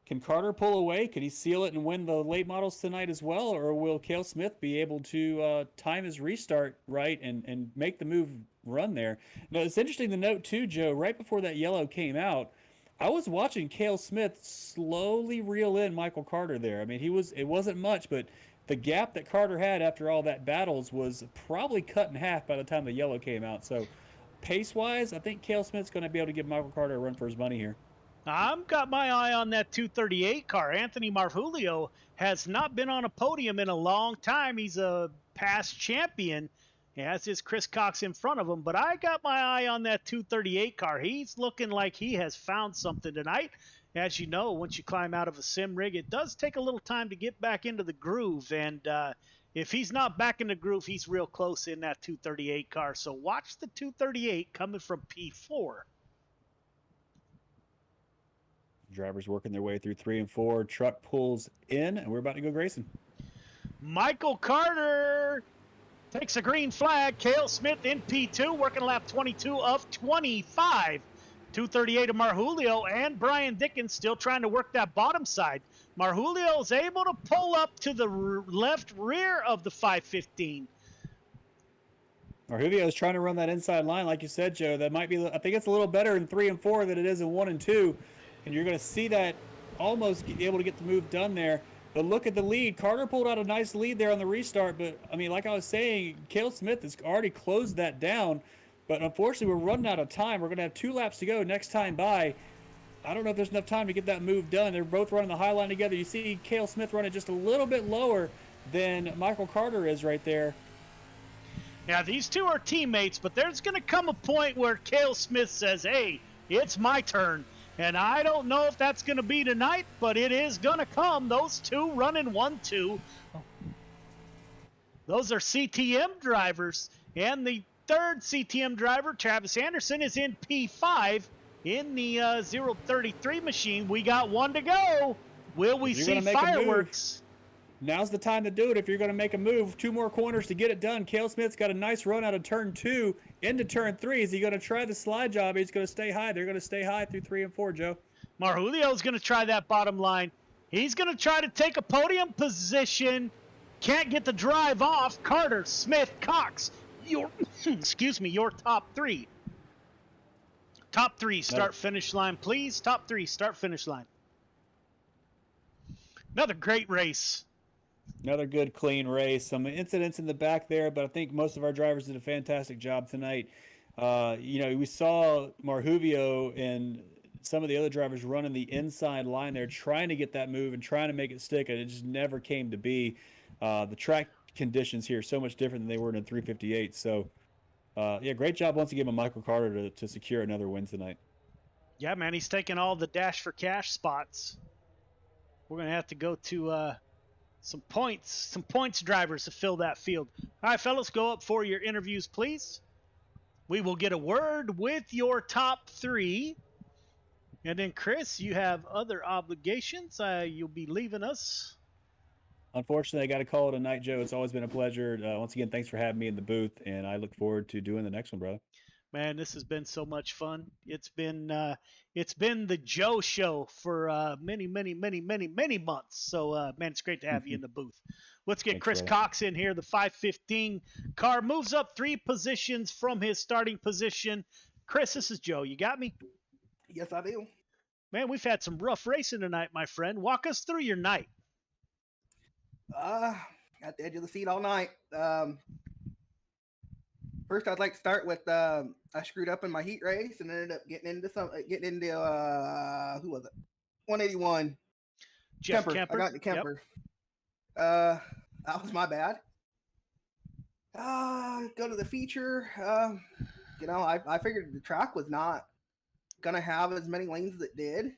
can Carter pull away? Can he seal it and win the late models tonight as well? Or will Cale Smith be able to time his restart right and make the move run there? Now, it's interesting to note too, Joe, right before that yellow came out, I was watching Cale Smith slowly reel in Michael Carter there. I mean, it wasn't much, but the gap that Carter had after all that battles was probably cut in half by the time the yellow came out. So pace-wise, I think Cale Smith's going to be able to give Michael Carter a run for his money here. I've got my eye on that 238 car. Anthony Marjulio has not been on a podium in a long time. He's a past champion. He has his Chris Cox in front of him, but I got my eye on that 238 car. He's looking like he has found something tonight. As you know, once you climb out of a sim rig, it does take a little time to get back into the groove. And if he's not back in the groove, he's real close in that 238 car. So watch the 238 coming from P4. Drivers working their way through 3 and 4. Truck pulls in, and we're about to go racing. Michael Carter takes a green flag. Cale Smith in P2, working lap 22 of 25. 238 of Marjulio and Brian Dickens still trying to work that bottom side. Marjulio is able to pull up to the left rear of the 515. Marjulio is trying to run that inside line, like you said, Joe. That might be, I think it's a little better in 3 and 4 than it is in 1 and 2. And you're going to see that almost able to get the move done there. But look at the lead. Carter pulled out a nice lead there on the restart. But, I mean, like I was saying, Cale Smith has already closed that down. But unfortunately, we're running out of time. We're going to have 2 laps to go next time by. I don't know if there's enough time to get that move done. They're both running the high line together. You see Cale Smith running just a little bit lower than Michael Carter is right there. Now, these two are teammates, but there's going to come a point where Cale Smith says, hey, it's my turn. And I don't know if that's going to be tonight, but it is going to come. Those two running 1-2. Those are CTM drivers. And the third CTM driver, Travis Anderson, is in P5 in the 033 machine. We got 1 to go. Will we see fireworks? Now's the time to do it if you're going to make a move. 2 more corners to get it done. Cale Smith's got a nice run out of turn 2 into turn 3. Is he going to try the slide job? He's going to stay high. They're going to stay high through 3 and 4, Joe. Marjulio's going to try that bottom line. He's going to try to take a podium position. Can't get the drive off. Carter, Smith, Cox, your your top 3. Top 3, start finish line, please. Top 3, start finish line. Another great race. Another good, clean race. Some incidents in the back there, but I think most of our drivers did a fantastic job tonight. We saw Marjulio and some of the other drivers running the inside line there, trying to get that move and trying to make it stick, and it just never came to be. The track conditions here are so much different than they were in 358. So, great job once again by Michael Carter to secure another win tonight. Yeah, man, he's taking all the Dash for Cash spots. We're going to have to go to some points drivers to fill that field. All right, fellas, go up for your interviews, please. We will get a word with your top 3. And then, Chris, you have other obligations. You'll be leaving us. Unfortunately, I got to call it a night, Joe. It's always been a pleasure. Once again, thanks for having me in the booth, and I look forward to doing the next one, brother. Man, this has been so much fun. It's been the Joe Show for many months. So man, it's great to have you in the booth. Let's get Thanks, Chris brother. Cox in here. The 515 car moves up 3 positions from his starting position. Chris, this is Joe. You got me? Yes, I do. Man, we've had some rough racing tonight, my friend. Walk us through your night. At the edge of the seat all night. First, I'd like to start with I screwed up in my heat race and ended up getting into who was it? 181. Jeff Kemper. I got the Kemper. That was my bad. Go to the feature. I figured the track was not gonna have as many lanes as it did,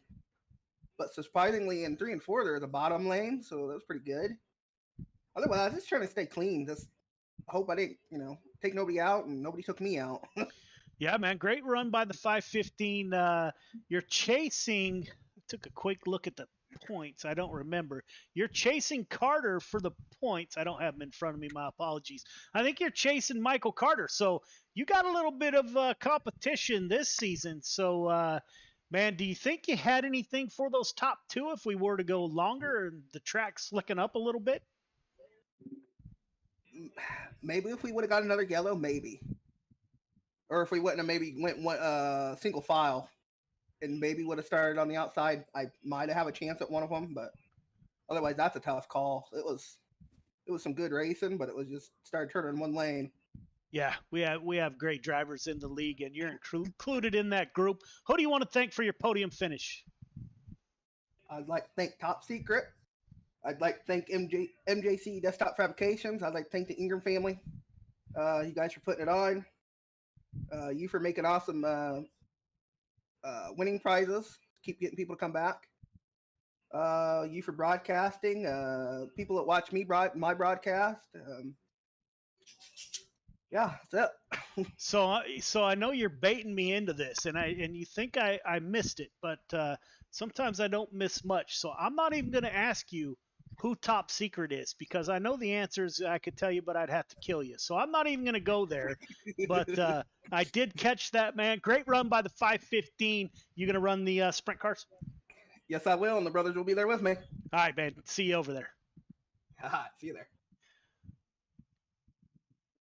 but surprisingly in 3 and 4 there was a bottom lane, so that was pretty good. Otherwise, I was just trying to stay clean. Just hope I didn't, take nobody out and nobody took me out. Yeah, man, great run by the 515. You're chasing. Took a quick look at the points. I don't remember. You're chasing Carter for the points. I don't have them in front of me. My apologies. I think you're chasing Michael Carter. So you got a little bit of competition this season. So, man, do you think you had anything for those top 2 if we were to go longer and the track slicking up a little bit? Maybe if we would have got another yellow, maybe. Or if we wouldn't have maybe went single file and maybe would have started on the outside, I might have a chance at one of them, but otherwise that's a tough call. It was some good racing, but it was just started turning one lane. Yeah, we have great drivers in the league, and you're included in that group. Who do you want to thank for your podium finish? I'd like to thank Top Secret. I'd like to thank MJC Desktop Fabrications. I'd like to thank the Ingram family. You guys for putting it on. You for making awesome winning prizes. Keep getting people to come back. You for broadcasting. People that watch my broadcast. Yeah, that's it. So I know you're baiting me into this, and you think I missed it, but sometimes I don't miss much. So I'm not even going to ask you who Top Secret is, because I know the answers I could tell you, but I'd have to kill you. So I'm not even going to go there. But I did catch that, man. Great run by the 515. You going to run the sprint cars? Yes, I will, and the brothers will be there with me. All right, man. See you over there. See you there.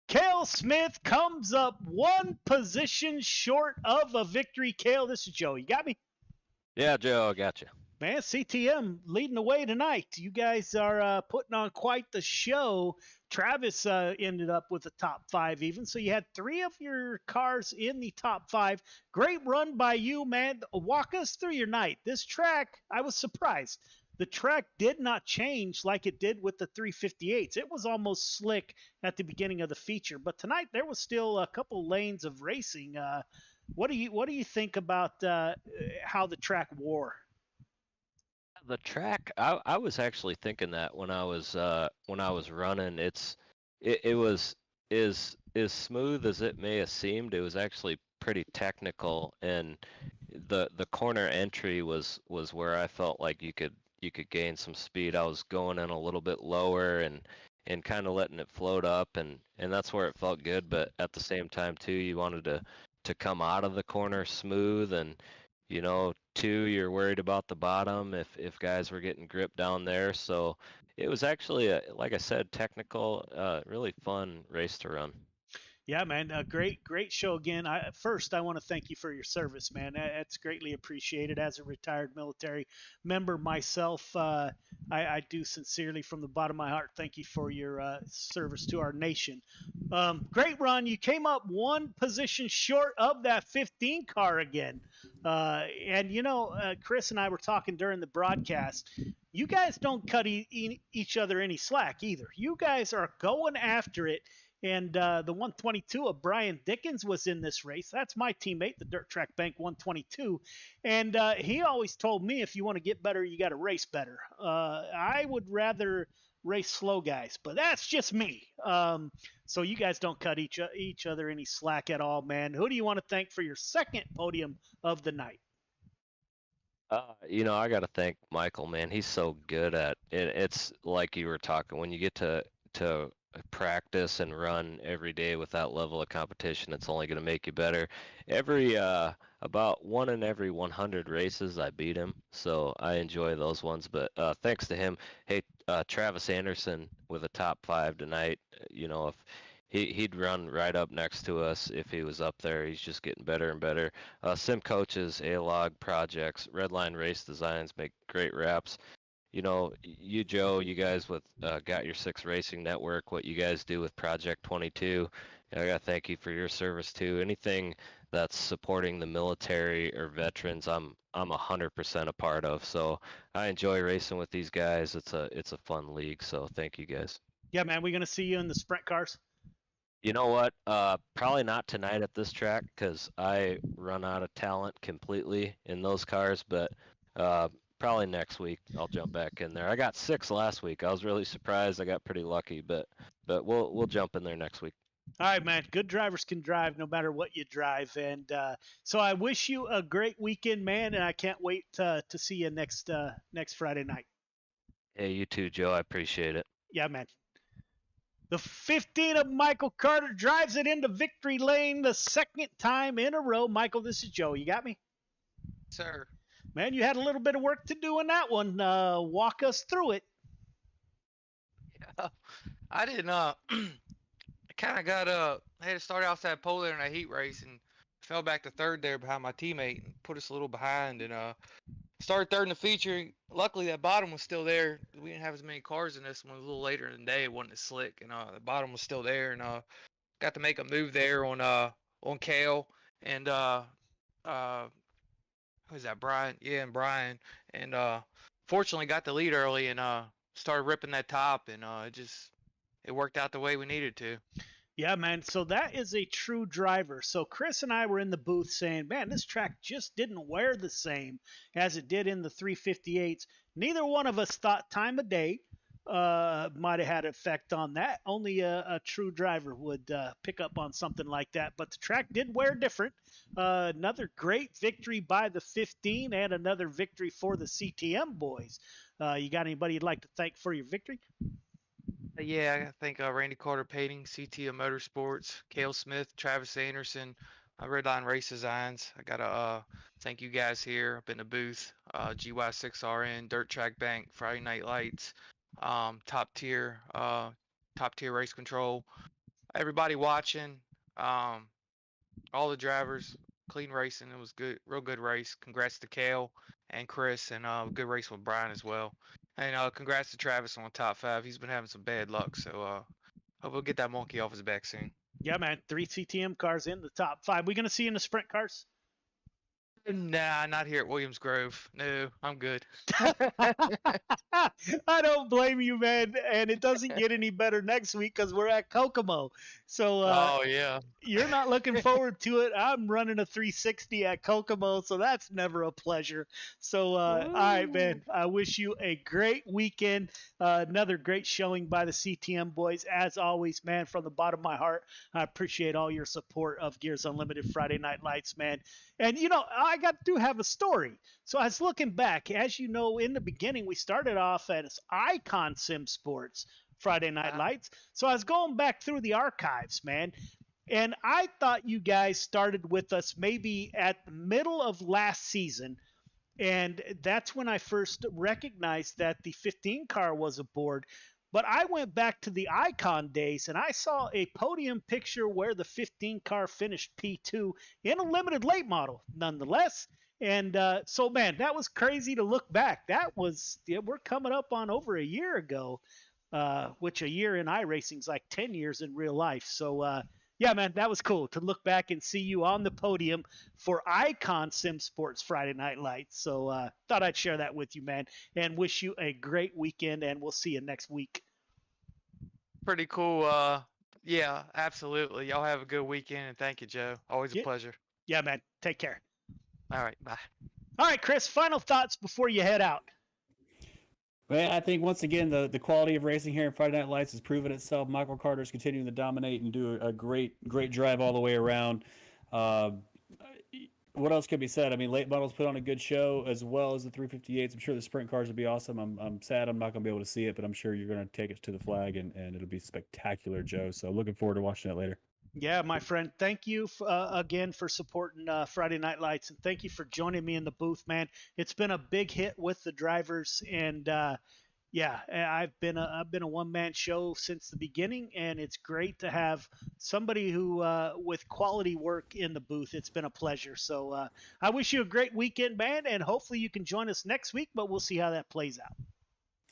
Cale Smith comes up 1 position short of a victory. Cale, this is Joe. You got me? Yeah, Joe, I got you. Man, CTM leading the way tonight. You guys are putting on quite the show. Travis ended up with the top 5 even. So you had 3 of your cars in the top 5. Great run by you, man. Walk us through your night. This track, I was surprised. The track did not change like it did with the 358s. It was almost slick at the beginning of the feature. But tonight there was still a couple lanes of racing. What do you think about how the track wore? The track, I was actually thinking that when I was running, it was as smooth as it may have seemed. It was actually pretty technical, and the corner entry was where I felt like you could gain some speed. I was going in a little bit lower and kind of letting it float up, and that's where it felt good. But at the same time too, you wanted to come out of the corner smooth, and too, you're worried about the bottom if guys were getting gripped down there. So it was actually, like I said, technical, really fun race to run. Yeah, man, great show again. First, I want to thank you for your service, man. That's greatly appreciated. As a retired military member myself, I do sincerely, from the bottom of my heart, thank you for your service to our nation. Great run. You came up 1 position short of that 15 car again. And, Chris and I were talking during the broadcast. You guys don't cut each other any slack either. You guys are going after it. And the 122 of Brian Dickens was in this race. That's my teammate, the Dirt Track Bank 122. And he always told me, if you want to get better, you got to race better. I would rather race slow guys, but that's just me. So you guys don't cut each other any slack at all, man. Who do you want to thank for your second podium of the night? I got to thank Michael, man. He's so good at it. It's like you were talking, when you get to practice and run every day with that level of competition, it's only going to make you better. Every about 1 in every 100 races I beat him, so I enjoy those ones. But thanks to him, hey, Travis Anderson with a top 5 tonight. You know, if he'd run right up next to us if he was up there. He's just getting better and better. Sim coaches, A-Log projects, Redline Race Designs make great wraps. You know, you, Joe, you guys with Got Your Six Racing Network, what you guys do with Project 22, I gotta thank you for your service too. Anything that's supporting the military or veterans, I'm 100% a part of. So I enjoy racing with these guys. It's a fun league. So thank you guys. Yeah, man, we're gonna see you in the sprint cars. You know what? Probably not tonight at this track because I run out of talent completely in those cars. But probably next week I'll jump back in there. I got 6 last week. I was really surprised. I got pretty lucky, but we'll jump in there next week. All right, man. Good drivers can drive no matter what you drive, and so I wish you a great weekend, man. And I can't wait to see you next Friday night. Hey, you too, Joe. I appreciate it. Yeah, man. The 15 of Michael Carter drives it into victory lane the second time in a row. Michael, this is Joe. You got me? Sir. Man, you had a little bit of work to do in that one. Walk us through it. Yeah, I didn't. I kind of got I had to start off that pole there in a heat race and fell back to third there behind my teammate and put us a little behind and started third in the feature. Luckily, that bottom was still there. We didn't have as many cars in this one. A little later in the day, it wasn't as slick, and the bottom was still there. And got to make a move there on Kale and who's that? Brian? Yeah, and Brian. And fortunately, got the lead early and started ripping that top, and it worked out the way we needed to. Yeah, man. So that is a true driver. So Chris and I were in the booth saying, man, this track just didn't wear the same as it did in the 358s. Neither one of us thought time of day might have had an effect on that. Only a true driver would pick up on something like that. But the track did wear different. Another great victory by the 15 and another victory for the CTM boys. You got anybody you'd like to thank for your victory? Yeah, I think Randy Carter Painting, CTM Motorsports, Cale Smith, Travis Anderson, Redline Race Designs. I got to thank you guys here up in the booth, GY6RN, Dirt Track Bank, Friday Night Lights, Top Tier Race Control, everybody watching, all the drivers, clean racing. It was good, real good race. Congrats to Cale and Chris, and good race with Brian as well. And congrats to Travis on top 5. He's been having some bad luck, so hope we'll get that monkey off his back soon. Yeah, man. 3 CTM cars in the top 5. We gonna see you in the sprint cars? Nah, not here at Williams Grove. No, I'm good. I don't blame you, man. And it doesn't get any better next week because we're at Kokomo. So oh yeah, you're not looking forward to it. I'm running a 360 at Kokomo, so that's never a pleasure. So all right, man. I wish you a great weekend. Another great showing by the CTM boys. As always, man, from the bottom of my heart, I appreciate all your support of Gears Unlimited Friday Night Lights, man. And, you know, I do have a story. So I was looking back. As you know, in the beginning, we started off as Icon Sim Sports Friday Night Lights. So I was going back through the archives, man. And I thought you guys started with us maybe at the middle of last season. And that's when I first recognized that the 15 car was aboard. But I went back to the Icon days, and I saw a podium picture where the 15 car finished P2 in a limited late model, nonetheless. And so, man, that was crazy to look back. That was, we're coming up on over a year ago, which a year in iRacing is like 10 years in real life. So, yeah, man, that was cool to look back and see you on the podium for Icon Sim Sports Friday Night Lights. So thought I'd share that with you, man, and wish you a great weekend, and we'll see you next week. Pretty cool. Yeah, absolutely. Y'all have a good weekend, and thank you, Joe. Always a pleasure. Yeah, man. Take care. All right, bye. All right, Chris, final thoughts before you head out. Well, I think once again the quality of racing here in Friday Night Lights has proven itself. Michael Carter's continuing to dominate and do a great drive all the way around. what else can be said? I mean, late models put on a good show as well as the 358s. I'm sure the sprint cars will be awesome. I'm sad I'm not going to be able to see it, but I'm sure you're going to take us to the flag, and it'll be spectacular, Joe. So looking forward to watching it later. Yeah, my friend. Thank you again for supporting Friday Night Lights, and thank you for joining me in the booth, man. It's been a big hit with the drivers, and yeah, I've been a one-man show since the beginning, and it's great to have somebody who with quality work in the booth. It's been a pleasure. So I wish you a great weekend, man, and hopefully you can join us next week. But we'll see how that plays out.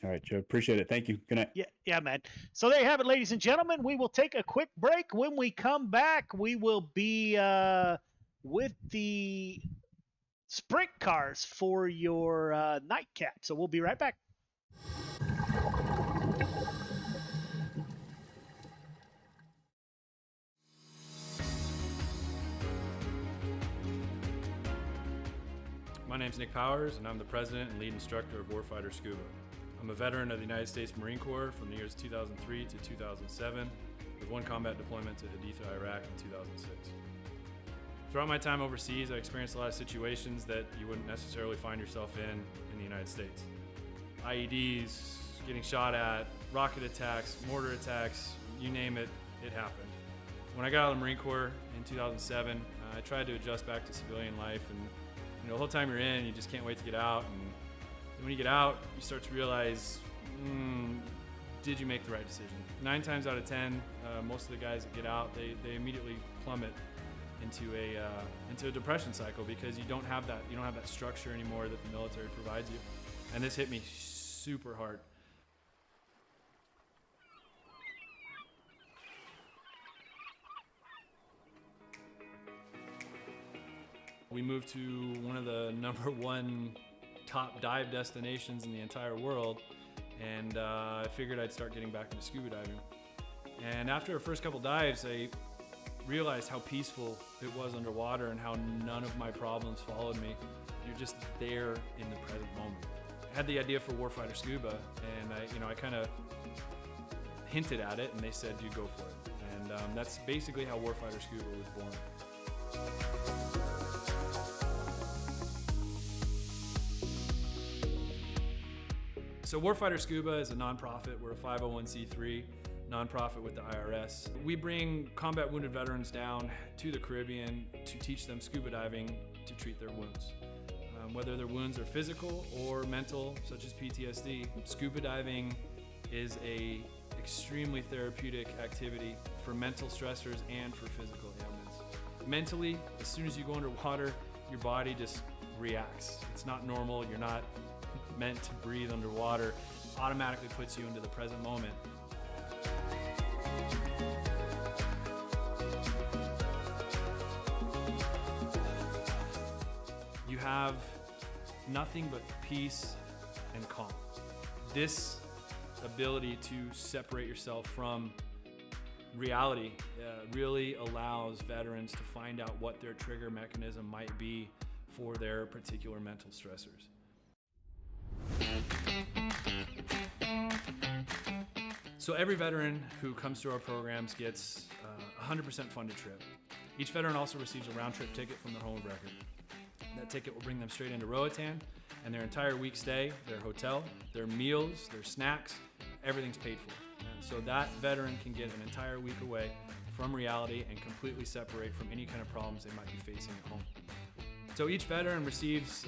All right, Joe. Appreciate it. Thank you. Good night. Yeah, man. So there you have it, ladies and gentlemen. We will take a quick break. When we come back, we will be with the sprint cars for your nightcap. So we'll be right back. My name's Nick Powers, and I'm the president and lead instructor of Warfighter Scuba. I'm a veteran of the United States Marine Corps from the years 2003 to 2007, with one combat deployment to Haditha, Iraq in 2006. Throughout my time overseas, I experienced a lot of situations that you wouldn't necessarily find yourself in the United States. IEDs, getting shot at, rocket attacks, mortar attacks, you name it, it happened. When I got out of the Marine Corps in 2007, I tried to adjust back to civilian life, and the whole time you're in, you just can't wait to get out. And when you get out, you start to realize, did you make the right decision? 9 times out of 10, most of the guys that get out, they immediately plummet into a depression cycle because you don't have that structure anymore that the military provides you. And this hit me super hard. We moved to one of the #1 top dive destinations in the entire world, and I figured I'd start getting back into scuba diving. And after our first couple dives, I realized how peaceful it was underwater and how none of my problems followed me. You're just there in the present moment. I had the idea for Warfighter Scuba, and I kind of hinted at it, and they said, "You go for it." And that's basically how Warfighter Scuba was born. So Warfighter Scuba is a nonprofit. We're a 501c3 nonprofit with the IRS. We bring combat wounded veterans down to the Caribbean to teach them scuba diving to treat their wounds. Whether their wounds are physical or mental, such as PTSD, scuba diving is a extremely therapeutic activity for mental stressors and for physical ailments. Mentally, as soon as you go underwater, your body just reacts. It's not normal. You're not meant to breathe underwater. Automatically puts you into the present moment. You have nothing but peace and calm. This ability to separate yourself from reality really allows veterans to find out what their trigger mechanism might be for their particular mental stressors. So every veteran who comes through our programs gets a 100% funded trip. Each veteran also receives a round-trip ticket from their home of record. That ticket will bring them straight into Roatan, and their entire week stay, their hotel, their meals, their snacks, everything's paid for. And so that veteran can get an entire week away from reality and completely separate from any kind of problems they might be facing at home. So each veteran receives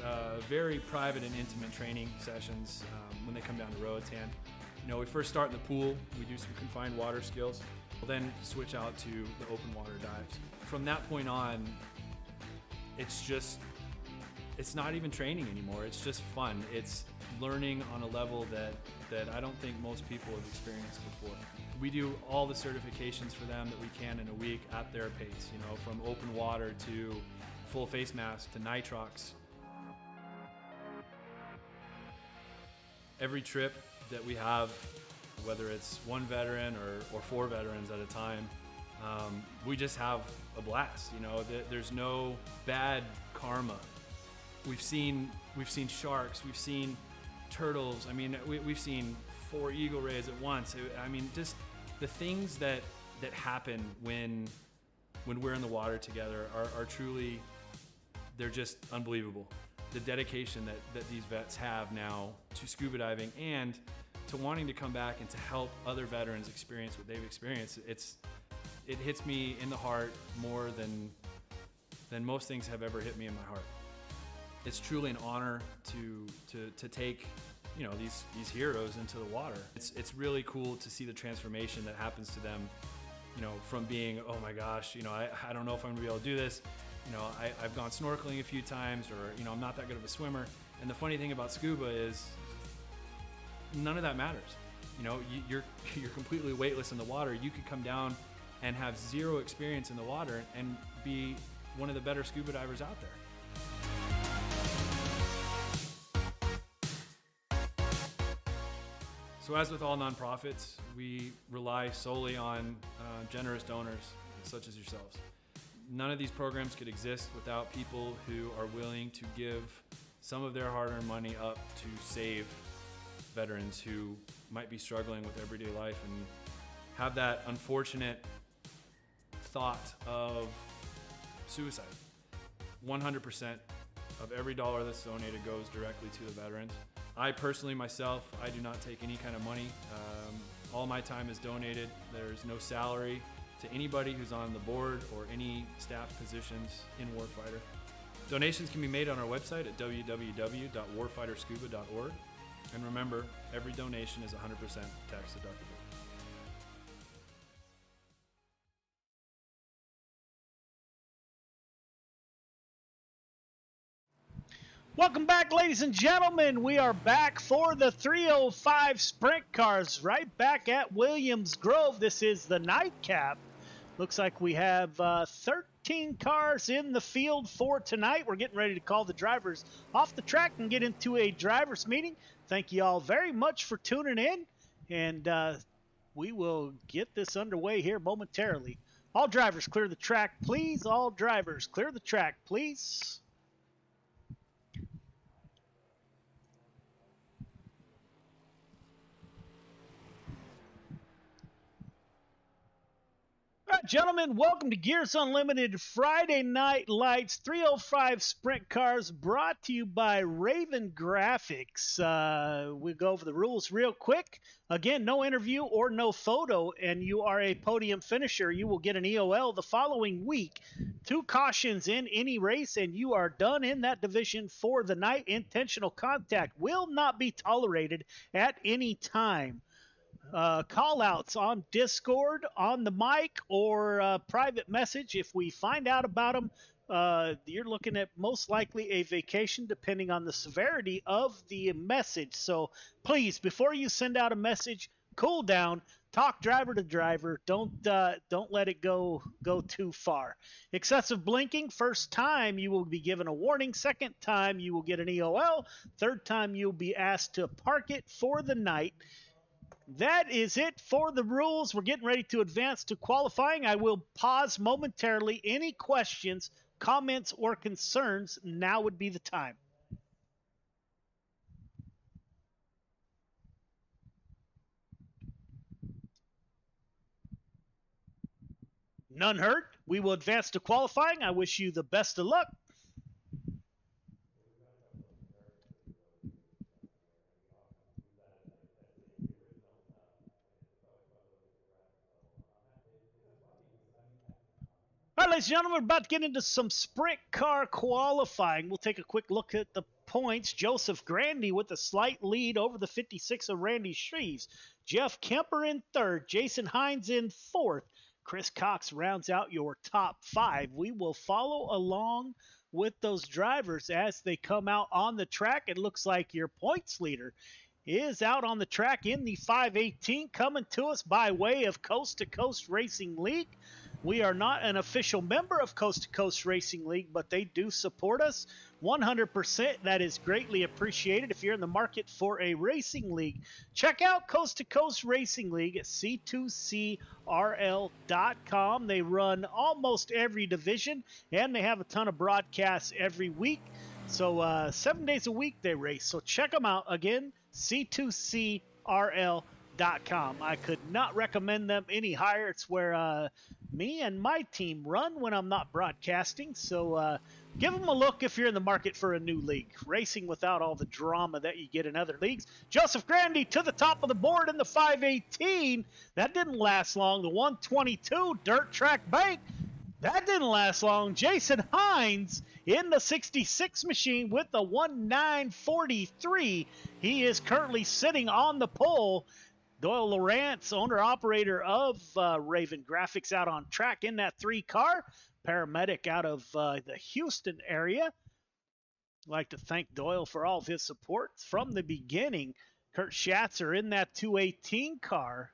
very private and intimate training sessions when they come down to Roatan. We first start in the pool. We do some confined water skills. We'll then switch out to the open water dives. From that point on, it's not even training anymore. It's just fun. It's learning on a level that I don't think most people have experienced before. We do all the certifications for them that we can in a week at their pace, from open water to full face mask to nitrox. Every trip that we have, whether it's one veteran or 4 veterans at a time, we just have a blast. There's no bad karma. We've seen sharks, we've seen turtles. We've seen 4 eagle rays at once. Just the things that happen when we're in the water together are truly they're just unbelievable. The dedication that these vets have now to scuba diving and to wanting to come back and to help other veterans experience what they've experienced, it hits me in the heart more than most things have ever hit me in my heart. It's truly an honor to take, you know, these heroes into the water. It's really cool to see the transformation that happens to them, you know, from being, oh my gosh, you know, I don't know if I'm gonna be able to do this. You know, I've gone snorkeling a few times, or, you know, I'm not that good of a swimmer. And the funny thing about scuba is none of that matters. You know, you're completely weightless in the water. You could come down and have zero experience in the water and be one of the better scuba divers out there. So as with all nonprofits, we rely solely on generous donors such as yourselves. None of these programs could exist without people who are willing to give some of their hard-earned money up to save veterans who might be struggling with everyday life and have that unfortunate thought of suicide. 100% of every dollar that's donated goes directly to the veterans. I personally, myself, I do not take any kind of money. All my time is donated. There's no salary to anybody who's on the board or any staff positions in Warfighter. Donations can be made on our website at www.warfighterscuba.org. And remember, every donation is 100% tax deductible. Welcome back, ladies and gentlemen. We are back for the 305 Sprint Cars right back at Williams Grove. This is the nightcap. Looks like we have 13 cars in the field for tonight. We're getting ready to call the drivers off the track and get into a driver's meeting. Thank you all very much for tuning in, and we will get this underway here momentarily. All drivers clear the track, please. All drivers clear the track, please. All right, gentlemen, welcome to Gears Unlimited Friday Night Lights 305 Sprint Cars, brought to you by Raven Graphics. We'll go over the rules real quick. Again, no interview or no photo, and you are a podium finisher. You will get an EOL the following week. 2 cautions in any race, and you are done in that division for the night. Intentional contact will not be tolerated at any time. Call outs on Discord, on the mic, or private message. If we find out about them, you're looking at most likely a vacation depending on the severity of the message. So please, before you send out a message, cool down, talk driver to driver. Don't let it go too far. Excessive blinking, first time you will be given a warning. Second time you will get an EOL. Third time you'll be asked to park it for the night. That is it for the rules. We're getting ready to advance to qualifying. I will pause momentarily. Any questions, comments, or concerns, now would be the time. None heard. We will advance to qualifying. I wish you the best of luck. All right, ladies and gentlemen, we're about to get into some sprint car qualifying. We'll take a quick look at the points. Joseph Grandy with a slight lead over the 56 of Randy Shreves. Jeff Kemper in third. Jason Hines in fourth. Chris Cox rounds out your top 5. We will follow along with those drivers as they come out on the track. It looks like your points leader is out on the track in the 518, coming to us by way of Coast to Coast Racing League. We are not an official member of Coast to Coast Racing League, but they do support us 100%. That is greatly appreciated. If you're in the market for a racing league, check out Coast to Coast Racing League at c2crl.com. They run almost every division, and they have a ton of broadcasts every week. So 7 days a week they race. So check them out. Again, c2crl.com. Racing.com. I could not recommend them any higher. It's where me and my team run when I'm not broadcasting. So give them a look if you're in the market for a new league. Racing without all the drama that you get in other leagues. Joseph Grandy to the top of the board in the 518. That didn't last long. The 122 Dirt Track Bank. That didn't last long. Jason Hines in the 66 machine with the 1943. He is currently sitting on the pole. Doyle Lawrence, owner-operator of Raven Graphics, out on track in that 3 car. Paramedic out of the Houston area. I'd like to thank Doyle for all of his support from the beginning. Kurt Schatzer in that 218 car,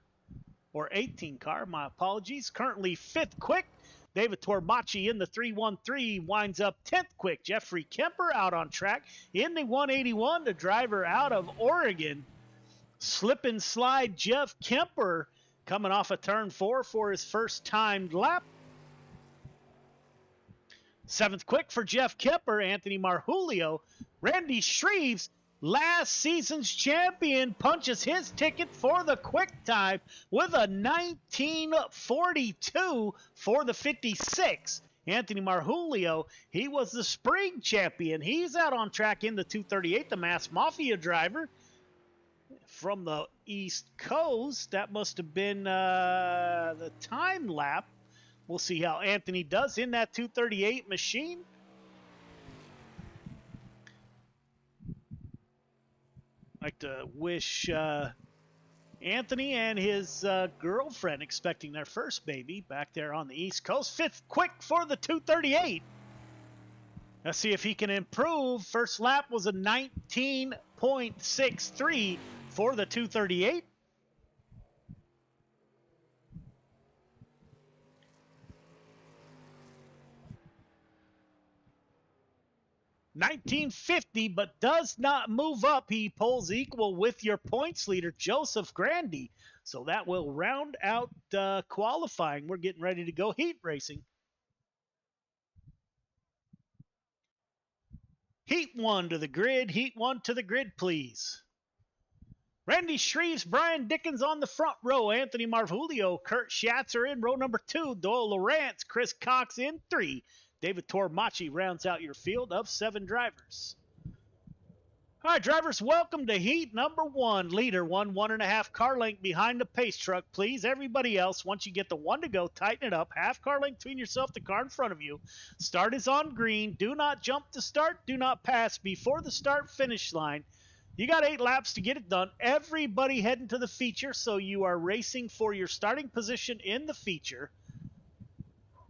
or 18 car, my apologies. Currently 5th quick. David Tormachi in the 313 winds up 10th quick. Jeffrey Kemper out on track in the 181, the driver out of Oregon. Slip and slide Jeff Kemper coming off of turn 4 for his first timed lap. 7th quick for Jeff Kemper, Anthony Marjulio. Randy Shreves, last season's champion, punches his ticket for the quick time with a 1942 for the 56. Anthony Marjulio, he was the spring champion. He's out on track in the 238, the Mass Mafia driver from the East Coast. That must have been the time lap. We'll see how Anthony does in that 238 machine. Like to wish Anthony and his girlfriend expecting their first baby back there on the East Coast. 5th quick for the 238. Let's see if he can improve. First lap was a 19.63 for the 238. $19.50, but does not move up. He pulls equal with your points leader, Joseph Grandy. So that will round out qualifying. We're getting ready to go heat racing. Heat 1 to the grid. Heat 1 to the grid, please. Randy Shreves, Brian Dickens on the front row. Anthony Marjulio, Kurt Schatzer in row number 2. Doyle Lawrence, Chris Cox in 3. David Tormachi rounds out your field of 7 drivers. All right, drivers, welcome to heat number 1. Leader, 1.5 car length behind the pace truck, please. Everybody else, once you get the 1 to go, tighten it up. Half car length between yourself, the car in front of you. Start is on green. Do not jump to start. Do not pass before the start-finish line. You got 8 laps to get it done. Everybody heading to the feature, so you are racing for your starting position in the feature.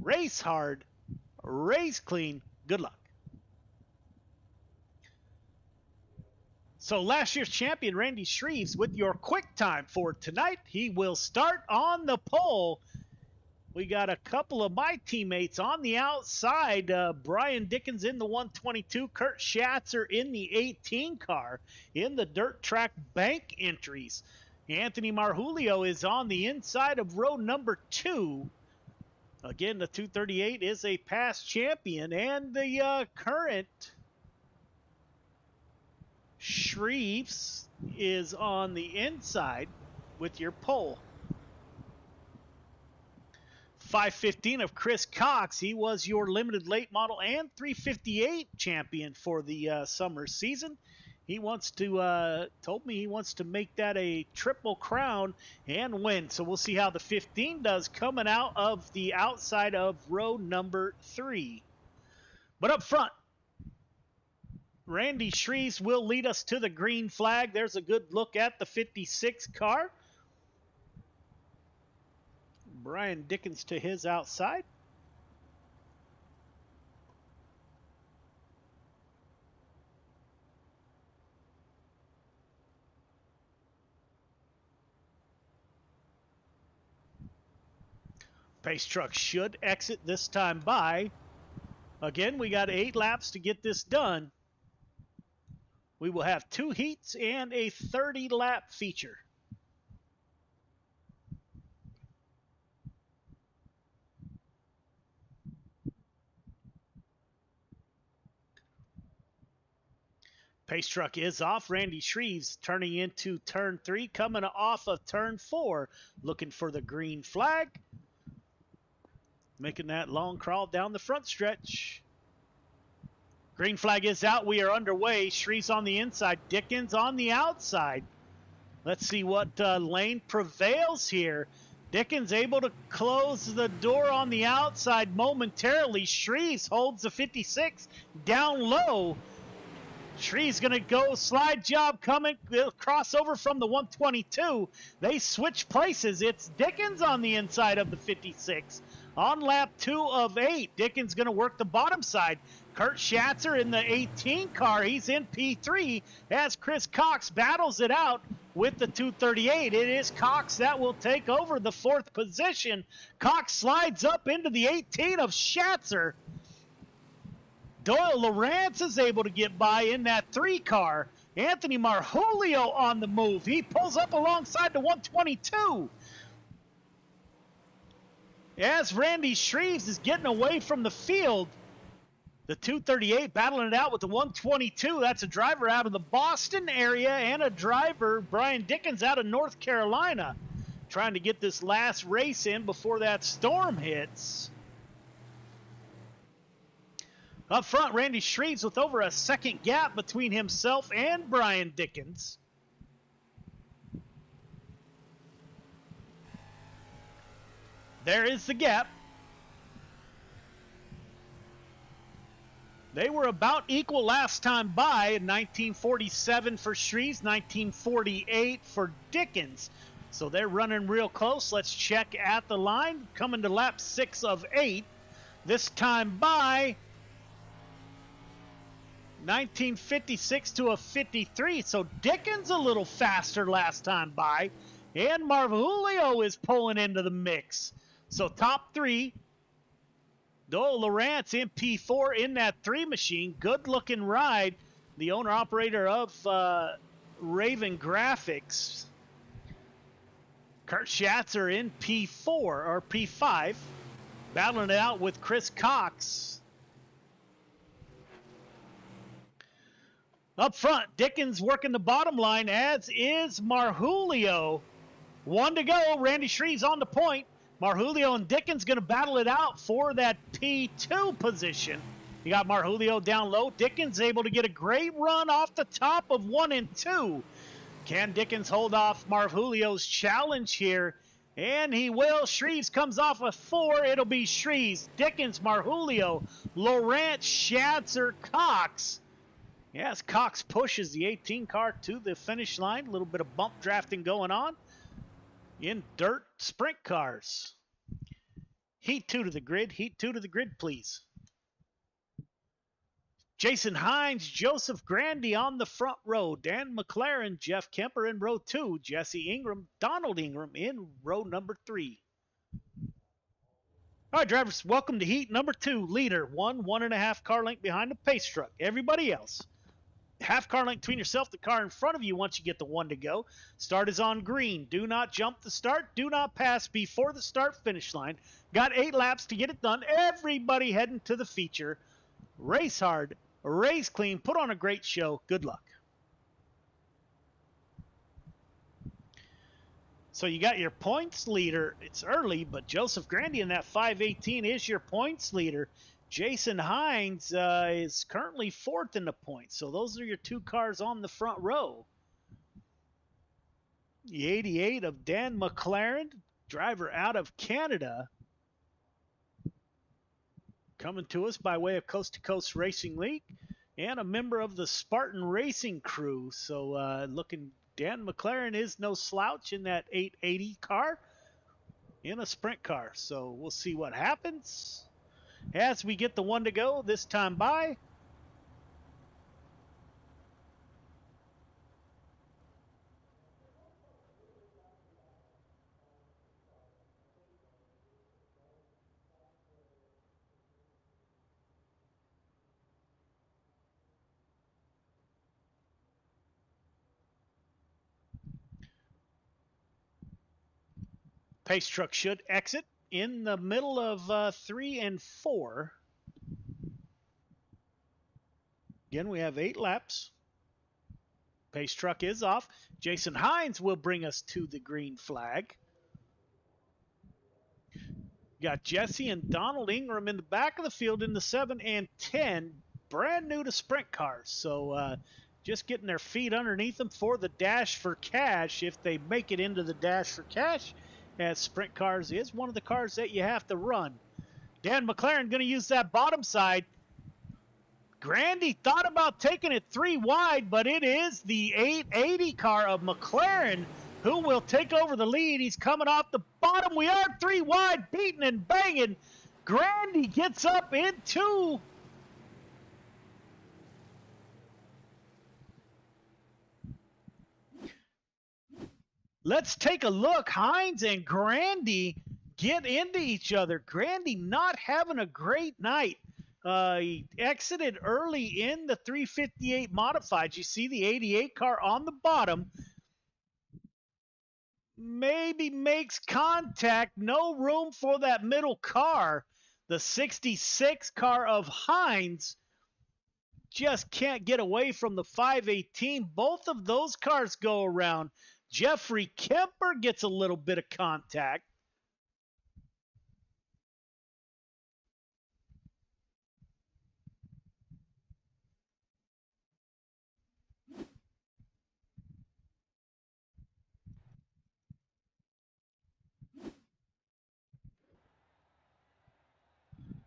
Race hard. Race clean. Good luck. So last year's champion, Randy Shreves, with your quick time for tonight. He will start on the pole. We got a couple of my teammates on the outside. Brian Dickens in the 122. Kurt Schatzer in the 18 car in the dirt track bank entries. Anthony Marjulio is on the inside of row number 2. Again, the 238 is a past champion, and the current Shreves is on the inside with your pole. 515 of Chris Cox. He was your limited late model and 358 champion for the summer season. He wants to, told me he wants to make that a triple crown and win. So we'll see how the 15 does coming out of the outside of row number 3. But up front, Randy Shreves will lead us to the green flag. There's a good look at the 56 car. Brian Dickens to his outside. Pace truck should exit this time by. Again, we got 8 laps to get this done. We will have 2 heats and a 30-lap feature. Pace truck is off. Randy Shreves turning into turn 3, coming off of turn 4, looking for the green flag. Making that long crawl down the front stretch. Green flag is out. We are underway. Shreves on the inside. Dickens on the outside. Let's see what lane prevails here. Dickens able to close the door on the outside momentarily. Shreves holds the 56 down low. Shreves going to go slide job coming, crossover from the 122. They switch places. It's Dickens on the inside of the 56. On lap 2 of 8, Dickens going to work the bottom side. Kurt Schatzer in the 18 car. He's in P3 as Chris Cox battles it out with the 238. It is Cox that will take over the 4th position. Cox slides up into the 18 of Schatzer. Doyle Lawrence is able to get by in that 3 car. Anthony Marjulio on the move. He pulls up alongside the 122. As Randy Shreves is getting away from the field, the 238 battling it out with the 122. That's a driver out of the Boston area and a driver, Brian Dickens, out of North Carolina, trying to get this last race in before that storm hits. Up front, Randy Shreves with over a second gap between himself and Brian Dickens. There is the gap. They were about equal last time by, 1947 for Shreves, 1948 for Dickens. So they're running real close. Let's check at the line. Coming to lap 6 of 8. This time by 1956 to a 53. So Dickens a little faster last time by. And Marjulio is pulling into the mix. So top 3. Doyle Lawrence in P4 in that 3 machine. Good looking ride. The owner operator of Raven Graphics. Kurt Schatzer in P4 or P5. Battling it out with Chris Cox. Up front, Dickens working the bottom line, as is Marjulio. 1 to go. Randy Shreves on the point. Marjulio and Dickens going to battle it out for that P2 position. You got Marjulio down low. Dickens able to get a great run off the top of 1 and 2. Can Dickens hold off Marjulio's challenge here? And he will. Shreves comes off a 4. It'll be Shreves, Dickens, Marjulio, Lawrence, Schatzer, Cox. Yes, Cox pushes the 18 car to the finish line. A little bit of bump drafting going on in dirt sprint cars. Heat 2 to the grid. Heat 2 to the grid, please. Jason Hines, Joseph Grandy on the front row. Dan McLaren, Jeff Kemper in row 2. Jesse Ingram, Donald Ingram in row number 3. All right, drivers, welcome to heat number 2. Leader, 1.5 car length behind the pace truck. Everybody else, half car length between yourself, the car in front of you once you get the 1 to go. Start is on green. Do not jump the start. Do not pass before the start finish line. Got 8 laps to get it done. Everybody heading to the feature. Race hard, race clean, put on a great show. Good luck. So you got your points leader. It's early, but Joseph Grandy in that 518 is your points leader. Jason Hines is currently 4th in the points. So those are your 2 cars on the front row. The 88 of Dan McLaren, driver out of Canada. Coming to us by way of Coast to Coast Racing League. And a member of the Spartan Racing crew. So looking, Dan McLaren is no slouch in that 880 car. In a sprint car. So we'll see what happens as we get the 1 to go this time by. Pace truck should exit in the middle of 3 and 4. Again, we have 8 laps. Pace truck is off. Jason Hines will bring us to the green flag. Got Jesse and Donald Ingram in the back of the field in the 7 and 10, brand new to sprint cars. So just getting their feet underneath them for the Dash for Cash. If they make it into the Dash for Cash, as sprint cars is one of the cars that you have to run. Dan McLaren going to use that bottom side. Grandy thought about taking it 3 wide, but it is the 880 car of McLaren who will take over the lead. He's coming off the bottom. We are 3 wide, beating and banging. Grandy gets up into let's take a look. Hines and Grandy get into each other. Grandy not having a great night. He exited early in the 358 modified. You see the 88 car on the bottom. Maybe makes contact. No room for that middle car. The 66 car of Hines just can't get away from the 518. Both of those cars go around. Jeffrey Kemper gets a little bit of contact.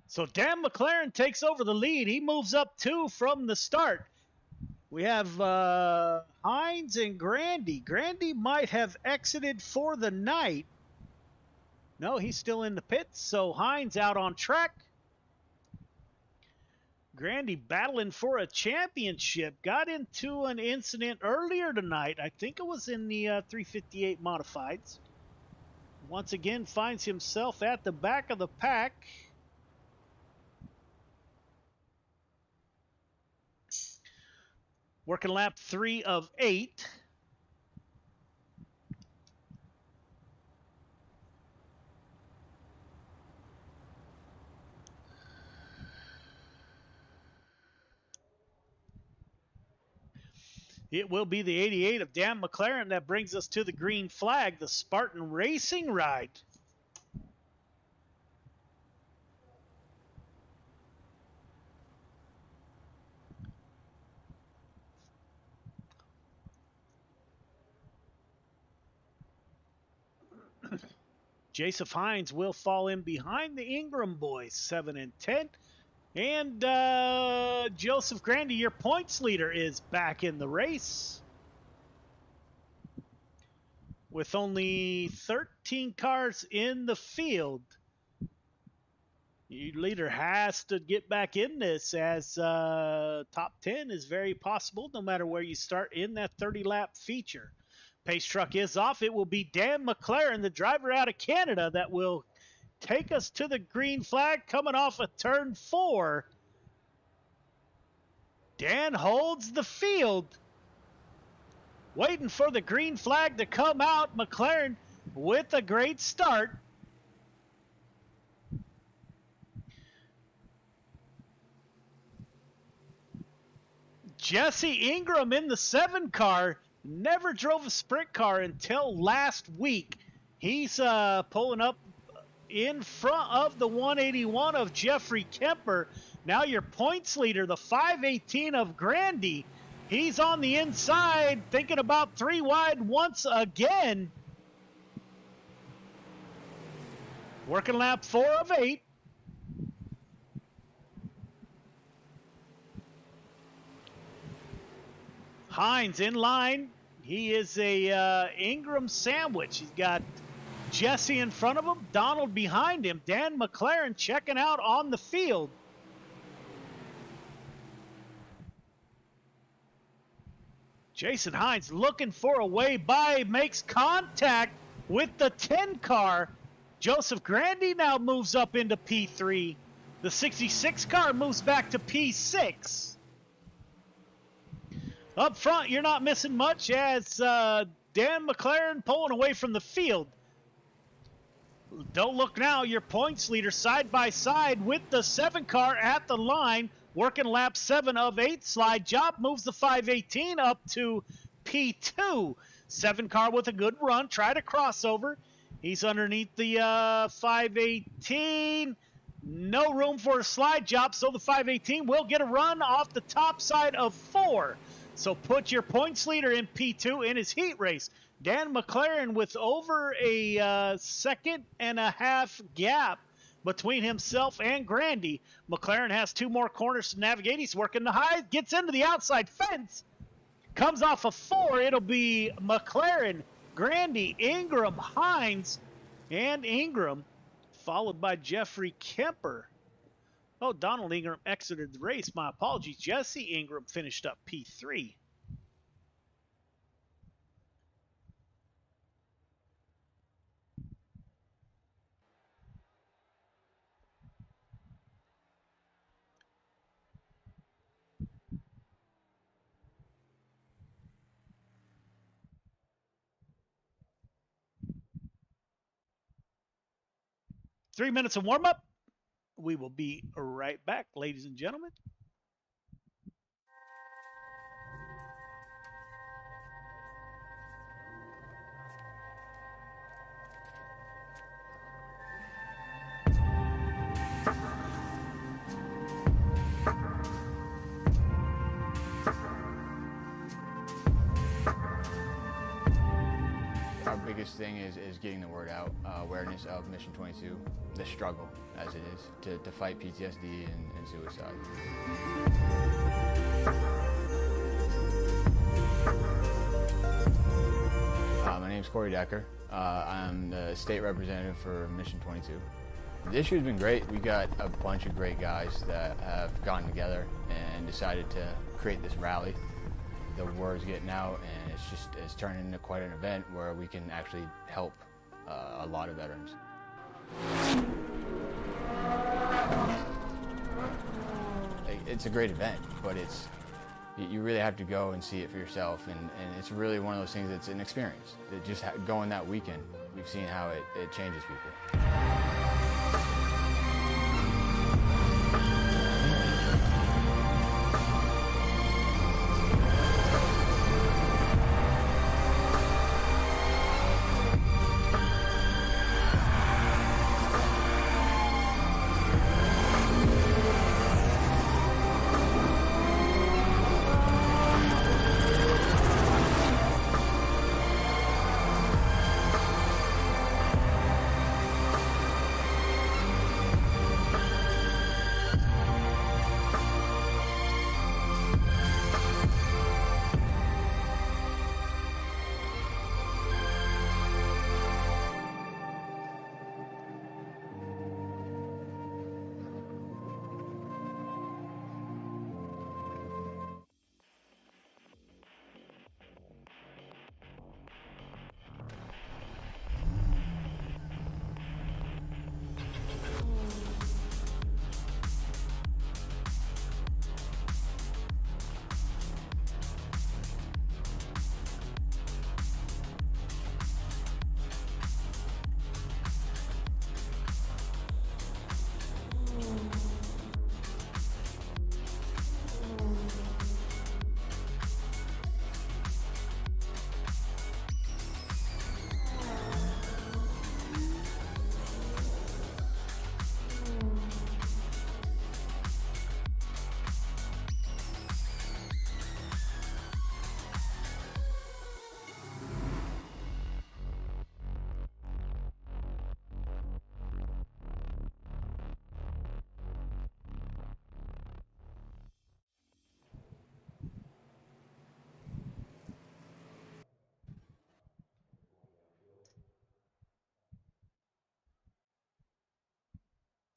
So Dan McLaren takes over the lead. He moves up 2 from the start. We have Hines and Grandy. Grandy might have exited for the night. No, he's still in the pits. So Hines out on track. Grandy battling for a championship. Got into an incident earlier tonight. I think it was in the 358 modifieds. Once again finds himself at the back of the pack. Working lap 3 of 8. It will be the 88 of Dan McLaren that brings us to the green flag, the Spartan Racing ride. Joseph Hines will fall in behind the Ingram boys, 7 and 10. And Joseph Grandy, your points leader, is back in the race. With only 13 cars in the field, your leader has to get back in this, as top 10 is very possible no matter where you start in that 30-lap feature. Pace truck is off. It will be Dan McLaren, the driver out of Canada, that will take us to the green flag coming off of turn 4. Dan holds the field, waiting for the green flag to come out. McLaren with a great start. Jesse Ingram in the 7 car. Never drove a sprint car until last week. He's pulling up in front of the 181 of Jeffrey Kemper. Now your points leader, the 518 of Grandy. He's on the inside, thinking about 3 wide once again. Working lap 4 of 8. Hines in line. He is a Ingram sandwich. He's got Jesse in front of him, Donald behind him, Dan McLaren checking out on the field. Jason Hines looking for a way by, makes contact with the 10 car. Joseph Grandy now moves up into P3. The 66 car moves back to P6. Up front, you're not missing much as Dan McLaren pulling away from the field. Don't look now, your points leader side by side with the 7 car at the line, working lap 7 of 8. Slide job moves the 518 up to P2. 7 car with a good run. Tried a crossover. He's underneath the 518. No room for a slide job, so the 518 will get a run off the top side of 4. So put your points leader in P2 in his heat race. Dan McLaren with over a second and a half gap between himself and Grandy. McLaren has 2 more corners to navigate. He's working the high, gets into the outside fence, comes off of 4. It'll be McLaren, Grandy, Ingram, Hines, and Ingram, followed by Jeffrey Kemper. Oh, Donald Ingram exited the race. My apologies. Jesse Ingram finished up P3. Three minutes of warm-up. We will be right back, ladies and gentlemen. Our biggest thing is getting the word out, awareness of Mission 22, the struggle as it is to fight PTSD and suicide. My name is Corey Decker. I'm the state representative for Mission 22. This year's been great. We got a bunch of great guys that have gotten together and decided to create this rally. The word's getting out, and it's turning into quite an event where we can actually help a lot of veterans. It's a great event, but you really have to go and see it for yourself, and it's really one of those things that's an experience. That just going that weekend, we've seen how it changes people.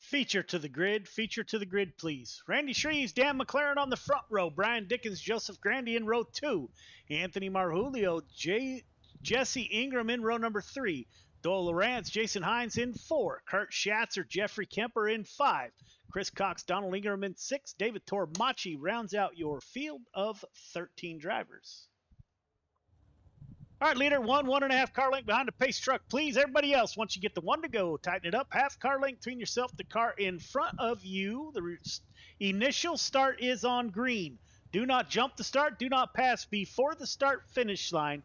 Feature to the grid, please. Randy Shreves, Dan McLaren on the front row. Brian Dickens, Joseph Grandy in row 2. Anthony Marjulio, Jesse Ingram in row number 3. Doyle Lawrence, Jason Hines in 4. Kurt Schatzer, Jeffrey Kemper in 5. Chris Cox, Donald Ingram in 6. David Tormachi rounds out your field of 13 drivers. All right, leader, 1.5 car length behind the pace truck, please. Everybody else, once you get the 1 to go, tighten it up. Half car length between yourself, the car in front of you. The initial start is on green. Do not jump the start. Do not pass before the start-finish line.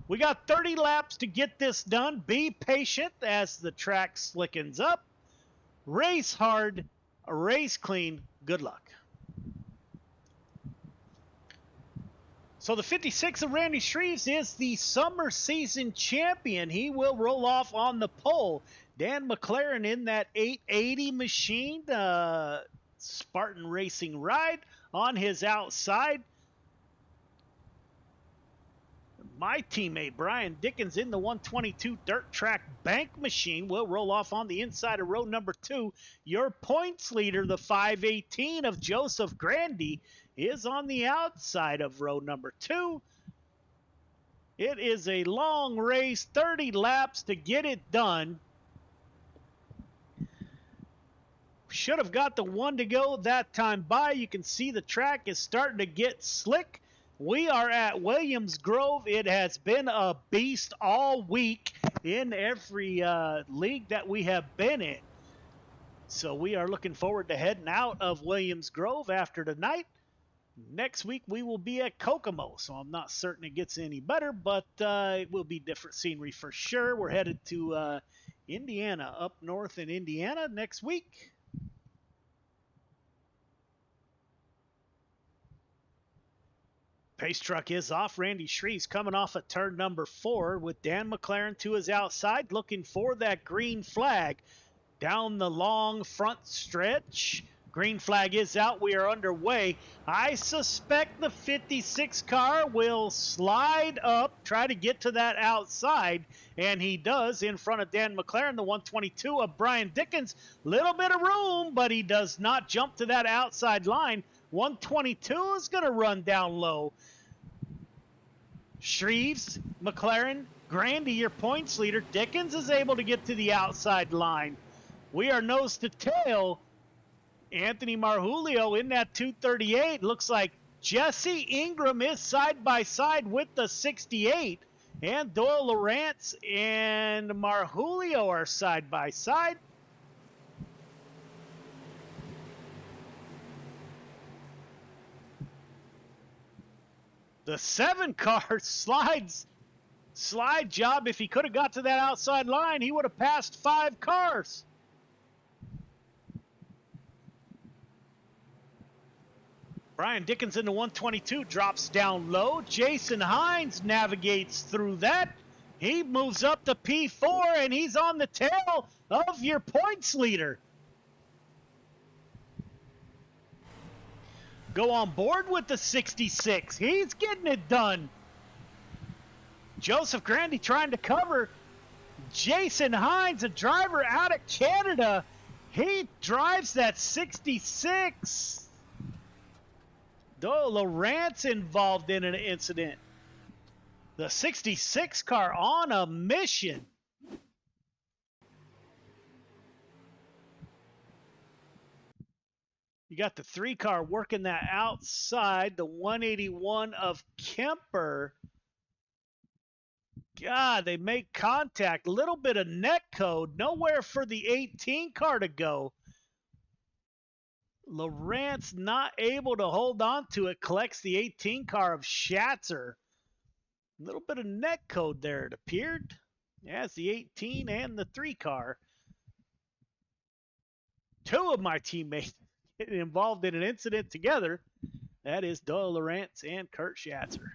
We got 30 laps to get this done. Be patient as the track slickens up. Race hard, race clean. Good luck. So the 56 of Randy Shreves is the summer season champion. He will roll off on the pole. Dan McLaren in that 880 machine, Spartan Racing ride on his outside. My teammate Brian Dickens in the 122 dirt track bank machine will roll off on the inside of row number 2. Your points leader, the 518 of Joseph Grandy, is on the outside of row number 2. It is a long race, 30 laps to get it done. Should have got the one to go that time by. You can see the track is starting to get slick. We are at Williams Grove. It has been a beast all week in every league that we have been in. So we are looking forward to heading out of Williams Grove after tonight. Next week we will be at Kokomo, so I'm not certain it gets any better, but it will be different scenery for sure. We're headed to Indiana, up north in Indiana next week. Pace truck is off. Randy Shreves coming off at turn number 4 with Dan McLaren to his outside, looking for that green flag down the long front stretch. Green flag is out. We are underway. I suspect the 56 car will slide up, try to get to that outside, and he does in front of Dan McLaren, the 122 of Brian Dickens. Little bit of room, but he does not jump to that outside line. 122 is going to run down low. Shreves, McLaren, Grandy, your points leader. Dickens is able to get to the outside line. We are nose to tail. Anthony Marjulio in that 238. Looks like Jesse Ingram is side by side with the 68. And Doyle Lawrence and Marjulio are side by side. The 7 car slide job. If he could have got to that outside line, he would have passed 5 cars. Brian Dickens in the 122 drops down low. Jason Hines navigates through that. He moves up to P4, and he's on the tail of your points leader. Go on board with the 66. He's getting it done. Joseph Grandy trying to cover. Jason Hines, a driver out of Canada. He drives that 66. Doyle Lawrence involved in an incident. The 66 car on a mission. You got the 3 car working that outside, the 181 of Kemper. God, they make contact. Little bit of neck code. Nowhere for the 18 car to go. Lawrence not able to hold on to it. Collects the 18 car of Schatzer. A little bit of neck code there, it appeared. As the 18 and the 3 car. 2 of my teammates getting involved in an incident together. That is Doyle Lawrence and Kurt Schatzer.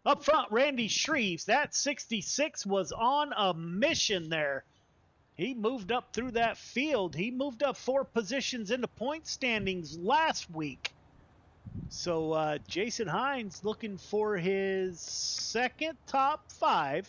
Up front, Randy Shreves. That 66 was on a mission there. He moved up through that field. He moved up 4 positions in the point standings last week. So Jason Hines looking for his second top 5.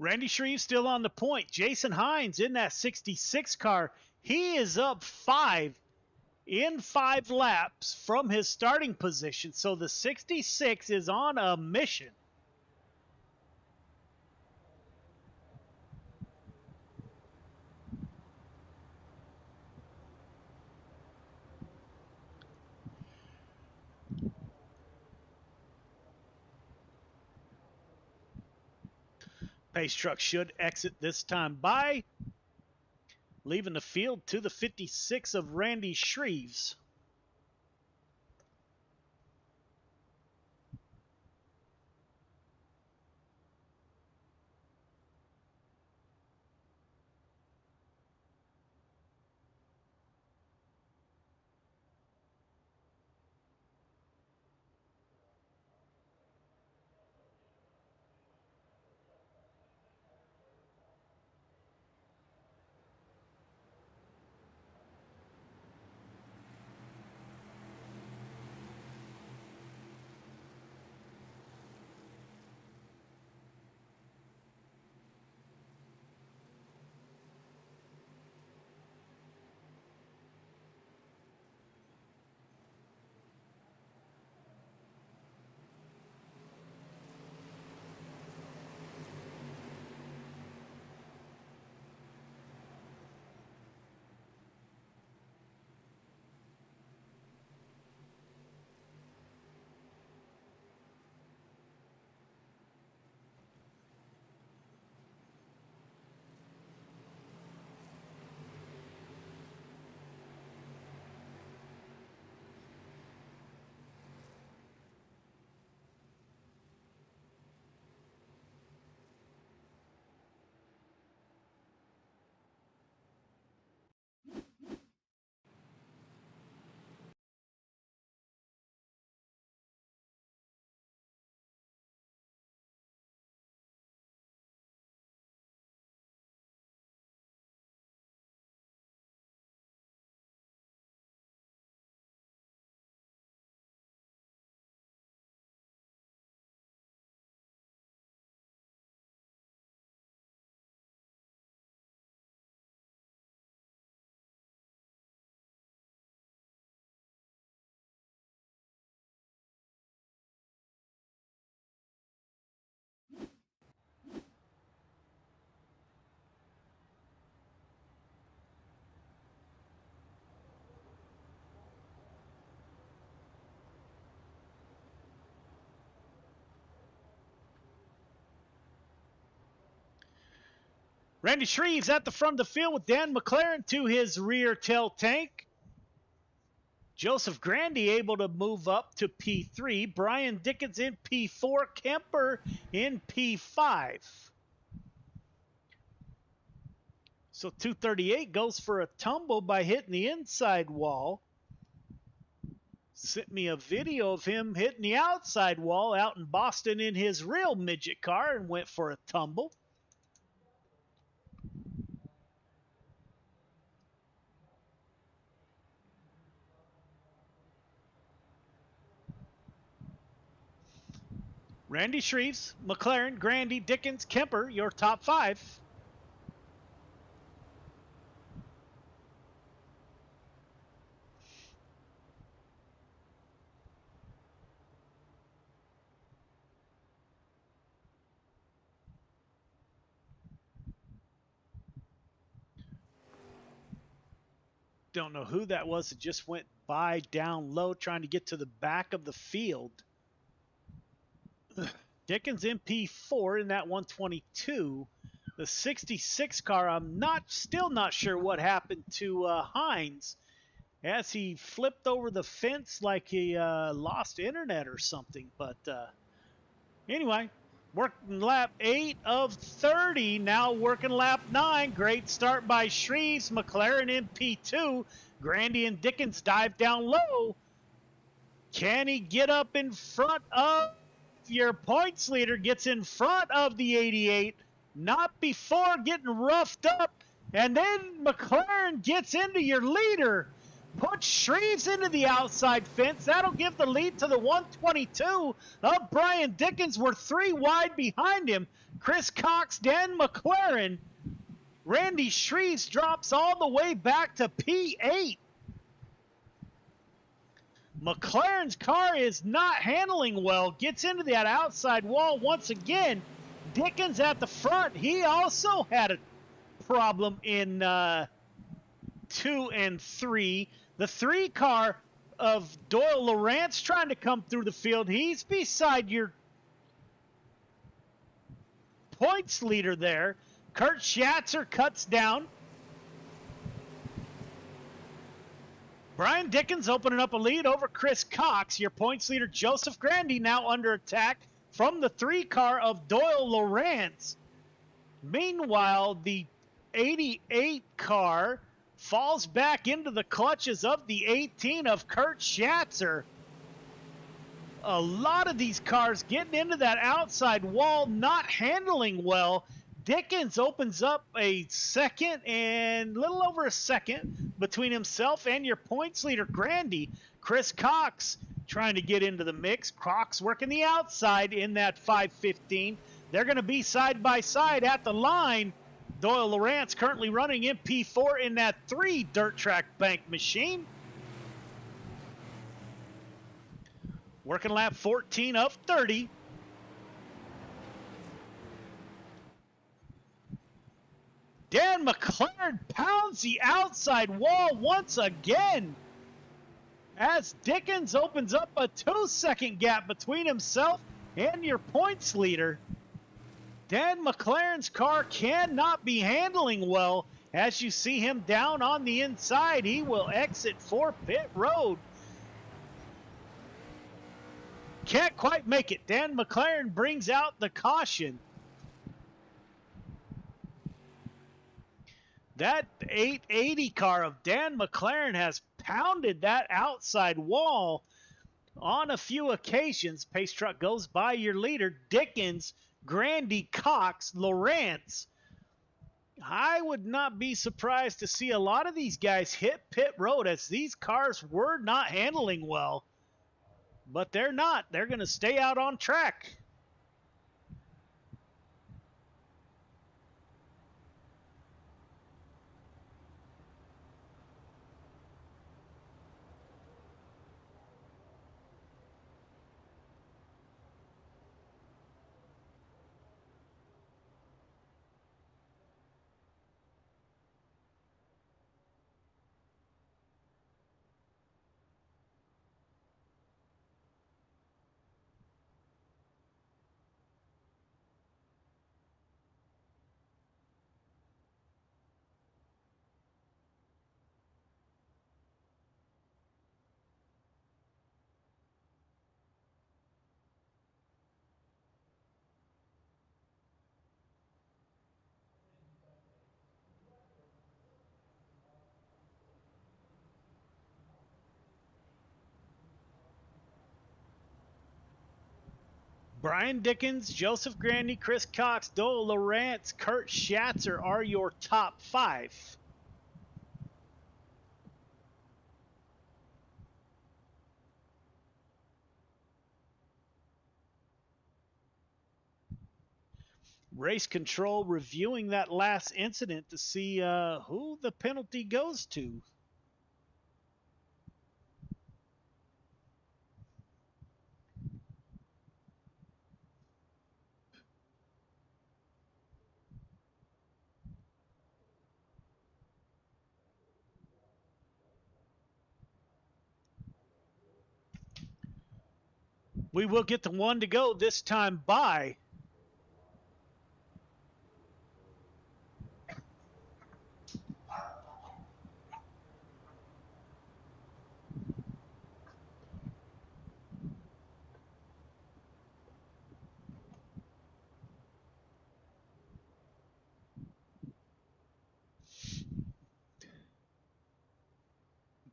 Randy Shreves still on the point. Jason Hines in that 66 car. He is up 5 in 5 laps from his starting position. So the 66 is on a mission. Pace truck should exit this time by, leaving the field to the 56 of Randy Shreves. Randy Shreves at the front of the field with Dan McLaren to his rear tail tank. Joseph Grandy able to move up to P3. Brian Dickens in P4. Kemper in P5. So 238 goes for a tumble by hitting the inside wall. Sent me a video of him hitting the outside wall out in Boston in his real midget car and went for a tumble. Randy Shreves, McLaren, Grandy, Dickens, Kemper, your top 5. Don't know who that was that just went by down low trying to get to the back of the field. Dickens MP4 in that 122. The 66 car, I'm still not sure what happened to Hines as he flipped over the fence like he lost internet or something. But anyway, working lap 8 of 30, now working lap 9. Great start by Shreves, McLaren in P2. Grandy and Dickens dive down low. Can he get up in front of your points leader? Gets in front of the 88, not before getting roughed up, and then McLaren gets into your leader, puts Shreves into the outside fence. That'll give the lead to the 122 of Brian Dickens. We're 3 wide behind him. Chris Cox, Dan McLaren. Randy Shreves drops all the way back to P8. McLaren's car is not handling well. Gets into that outside wall once again. Dickens at the front. He also had a problem in 2 and 3. The 3 car of Doyle Lawrence trying to come through the field. He's beside your points leader there. Kurt Schatzer cuts down. Brian Dickens opening up a lead over Chris Cox. Your points leader, Joseph Grandy, now under attack from the 3 car of Doyle Lawrence. Meanwhile, the 88 car falls back into the clutches of the 18 of Kurt Schatzer. A lot of these cars getting into that outside wall, not handling well. Dickens opens up a second and little over a second between himself and your points leader, Grandy. Chris Cox trying to get into the mix. Cox working the outside in that 515. They're going to be side by side at the line. Doyle Lawrence currently running in P4 in that 3 dirt track bank machine. Working lap 14 of 30. Dan McLaren pounds the outside wall once again as Dickens opens up a 2-second gap between himself and your points leader. Dan McLaren's car cannot be handling well as you see him down on the inside. He will exit for pit road. Can't quite make it. Dan McLaren brings out the caution. That 880 car of Dan McLaren has pounded that outside wall on a few occasions. Pace truck goes by your leader, Dickens, Grandy, Cox, Lawrence. I would not be surprised to see a lot of these guys hit pit road as these cars were not handling well. But they're not. They're going to stay out on track. Brian Dickens, Joseph Grandy, Chris Cox, Doyle Lawrence, Kurt Schatzer are your top 5. Race control reviewing that last incident to see who the penalty goes to. We will get the 1 to go this time by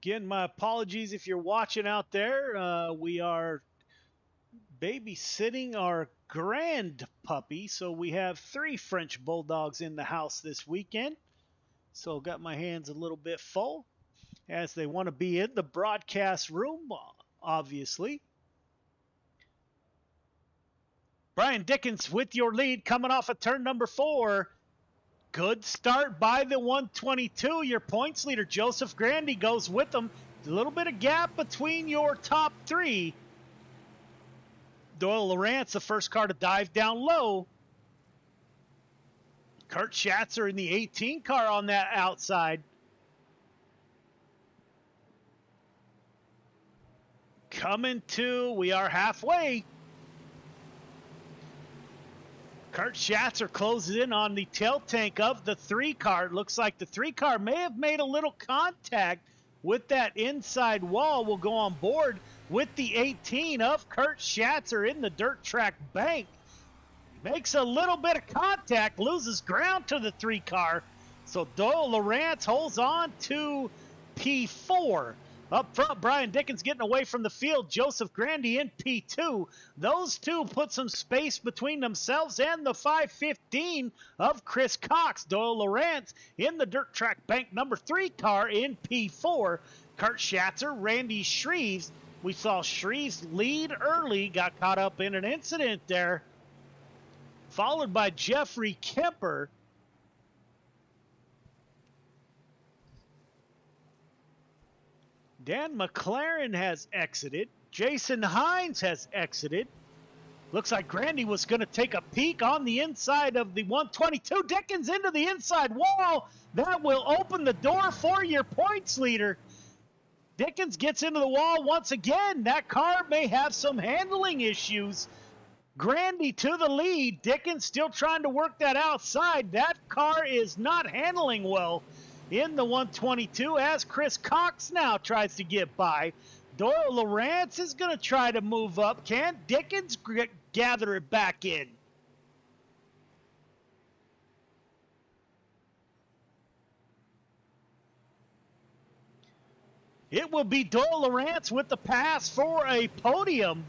again, my apologies if you're watching out there. We are babysitting our grand puppy, so we have 3 French Bulldogs in the house this weekend. So got my hands a little bit full as they want to be in the broadcast room, obviously. Brian Dickens with your lead coming off of turn number 4. Good start by the 122. Your points leader, Joseph Grandy, goes with them. A little bit of gap between your top 3. Doyle Lawrence, the first car to dive down low. Kurt Schatzer in the 18 car on that outside. Coming to, we are halfway. Kurt Schatzer closes in on the tail tank of the 3-car. It looks like the 3-car may have made a little contact with that inside wall. Will go on board with the 18 of Kurt Schatzer in the dirt track bank. Makes a little bit of contact, loses ground to the 3-car. So Doyle Lawrence holds on to P4. Up front, Brian Dickens getting away from the field. Joseph Grandy in P2. Those two put some space between themselves and the 515 of Chris Cox. Doyle Lawrence in the dirt track bank number 3 car in P4. Kurt Schatzer, Randy Shreves. We saw Shreves lead early, got caught up in an incident there. Followed by Jeffrey Kemper. Dan McLaren has exited. Jason Hines has exited. Looks like Grandy was going to take a peek on the inside of the 122. Dickens into the inside wall. That will open the door for your points leader. Dickens gets into the wall once again. That car may have some handling issues. Grandy to the lead. Dickens still trying to work that outside. That car is not handling well in the 122 as Chris Cox now tries to get by. Doyle Lawrence is going to try to move up. Can Dickens gather it back in? It will be Doyle Lawrence with the pass for a podium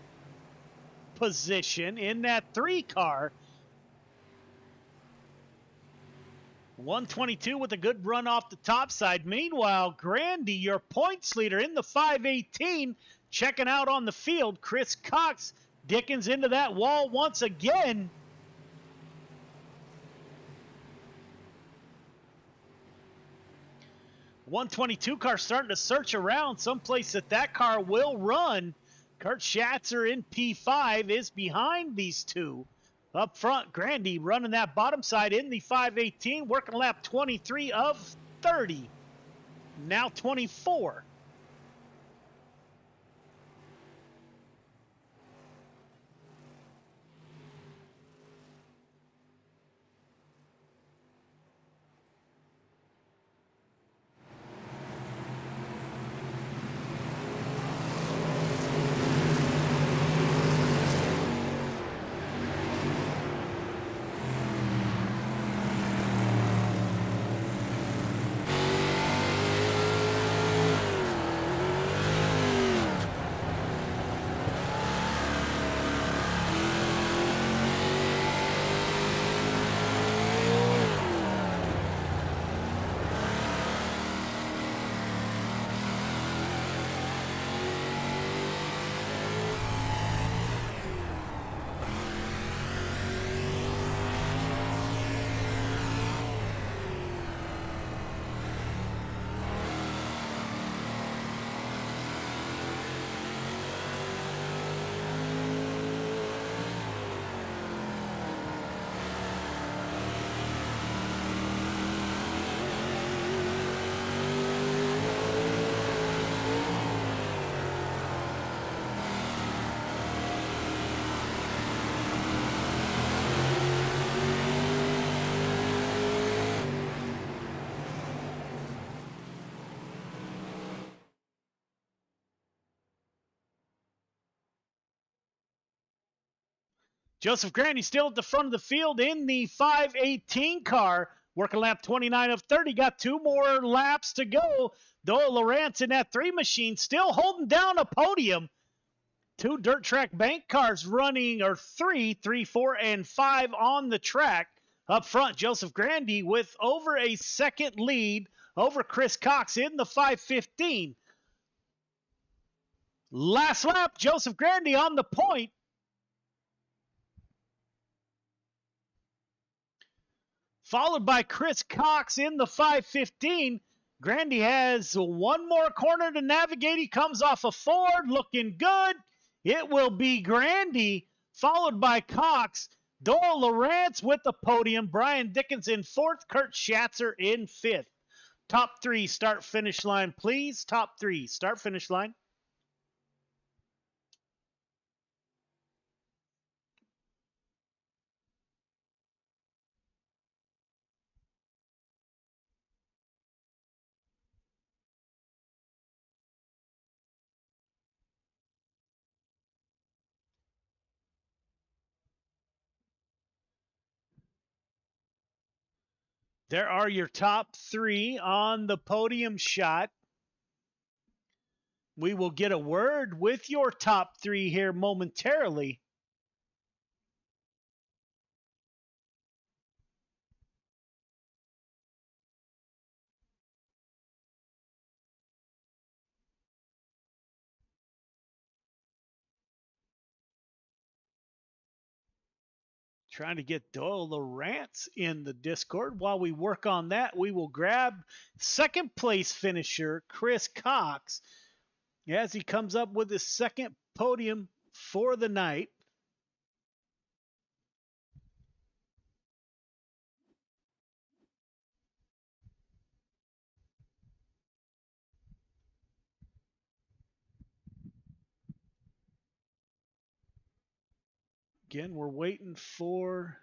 position in that 3 car. 122 with a good run off the top side. Meanwhile, Grandy, your points leader in the 518, checking out on the field. Chris Cox, Dickens into that wall once again. .122 car starting to search around someplace that car will run. Kurt Schatzer in P5 is behind these two. Up front, Grandy running that bottom side in the 518, working lap 23 of 30. Now 24. Joseph Grandy still at the front of the field in the 518 car, working lap 29 of 30. Got 2 more laps to go. Doyle Lawrence in that 3 machine still holding down a podium. 2 dirt track bank cars running, or 3, 4, and 5 on the track. Up front, Joseph Grandy with over a second lead over Chris Cox in the 515. Last lap, Joseph Grandy on the point. Followed by Chris Cox in the 515. Grandy has 1 more corner to navigate. He comes off a Ford, looking good. It will be Grandy, followed by Cox. Doyle Lawrence with the podium. Brian Dickens in 4th. Kurt Schatzer in 5th. Top 3 start-finish line, please. Top 3 start-finish line. There are your top 3 on the podium shot. We will get a word with your top 3 here momentarily. Trying to get Doyle Lawrence in the Discord. While we work on that, we will grab second place finisher Chris Cox as he comes up with his second podium for the night. Again, we're waiting for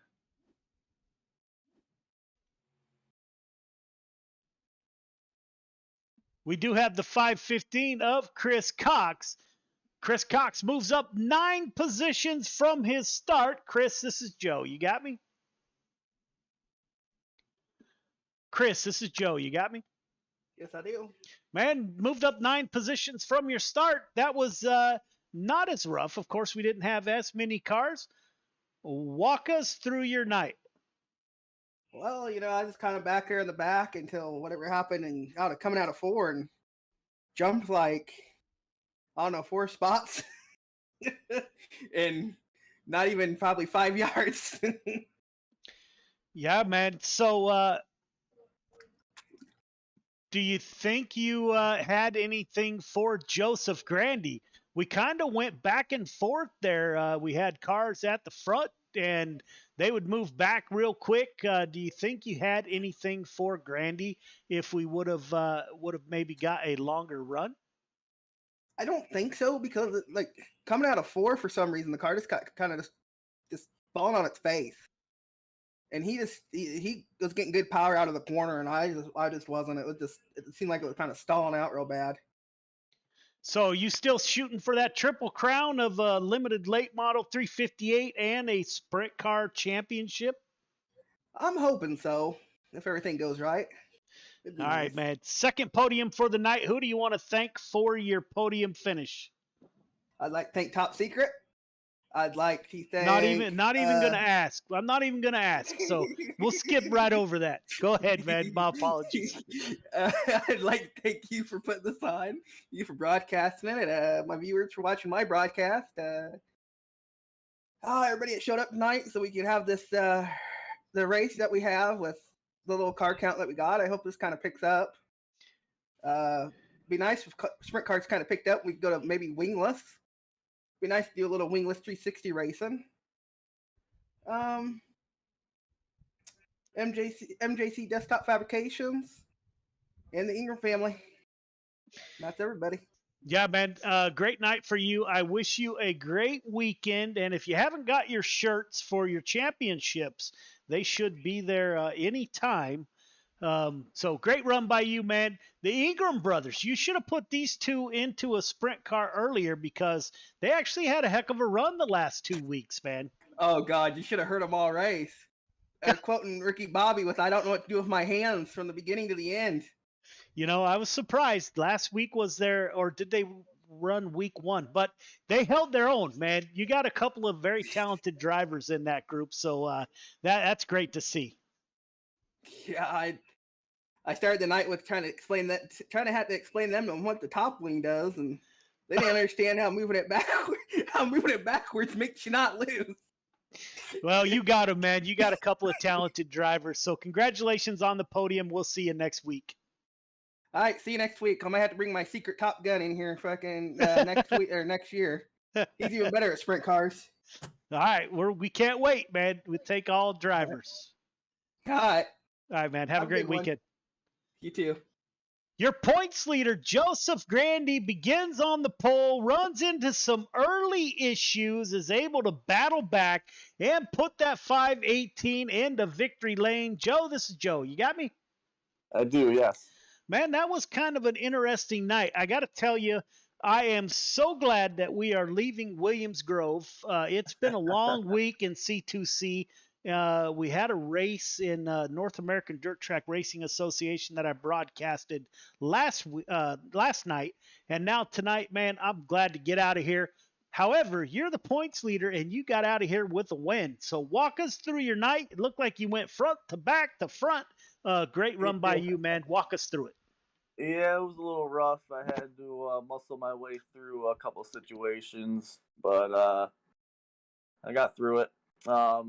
we do have the 5:15 of Chris Cox. Chris Cox moves up 9 positions from his start. Chris, this is Joe. You got me? Chris, this is Joe. You got me? Yes, I do. Man, moved up 9 positions from your start. That was not as rough. Of course, we didn't have as many cars. Walk us through your night. Well, I just kind of back there in the back until whatever happened, and coming out of 4 and jumped like, I don't know, 4 spots and not even probably 5 yards. Yeah, man. So, do you think you had anything for Joseph Grandy? We kind of went back and forth there. We had cars at the front, and they would move back real quick. Do you think you had anything for Grandy if we would have maybe got a longer run? I don't think so, because like coming out of 4, for some reason the car just got kind of just falling on its face, and he was getting good power out of the corner, and I just wasn't. It seemed like it was kind of stalling out real bad. So you still shooting for that triple crown of a limited late model 358 and a sprint car championship? I'm hoping so, if everything goes right. All right, man. Second podium for the night. Who do you want to thank for your podium finish? I'd like to thank Top Secret. I'd like to thank... Not even going to ask. I'm not even going to ask, so we'll skip right over that. Go ahead, man. My apologies. I'd like to thank you for putting this on, you for broadcasting it, my viewers for watching my broadcast. Everybody that showed up tonight so we can have this the race that we have with the little car count that we got. I hope this kind of picks up. Be nice if sprint cars kind of picked up. We could go to maybe wingless. Be nice to do a little wingless 360 racing. MJC Desktop Fabrications and the Ingram family. That's everybody. Yeah, man. Great night for you. I wish you a great weekend. And if you haven't got your shirts for your championships, they should be there anytime. So great run by you, man. The Ingram brothers, you should have put these two into a sprint car earlier, because they actually had a heck of a run the last 2 weeks, man. Oh, God, you should have heard them all race. Quoting Ricky Bobby with, "I don't know what to do with my hands," from the beginning to the end. I was surprised. Last week was there, or did they run week 1? But they held their own, man. You got a couple of very talented drivers in that group, so that's great to see. Yeah, I started the night with trying to have to explain them what the top wing does, and they didn't understand how moving it backwards makes you not lose. Well, you got them, man. You got a couple of talented drivers. So congratulations on the podium. We'll see you next week. All right, see you next week. I might have to bring my secret Top Gun in here fucking next week or next year. He's even better at sprint cars. All right, we can't wait, man. We take all drivers. All right. All right, man. Have a great weekend. You too. Your points leader, Joseph Grandy, begins on the pole, runs into some early issues, is able to battle back and put that 518 into victory lane. Joe, this is Joe. You got me? I do, yes. Man, that was kind of an interesting night. I got to tell you, I am so glad that we are leaving Williams Grove. It's been a long week in C2C. We had a race in North American Dirt Track Racing Association that I broadcasted last night, and now tonight, man, I'm glad to get out of here. However, you're the points leader, and you got out of here with a win. So walk us through your night. It looked like you went front to back to front. Great run by you, man. Walk us through it. Yeah, it was a little rough. I had to muscle my way through a couple situations, but I got through it. I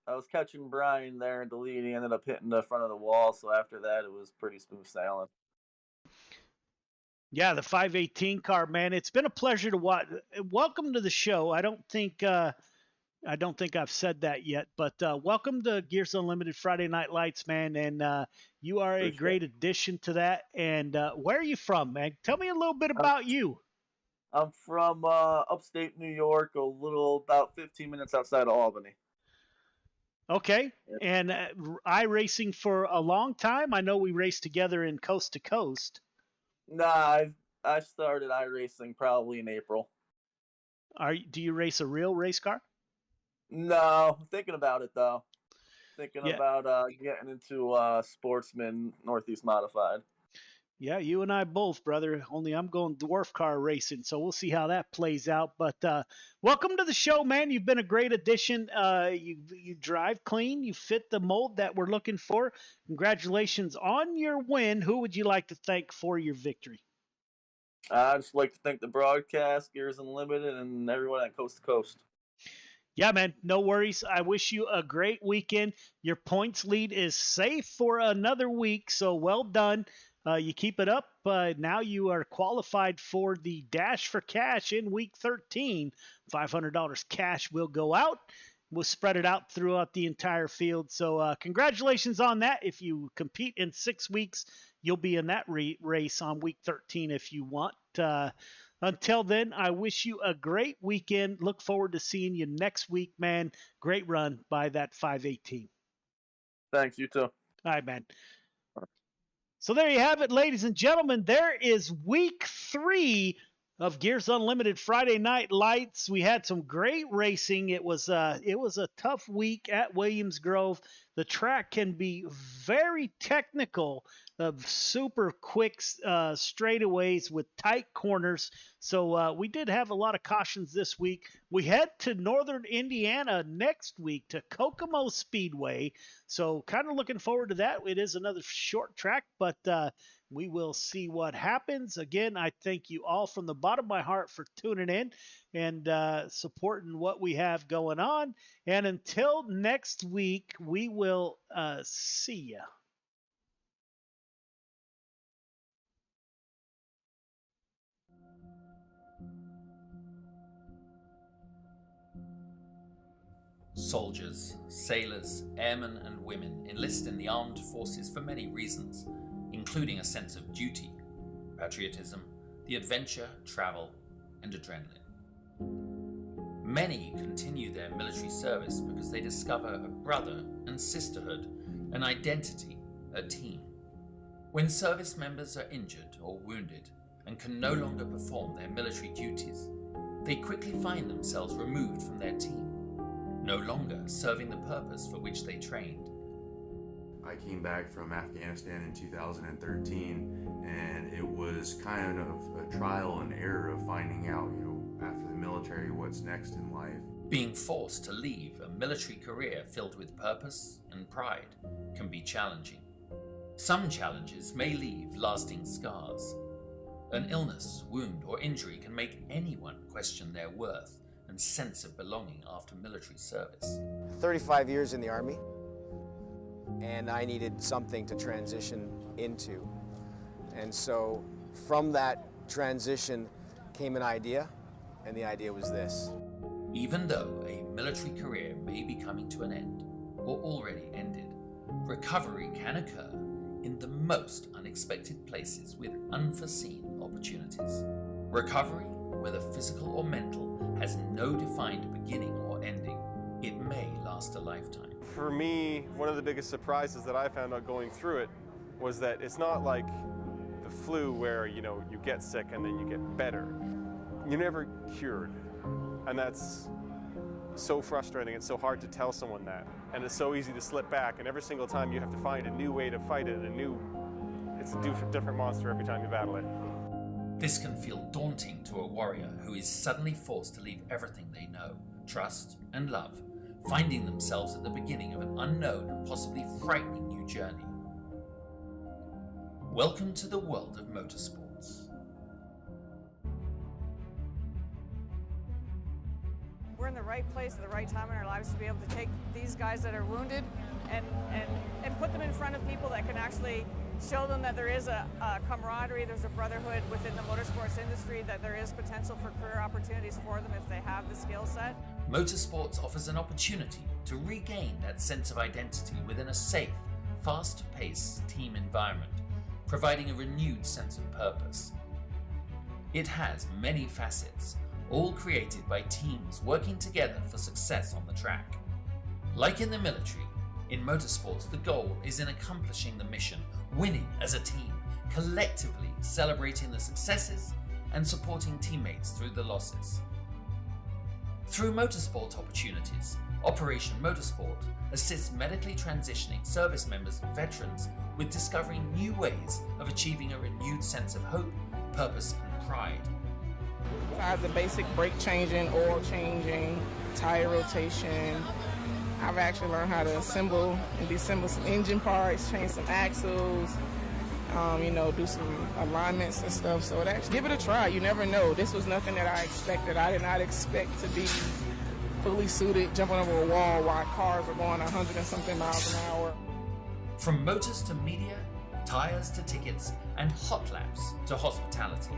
was catching Brian there at the lead. He ended up hitting the front of the wall, so after that, it was pretty smooth sailing. Yeah, the 518 car, man. It's been a pleasure to watch. Welcome to the show. I don't think I've said that yet, but welcome to Gears Unlimited Friday Night Lights, man. And you are a great addition to that. And where are you from, man? Tell me a little bit about you. I'm from upstate New York, about 15 minutes outside of Albany. Okay. And iRacing for a long time? I know we raced together in Coast to Coast. Nah, I started iRacing probably in April. Do you race a real race car? No, thinking about it though. Thinking about getting into Sportsman Northeast Modified. Yeah, you and I both, brother. Only I'm going dwarf car racing, so we'll see how that plays out. But welcome to the show, man. You've been a great addition. You drive clean. You fit the mold that we're looking for. Congratulations on your win. Who would you like to thank for your victory? I'd just like to thank the broadcast, Gears Unlimited, and everyone at Coast to Coast. Yeah, man, no worries. I wish you a great weekend. Your points lead is safe for another week, so well done. You keep it up. Now you are qualified for the Dash for Cash in week 13. $500 cash will go out. We'll spread it out throughout the entire field. So congratulations on that. If you compete in 6 weeks, you'll be in that race on week 13 if you want. Until then, I wish you a great weekend. Look forward to seeing you next week, man. Great run by that 518. Thanks, you too. All right, man. So there you have it, ladies and gentlemen. There is week 3 of Gears Unlimited Friday Night Lights. We had some great racing. It was a tough week at Williams Grove. The track can be very technical, of super quick straightaways with tight corners. So we did have a lot of cautions this week. We head to Northern Indiana next week to Kokomo Speedway. So kind of looking forward to that. It is another short track, but we will see what happens. Again, I thank you all from the bottom of my heart for tuning in and supporting what we have going on. And until next week, we will see ya. Soldiers, sailors, airmen and women enlist in the armed forces for many reasons, including a sense of duty, patriotism, the adventure, travel, and adrenaline. Many continue their military service because they discover a brother and sisterhood, an identity, a team. When service members are injured or wounded and can no longer perform their military duties, they quickly find themselves removed from their team, no longer serving the purpose for which they trained. I came back from Afghanistan in 2013, and it was kind of a trial and error of finding out, after the military, what's next in life. Being forced to leave a military career filled with purpose and pride can be challenging. Some challenges may leave lasting scars. An illness, wound, or injury can make anyone question their worth and sense of belonging after military service. 35 years in the Army, and I needed something to transition into. And so from that transition came an idea, and the idea was this. Even though a military career may be coming to an end, or already ended, recovery can occur in the most unexpected places with unforeseen opportunities. Recovery, whether physical or mental, has no defined beginning or ending. It may last a lifetime. For me, one of the biggest surprises that I found out going through it was that it's not like the flu where, you get sick and then you get better. You're never cured. And that's so frustrating. It's so hard to tell someone that, and it's so easy to slip back. And every single time you have to find a new way to fight it, it's a different monster every time you battle it. This can feel daunting to a warrior who is suddenly forced to leave everything they know, trust, and love, finding themselves at the beginning of an unknown and possibly frightening new journey. Welcome to the world of motorsports. We're in the right place at the right time in our lives to be able to take these guys that are wounded and put them in front of people that can actually show them that there is a camaraderie, there's a brotherhood within the motorsports industry, that there is potential for career opportunities for them if they have the skill set. Motorsports offers an opportunity to regain that sense of identity within a safe, fast-paced team environment, providing a renewed sense of purpose. It has many facets, all created by teams working together for success on the track. Like in the military, in motorsports the goal is in accomplishing the mission, winning as a team, collectively celebrating the successes and supporting teammates through the losses. Through motorsport opportunities, Operation Motorsport assists medically transitioning service members and veterans with discovering new ways of achieving a renewed sense of hope, purpose, and pride. Besides the basic brake changing, oil changing, tire rotation, I've actually learned how to assemble and disassemble some engine parts, change some axles, do some alignments and stuff. So give it a try. You never know. This was nothing that I expected. I did not expect to be fully suited, jumping over a wall while cars are going 100 and something miles an hour. From motors to media, tires to tickets, and hot laps to hospitality.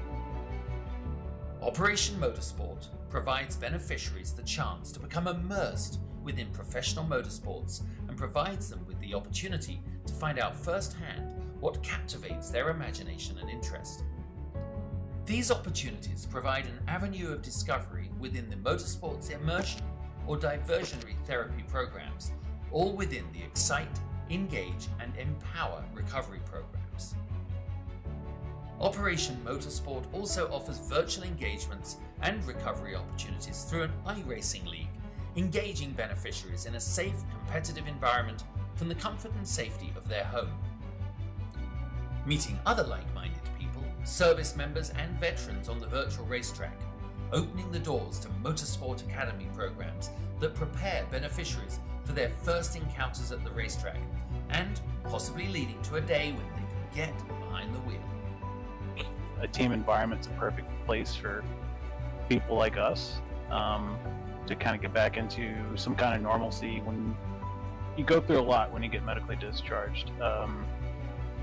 Operation Motorsport provides beneficiaries the chance to become immersed within professional motorsports and provides them with the opportunity to find out firsthand what captivates their imagination and interest. These opportunities provide an avenue of discovery within the motorsports immersion or diversionary therapy programs, all within the Excite, Engage, and Empower recovery programs. Operation Motorsport also offers virtual engagements and recovery opportunities through an iRacing league, engaging beneficiaries in a safe, competitive environment from the comfort and safety of their home. Meeting other like-minded people, service members and veterans on the virtual racetrack, opening the doors to Motorsport Academy programs that prepare beneficiaries for their first encounters at the racetrack, and possibly leading to a day when they can get behind the wheel. A team environment's a perfect place for people like us to kind of get back into some kind of normalcy when you go through a lot when you get medically discharged.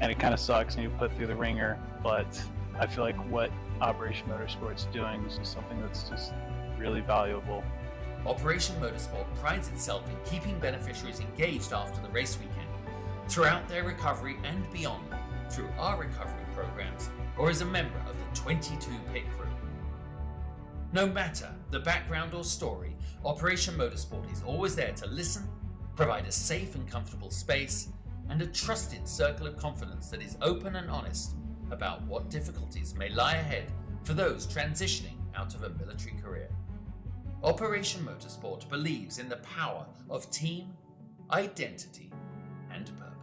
And it kind of sucks and you put through the ringer, but I feel like what Operation Motorsport's doing is just something that's just really valuable. Operation Motorsport prides itself in keeping beneficiaries engaged after the race weekend, throughout their recovery and beyond, through our recovery programs, or as a member of the 22 pit crew. No matter the background or story, Operation Motorsport is always there to listen, provide a safe and comfortable space, and a trusted circle of confidence that is open and honest about what difficulties may lie ahead for those transitioning out of a military career. Operation Motorsport believes in the power of team, identity, and purpose.